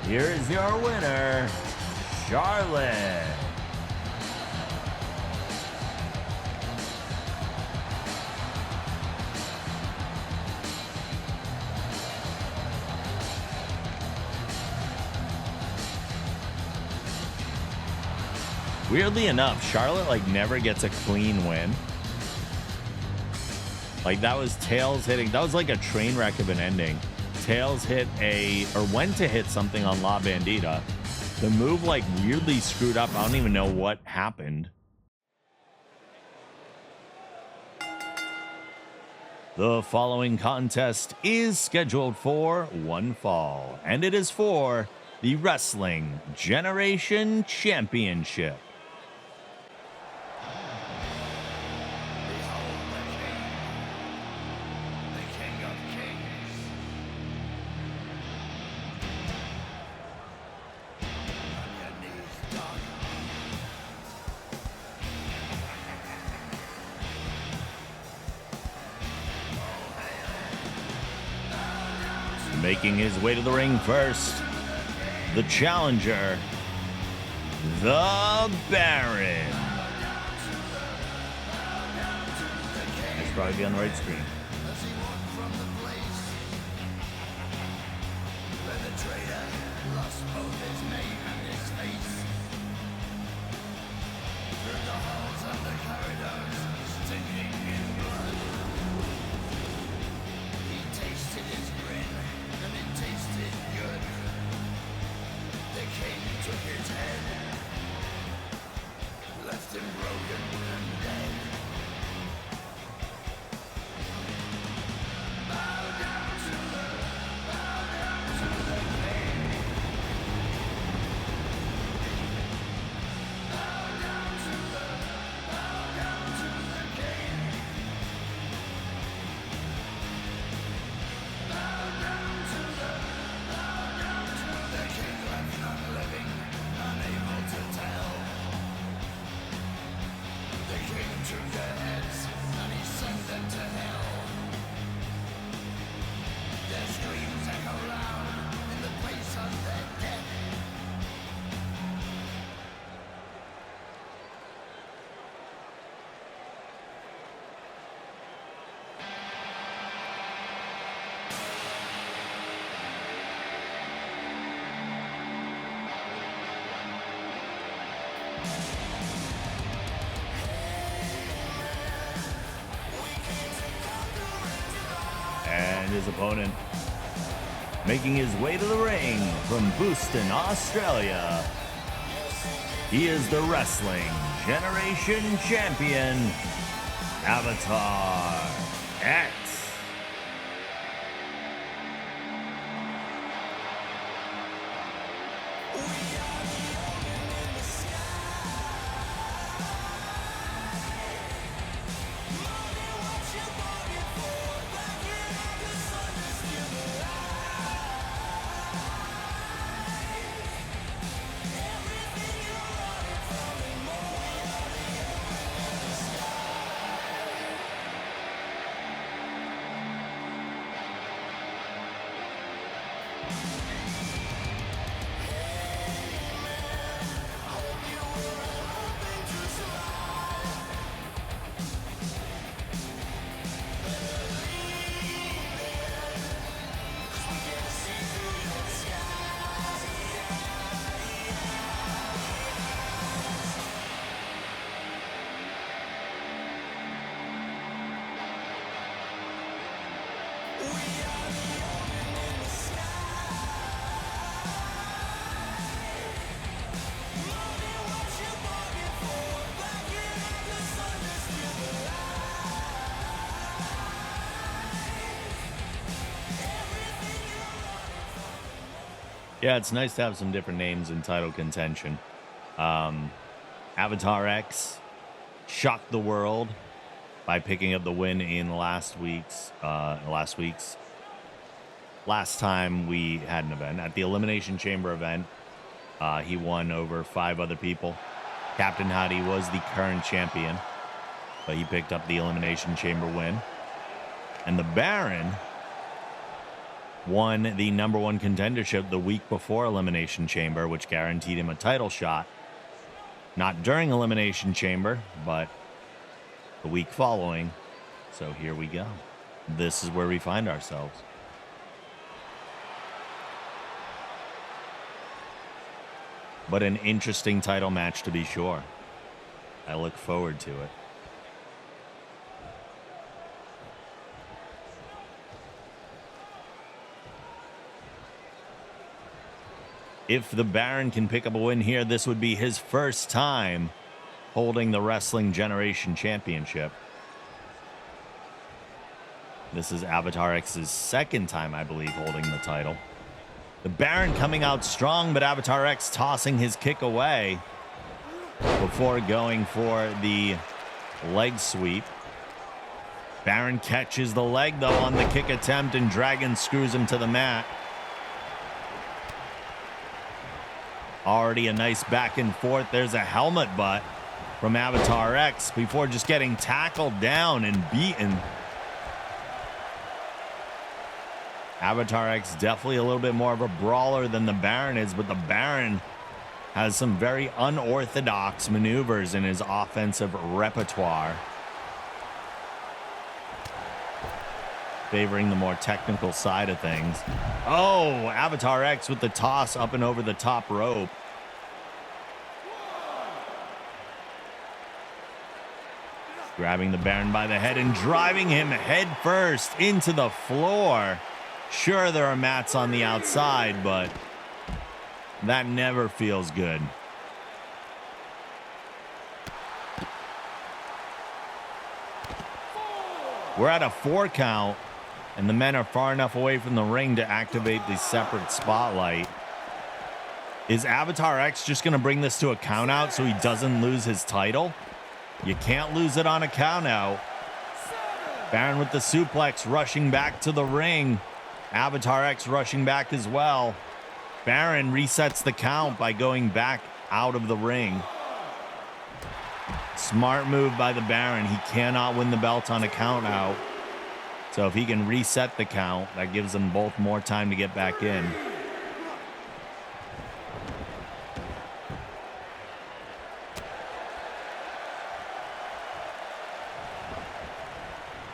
Speaker 1: Here is your winner, Charlotte. Weirdly enough, Charlotte like never gets a clean win. Like that was Tails hitting. That was like a train wreck of an ending. Tails hit went to hit something on La Bandita. The move like weirdly screwed up. I don't even know what happened. The following contest is scheduled for one fall, and it is for the Wrestling Generation Championship. Making his way to the ring first, the challenger, the Baron. This should probably be on the right screen. His opponent, making his way to the ring from Boston, Australia. He is the Wrestling Generation Champion, Avatar X. Yeah, it's nice to have some different names in title contention. Avatar X shocked the world by picking up the win in last time we had an event. At the Elimination Chamber event, he won over 5 other people. Captain Howdy was the current champion, but he picked up the Elimination Chamber win. And the Baron won the #1 contendership the week before Elimination Chamber, which guaranteed him a title shot. Not during Elimination Chamber, but the week following. So here we go. This is where we find ourselves. But an interesting title match to be sure. I look forward to it. If the Baron can pick up a win here, this would be his first time holding the Wrestling Generation Championship. This is Avatar X's second time, I believe, holding the title. The Baron coming out strong, but Avatar X tossing his kick away before going for the leg sweep. Baron catches the leg, though, on the kick attempt, and Dragon screws him to the mat. Already a nice back and forth. There's a helmet butt from Avatar X before just getting tackled down and beaten. Avatar X definitely a little bit more of a brawler than the Baron is, but the Baron has some very unorthodox maneuvers in his offensive repertoire, favoring the more technical side of things. Oh, Avatar X with the toss up and over the top rope. Grabbing the Baron by the head and driving him head first into the floor. Sure, there are mats on the outside, but that never feels good. We're at a 4 count, and the men are far enough away from the ring to activate the separate spotlight. Is Avatar X just going to bring this to a count out so he doesn't lose his title? You can't lose it on a count out. Baron with the suplex, rushing back to the ring. Avatar X rushing back as well. Baron resets the count by going back out of the ring. Smart move by the Baron. He cannot win the belt on a count out. So if he can reset the count, that gives them both more time to get back in.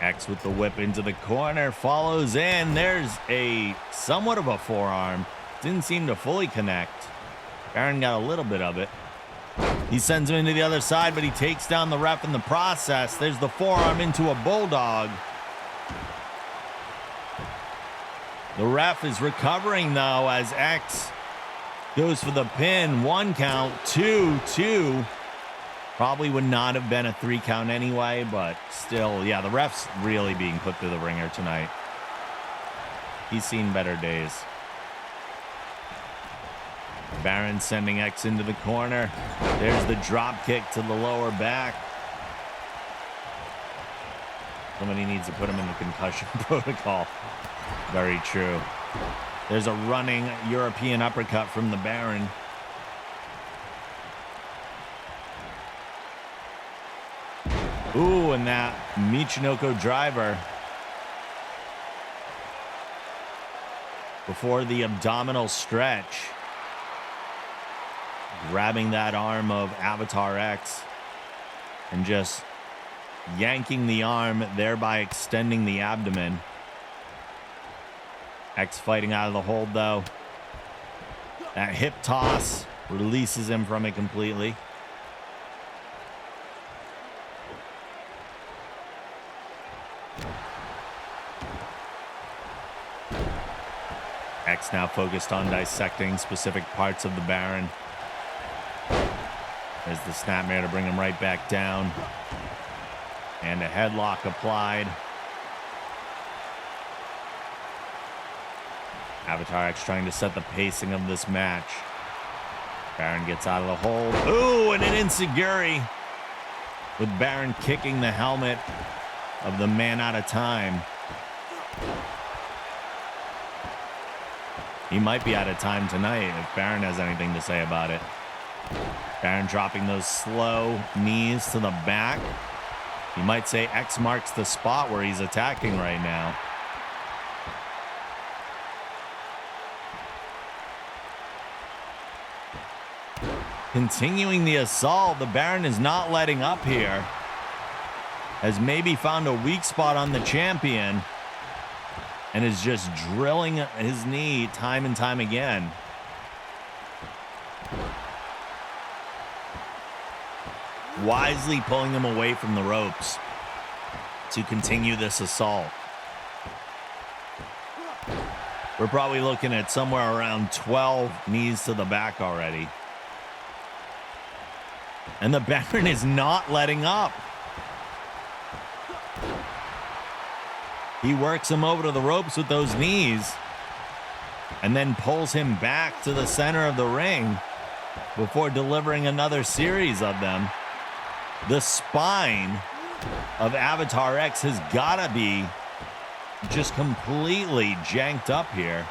Speaker 1: X with the whip into the corner, follows in. There's a somewhat of a forearm. Didn't seem to fully connect. Baron got a little bit of it. He sends him into the other side, but he takes down the ref in the process. There's the forearm into a bulldog. The ref is recovering, though, as X goes for the pin. 1 count, 2. Probably would not have been a 3 count anyway, but still, yeah, the ref's really being put through the ringer tonight. He's seen better days. Baron sending X into the corner. There's the drop kick to the lower back. Somebody needs to put him in the concussion protocol. Very true. There's a running European uppercut from the Baron. Ooh, and that Michinoku driver before the abdominal stretch. Grabbing that arm of Avatar X and just yanking the arm, thereby extending the abdomen. X fighting out of the hold, though. That hip toss releases him from it completely. X now focused on dissecting specific parts of the Baron. There's the snapmare to bring him right back down. And a headlock applied. Avatar X trying to set the pacing of this match. Baron gets out of the hold. Ooh, and an enziguri with Baron kicking the helmet of the man out of time. He might be out of time tonight if Baron has anything to say about it. Baron dropping those slow knees to the back. You might say X marks the spot where he's attacking right now. Continuing the assault, the Baron is not letting up here. Has maybe found a weak spot on the champion and is just drilling his knee time and time again. wisely pulling him away from the ropes to continue this assault. We're probably looking at somewhere around 12 knees to the back already. And the Baron is not letting up. He works him over to the ropes with those knees and then pulls him back to the center of the ring before delivering another series of them. The spine of Avatar X has got to be just completely janked up here.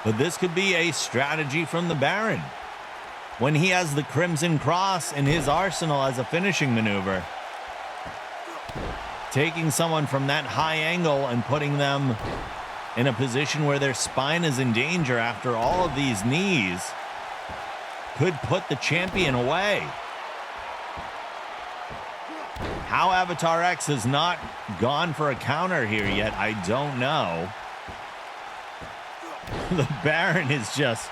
Speaker 1: But this could be a strategy from the Baron when he has the Crimson Cross in his arsenal as a finishing maneuver. Taking someone from that high angle and putting them in a position where their spine is in danger after all of these knees could put the champion away. How Avatar X has not gone for a counter here yet, I don't know. The Baron is just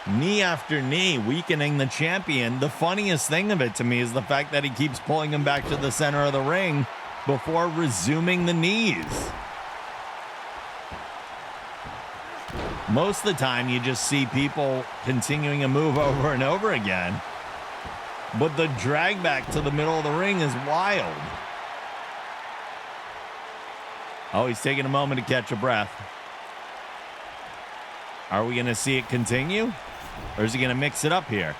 Speaker 1: knee after knee, weakening the champion. The funniest thing of it to me is the fact that he keeps pulling him back to the center of the ring before resuming the knees. Most of the time, you just see people continuing a move over and over again. But the drag back to the middle of the ring is wild. Oh, he's taking a moment to catch a breath. Are we going to see it continue? Or is he going to mix it up here?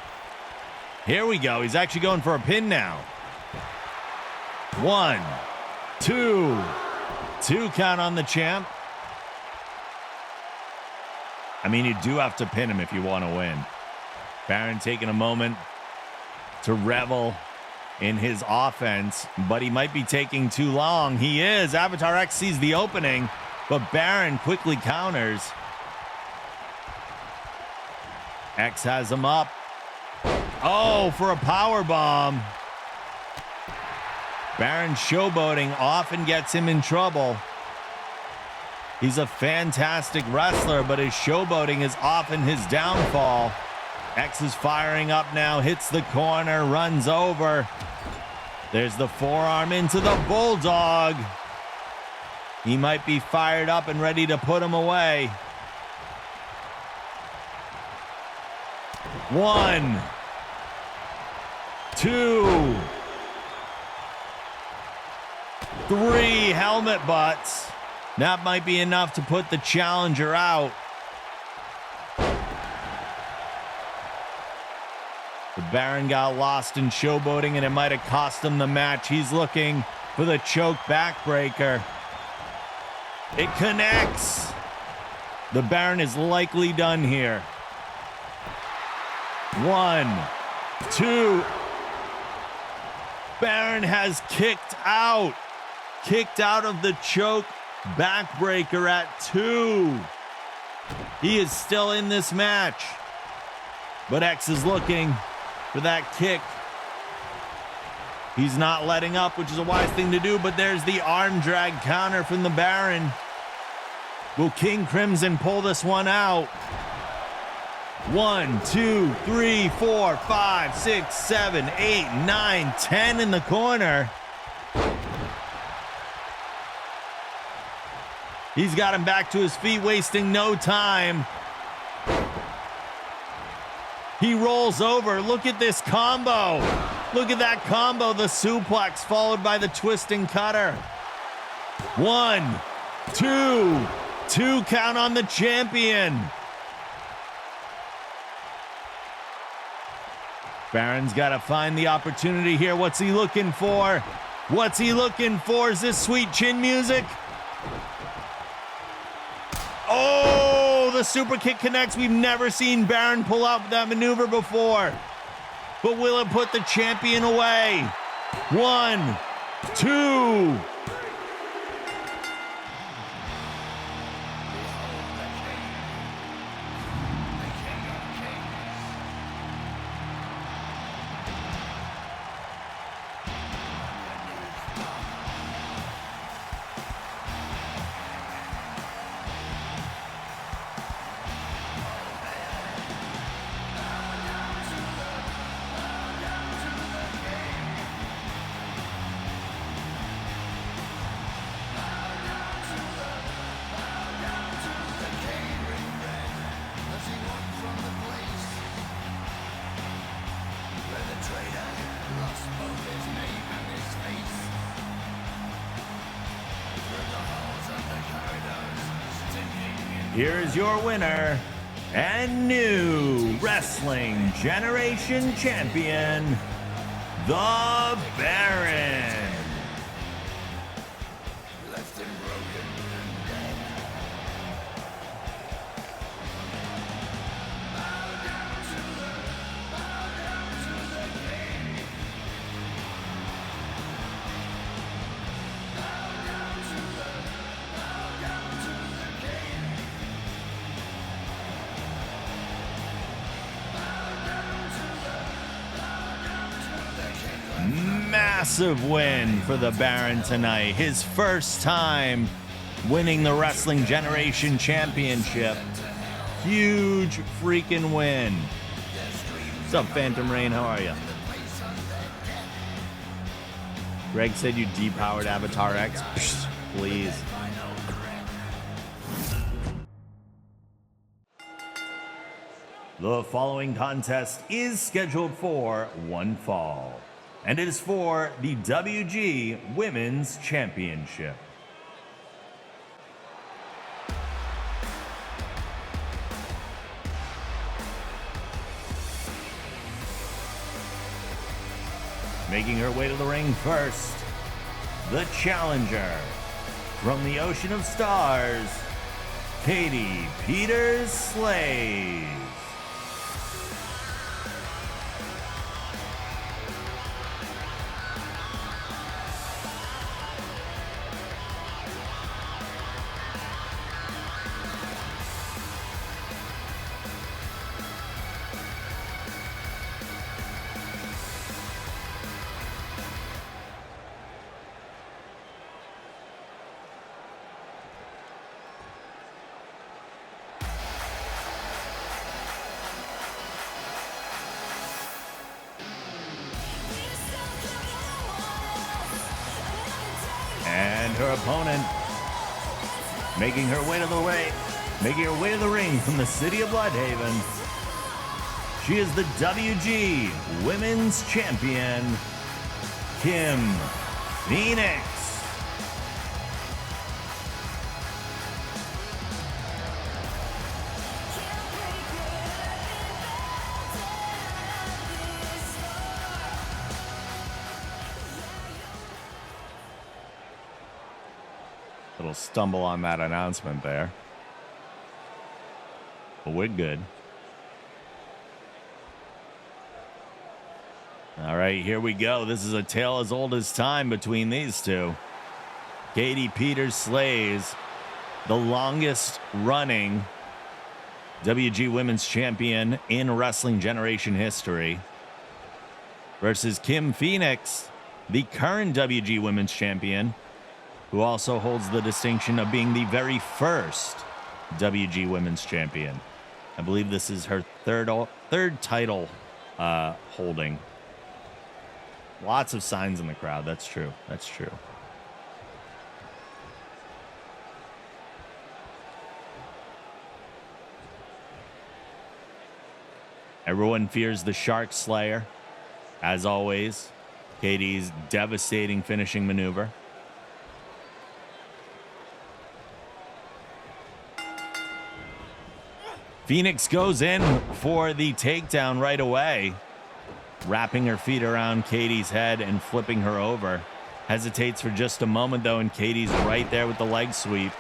Speaker 1: Here we go. He's actually going for a pin now. 1, 2. 2 count on the champ. I mean, you do have to pin him if you want to win. Baron taking a moment to revel in his offense, but he might be taking too long. He is. Avatar X sees the opening, but Baron quickly counters. X has him up. Oh, for a power bomb. Baron showboating often gets him in trouble. He's a fantastic wrestler, but his showboating is often his downfall. X is firing up now, hits the corner, runs over. There's the forearm into the Bulldog. He might be fired up and ready to put him away. 1, 2, 3 helmet butts. That might be enough to put the challenger out. The Baron got lost in showboating, and it might have cost him the match. He's looking for the choke backbreaker. It connects. The Baron is likely done here. 1, 2. Baron has kicked out of the choke backbreaker at 2. He is still in this match, but X is looking for that kick. He's not letting up, which is a wise thing to do, but there's the arm drag counter from the Baron. Will King Crimson pull this one out? 1, 2, 3, 4, 5, 6, 7, 8, 9, 10 in the corner. He's got him back to his feet, wasting no time. He rolls over. Look at this combo. Look at that combo. The suplex followed by the twisting cutter. 1, 2. 2 count on the champion. Baron's got to find the opportunity here. What's he looking for? What's he looking for? Is this sweet chin music? Oh, the super kick connects. We've never seen Baron pull out that maneuver before. But will it put the champion away? 1, 2. here is your winner and new Wrestling Generation Champion, the Baron. Massive win for the Baron tonight. His first time winning the Wrestling Generation Championship. Huge freaking win. What's up, Phantom Rain? How are you? Greg said you depowered Avatar X. Psst, please. The following contest is scheduled for one fall, and it is for the WG Women's Championship. Making her way to the ring first, the challenger from the Ocean of Stars, Katie Peters Slays. And her opponent, making her way to the ring from the city of Bloodhaven. She is the WG Women's Champion, Kim Phoenix. Little stumble on that announcement there. But we're good. All right, here we go. This is a tale as old as time between these two. Katie Peters Slays, the longest running WG Women's Champion in Wrestling Generation history, versus Kim Phoenix, the current WG Women's Champion, who also holds the distinction of being the very first WG Women's Champion. I believe this is her third title holding. Lots of signs in the crowd. That's true. That's true. Everyone fears the Shark Slayer. As always, Katie's devastating finishing maneuver. Phoenix goes in for the takedown right away, wrapping her feet around Katie's head and flipping her over. Hesitates for just a moment, though, and Katie's right there with the leg sweep.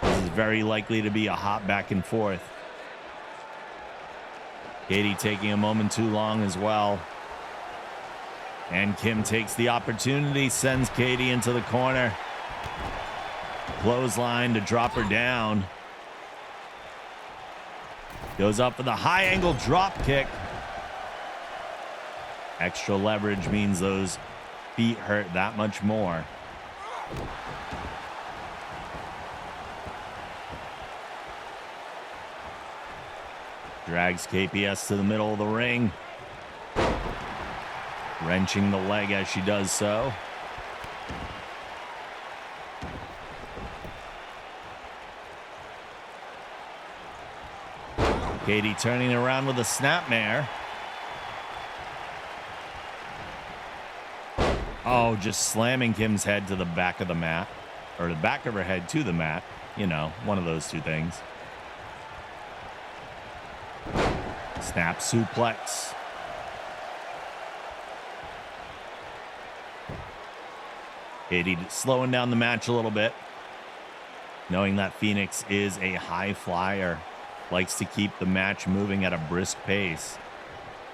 Speaker 1: This is very likely to be a hop back and forth. Katie taking a moment too long as well. And Kim takes the opportunity, sends Katie into the corner. Clothesline to drop her down. Goes up for the high angle drop kick. Extra leverage means those feet hurt that much more. Drags KPS to the middle of the ring. Wrenching the leg as she does so. Katie turning around with a snapmare. Oh, just slamming Kim's head to the back of the mat. Or the back of her head to the mat. you know, one of those two things. Snap suplex. Katie slowing down the match a little bit, knowing that Phoenix is a high flyer, likes to keep the match moving at a brisk pace.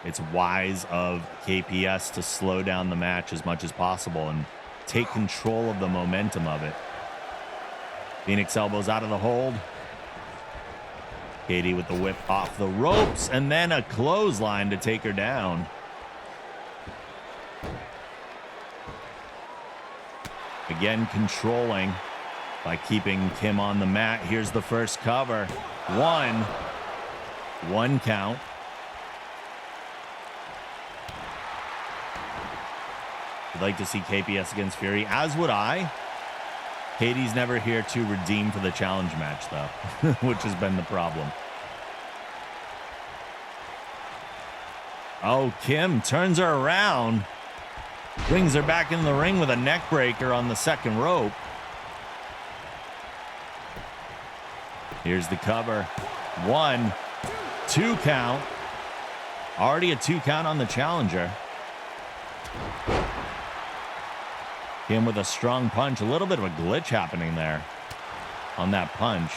Speaker 1: It's wise of KPS to slow down the match as much as possible and take control of the momentum of it. Phoenix elbows out of the hold. Katie with the whip off the ropes, and then a clothesline to take her down. Again, controlling by keeping Kim on the mat. Here's the first cover. One count. I'd like to see KPS against Fury, as would I. Katie's never here to redeem for the challenge match, though, which has been the problem. Oh, Kim turns her around, brings her back in the ring with a neck breaker on the second rope. Here's the cover. 1, 2 count. Already a 2 count on the challenger. Kim with a strong punch. A little bit of a glitch happening there on that punch.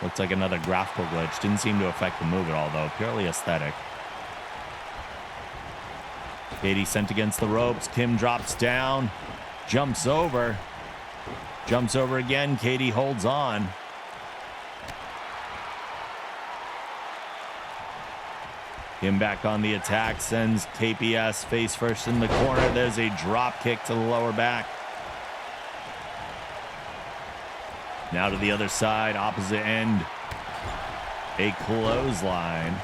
Speaker 1: Looks like another graphical glitch. Didn't seem to affect the move at all, though. Purely aesthetic. Katie sent against the ropes. Kim drops down. Jumps over. Jumps over again. Katie holds on. Kim back on the attack, sends KPS face first in the corner. There's a drop kick to the lower back. Now to the other side, opposite end. A clothesline.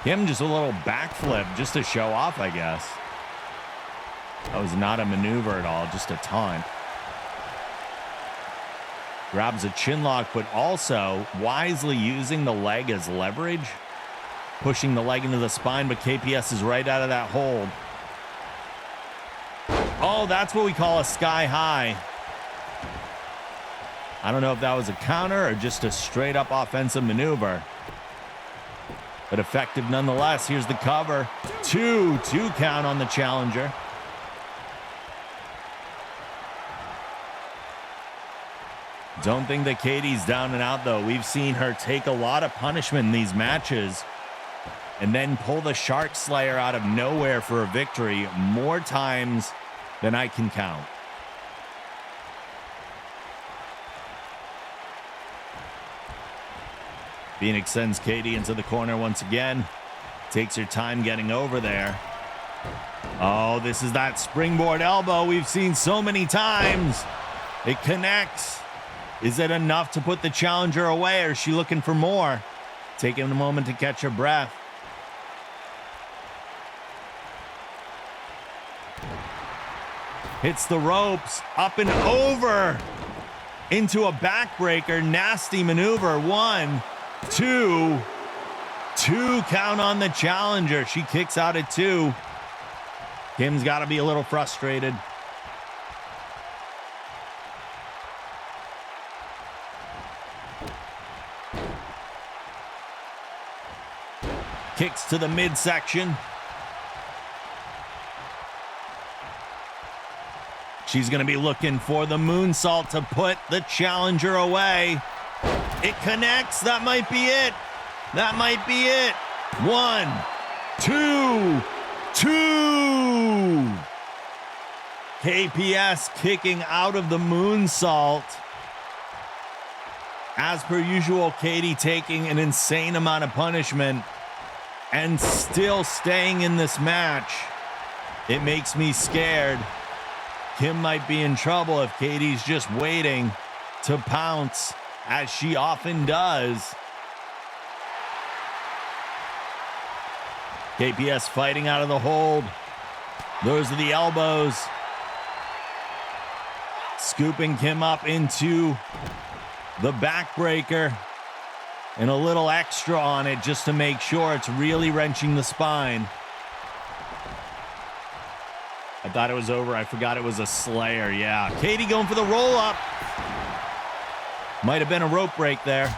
Speaker 1: Kim just a little backflip just to show off, I guess. That was not a maneuver at all, just a taunt. Grabs a chin lock, but also wisely using the leg as leverage. Pushing the leg into the spine, but KPS is right out of that hold. Oh, that's what we call a sky high. I don't know if that was a counter or just a straight up offensive maneuver, but effective nonetheless. Here's the cover. 2 count on the challenger. Don't think that Katie's down and out, though. We've seen her take a lot of punishment in these matches and then pull the Shark Slayer out of nowhere for a victory more times than I can count. Phoenix sends Katie into the corner once again. Takes her time getting over there. Oh, this is that springboard elbow we've seen so many times. It connects. Is it enough to put the challenger away, or is she looking for more? Taking a moment to catch her breath. Hits the ropes, up and over into a backbreaker. Nasty maneuver. 1, 2. 2 count on the challenger. She kicks out at 2. Kim's got to be a little frustrated. Kicks to the midsection. She's going to be looking for the moonsault to put the challenger away. It connects. That might be it. That might be it. 1, 2, 2. KPS kicking out of the moonsault. As per usual, Katie taking an insane amount of punishment and still staying in this match. It makes me scared. Kim might be in trouble if Katie's just waiting to pounce, as she often does. KPS fighting out of the hold. Those are the elbows. Scooping Kim up into the backbreaker. And a little extra on it just to make sure it's really wrenching the spine. I thought it was over. I forgot it was a Slayer. Yeah. Katie going for the roll up. Might have been a rope break there.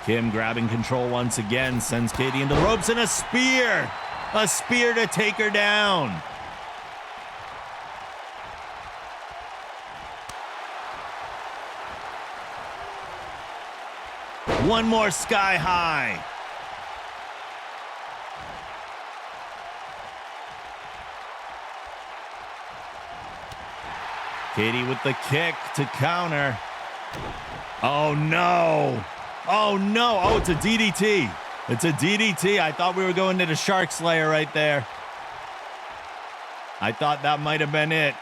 Speaker 1: Kim grabbing control once again. Sends Katie into the ropes and a spear. A spear to take her down. One more sky high. Katie with the kick to counter. Oh, no. Oh, no. Oh, it's a DDT. It's a DDT. I thought we were going to the Shark Slayer right there. I thought that might have been it.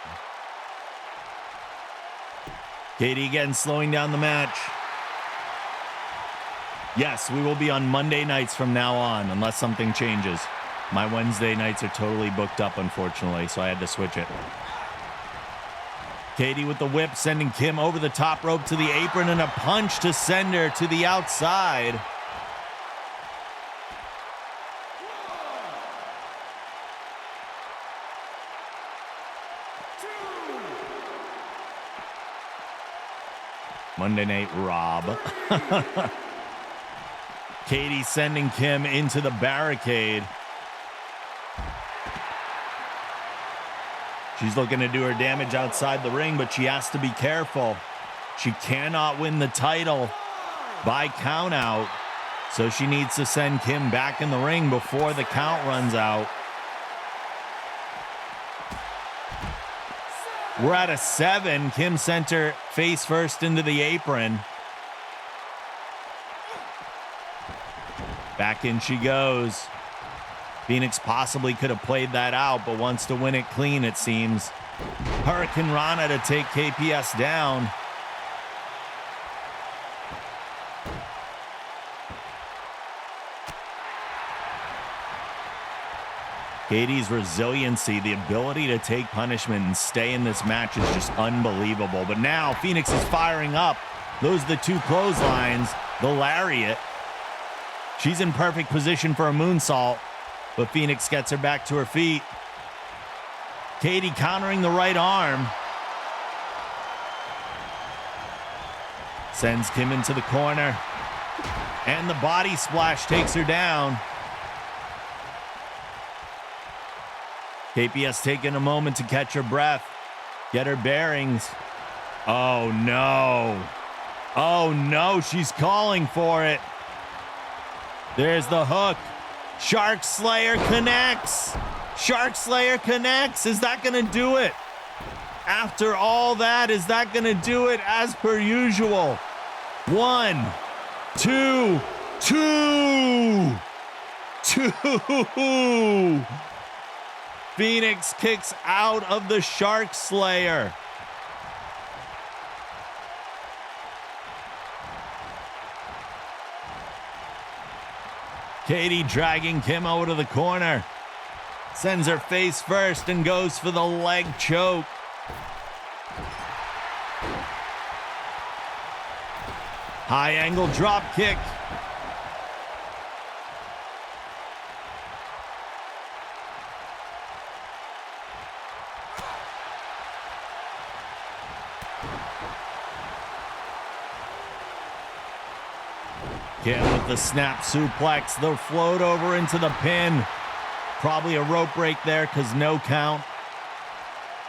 Speaker 1: Katie again slowing down the match. Yes, we will be on Monday nights from now on, unless something changes. My Wednesday nights are totally booked up, unfortunately, so I had to switch it. Katie with the whip, sending Kim over the top rope to the apron, and a punch to send her to the outside. Monday Night Rob. Katie sending Kim into the barricade. She's looking to do her damage outside the ring, but she has to be careful. She cannot win the title by count out, so she needs to send Kim back in the ring before the count runs out. We're at a 7. Kim sent her face first into the apron. Back in she goes. Phoenix possibly could have played that out, but wants to win it clean, it seems. Hurricane Rana to take KPS down. Katie's resiliency, the ability to take punishment and stay in this match is just unbelievable. But now Phoenix is firing up. Those are the 2 clotheslines, the lariat. She's in perfect position for a moonsault, but Phoenix gets her back to her feet. Katie countering the right arm. Sends Kim into the corner. And the body splash takes her down. KPS taking a moment to catch her breath, get her bearings. Oh, no. Oh, no, she's calling for it. There's the hook. Shark Slayer connects. Shark Slayer connects. Is that going to do it? After all that, is that going to do it as per usual? 1, 2, 2. 2. Phoenix kicks out of the Shark Slayer. Katie dragging Kim over to the corner. Sends her face first and goes for the leg choke. High angle drop kick. Kim with the snap suplex, the float over into the pin. Probably a rope break there because no count.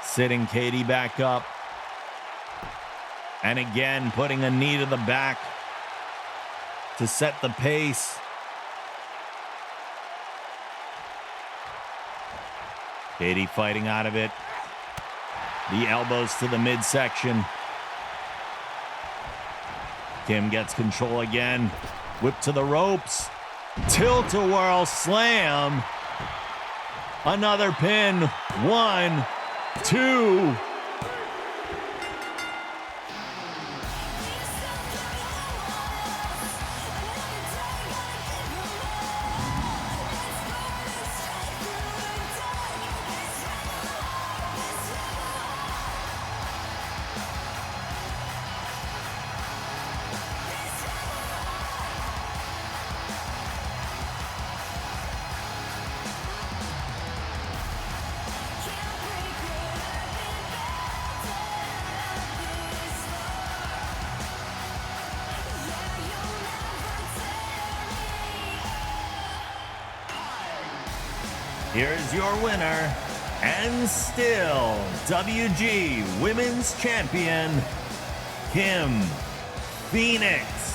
Speaker 1: Sitting Katie back up. And again, putting a knee to the back to set the pace. Katie fighting out of it. The elbows to the midsection. Kim gets control again. Whip to the ropes. Tilt-a-whirl slam. Another pin. 1, 2. Here's your winner, and still WG Women's Champion, Kim Phoenix.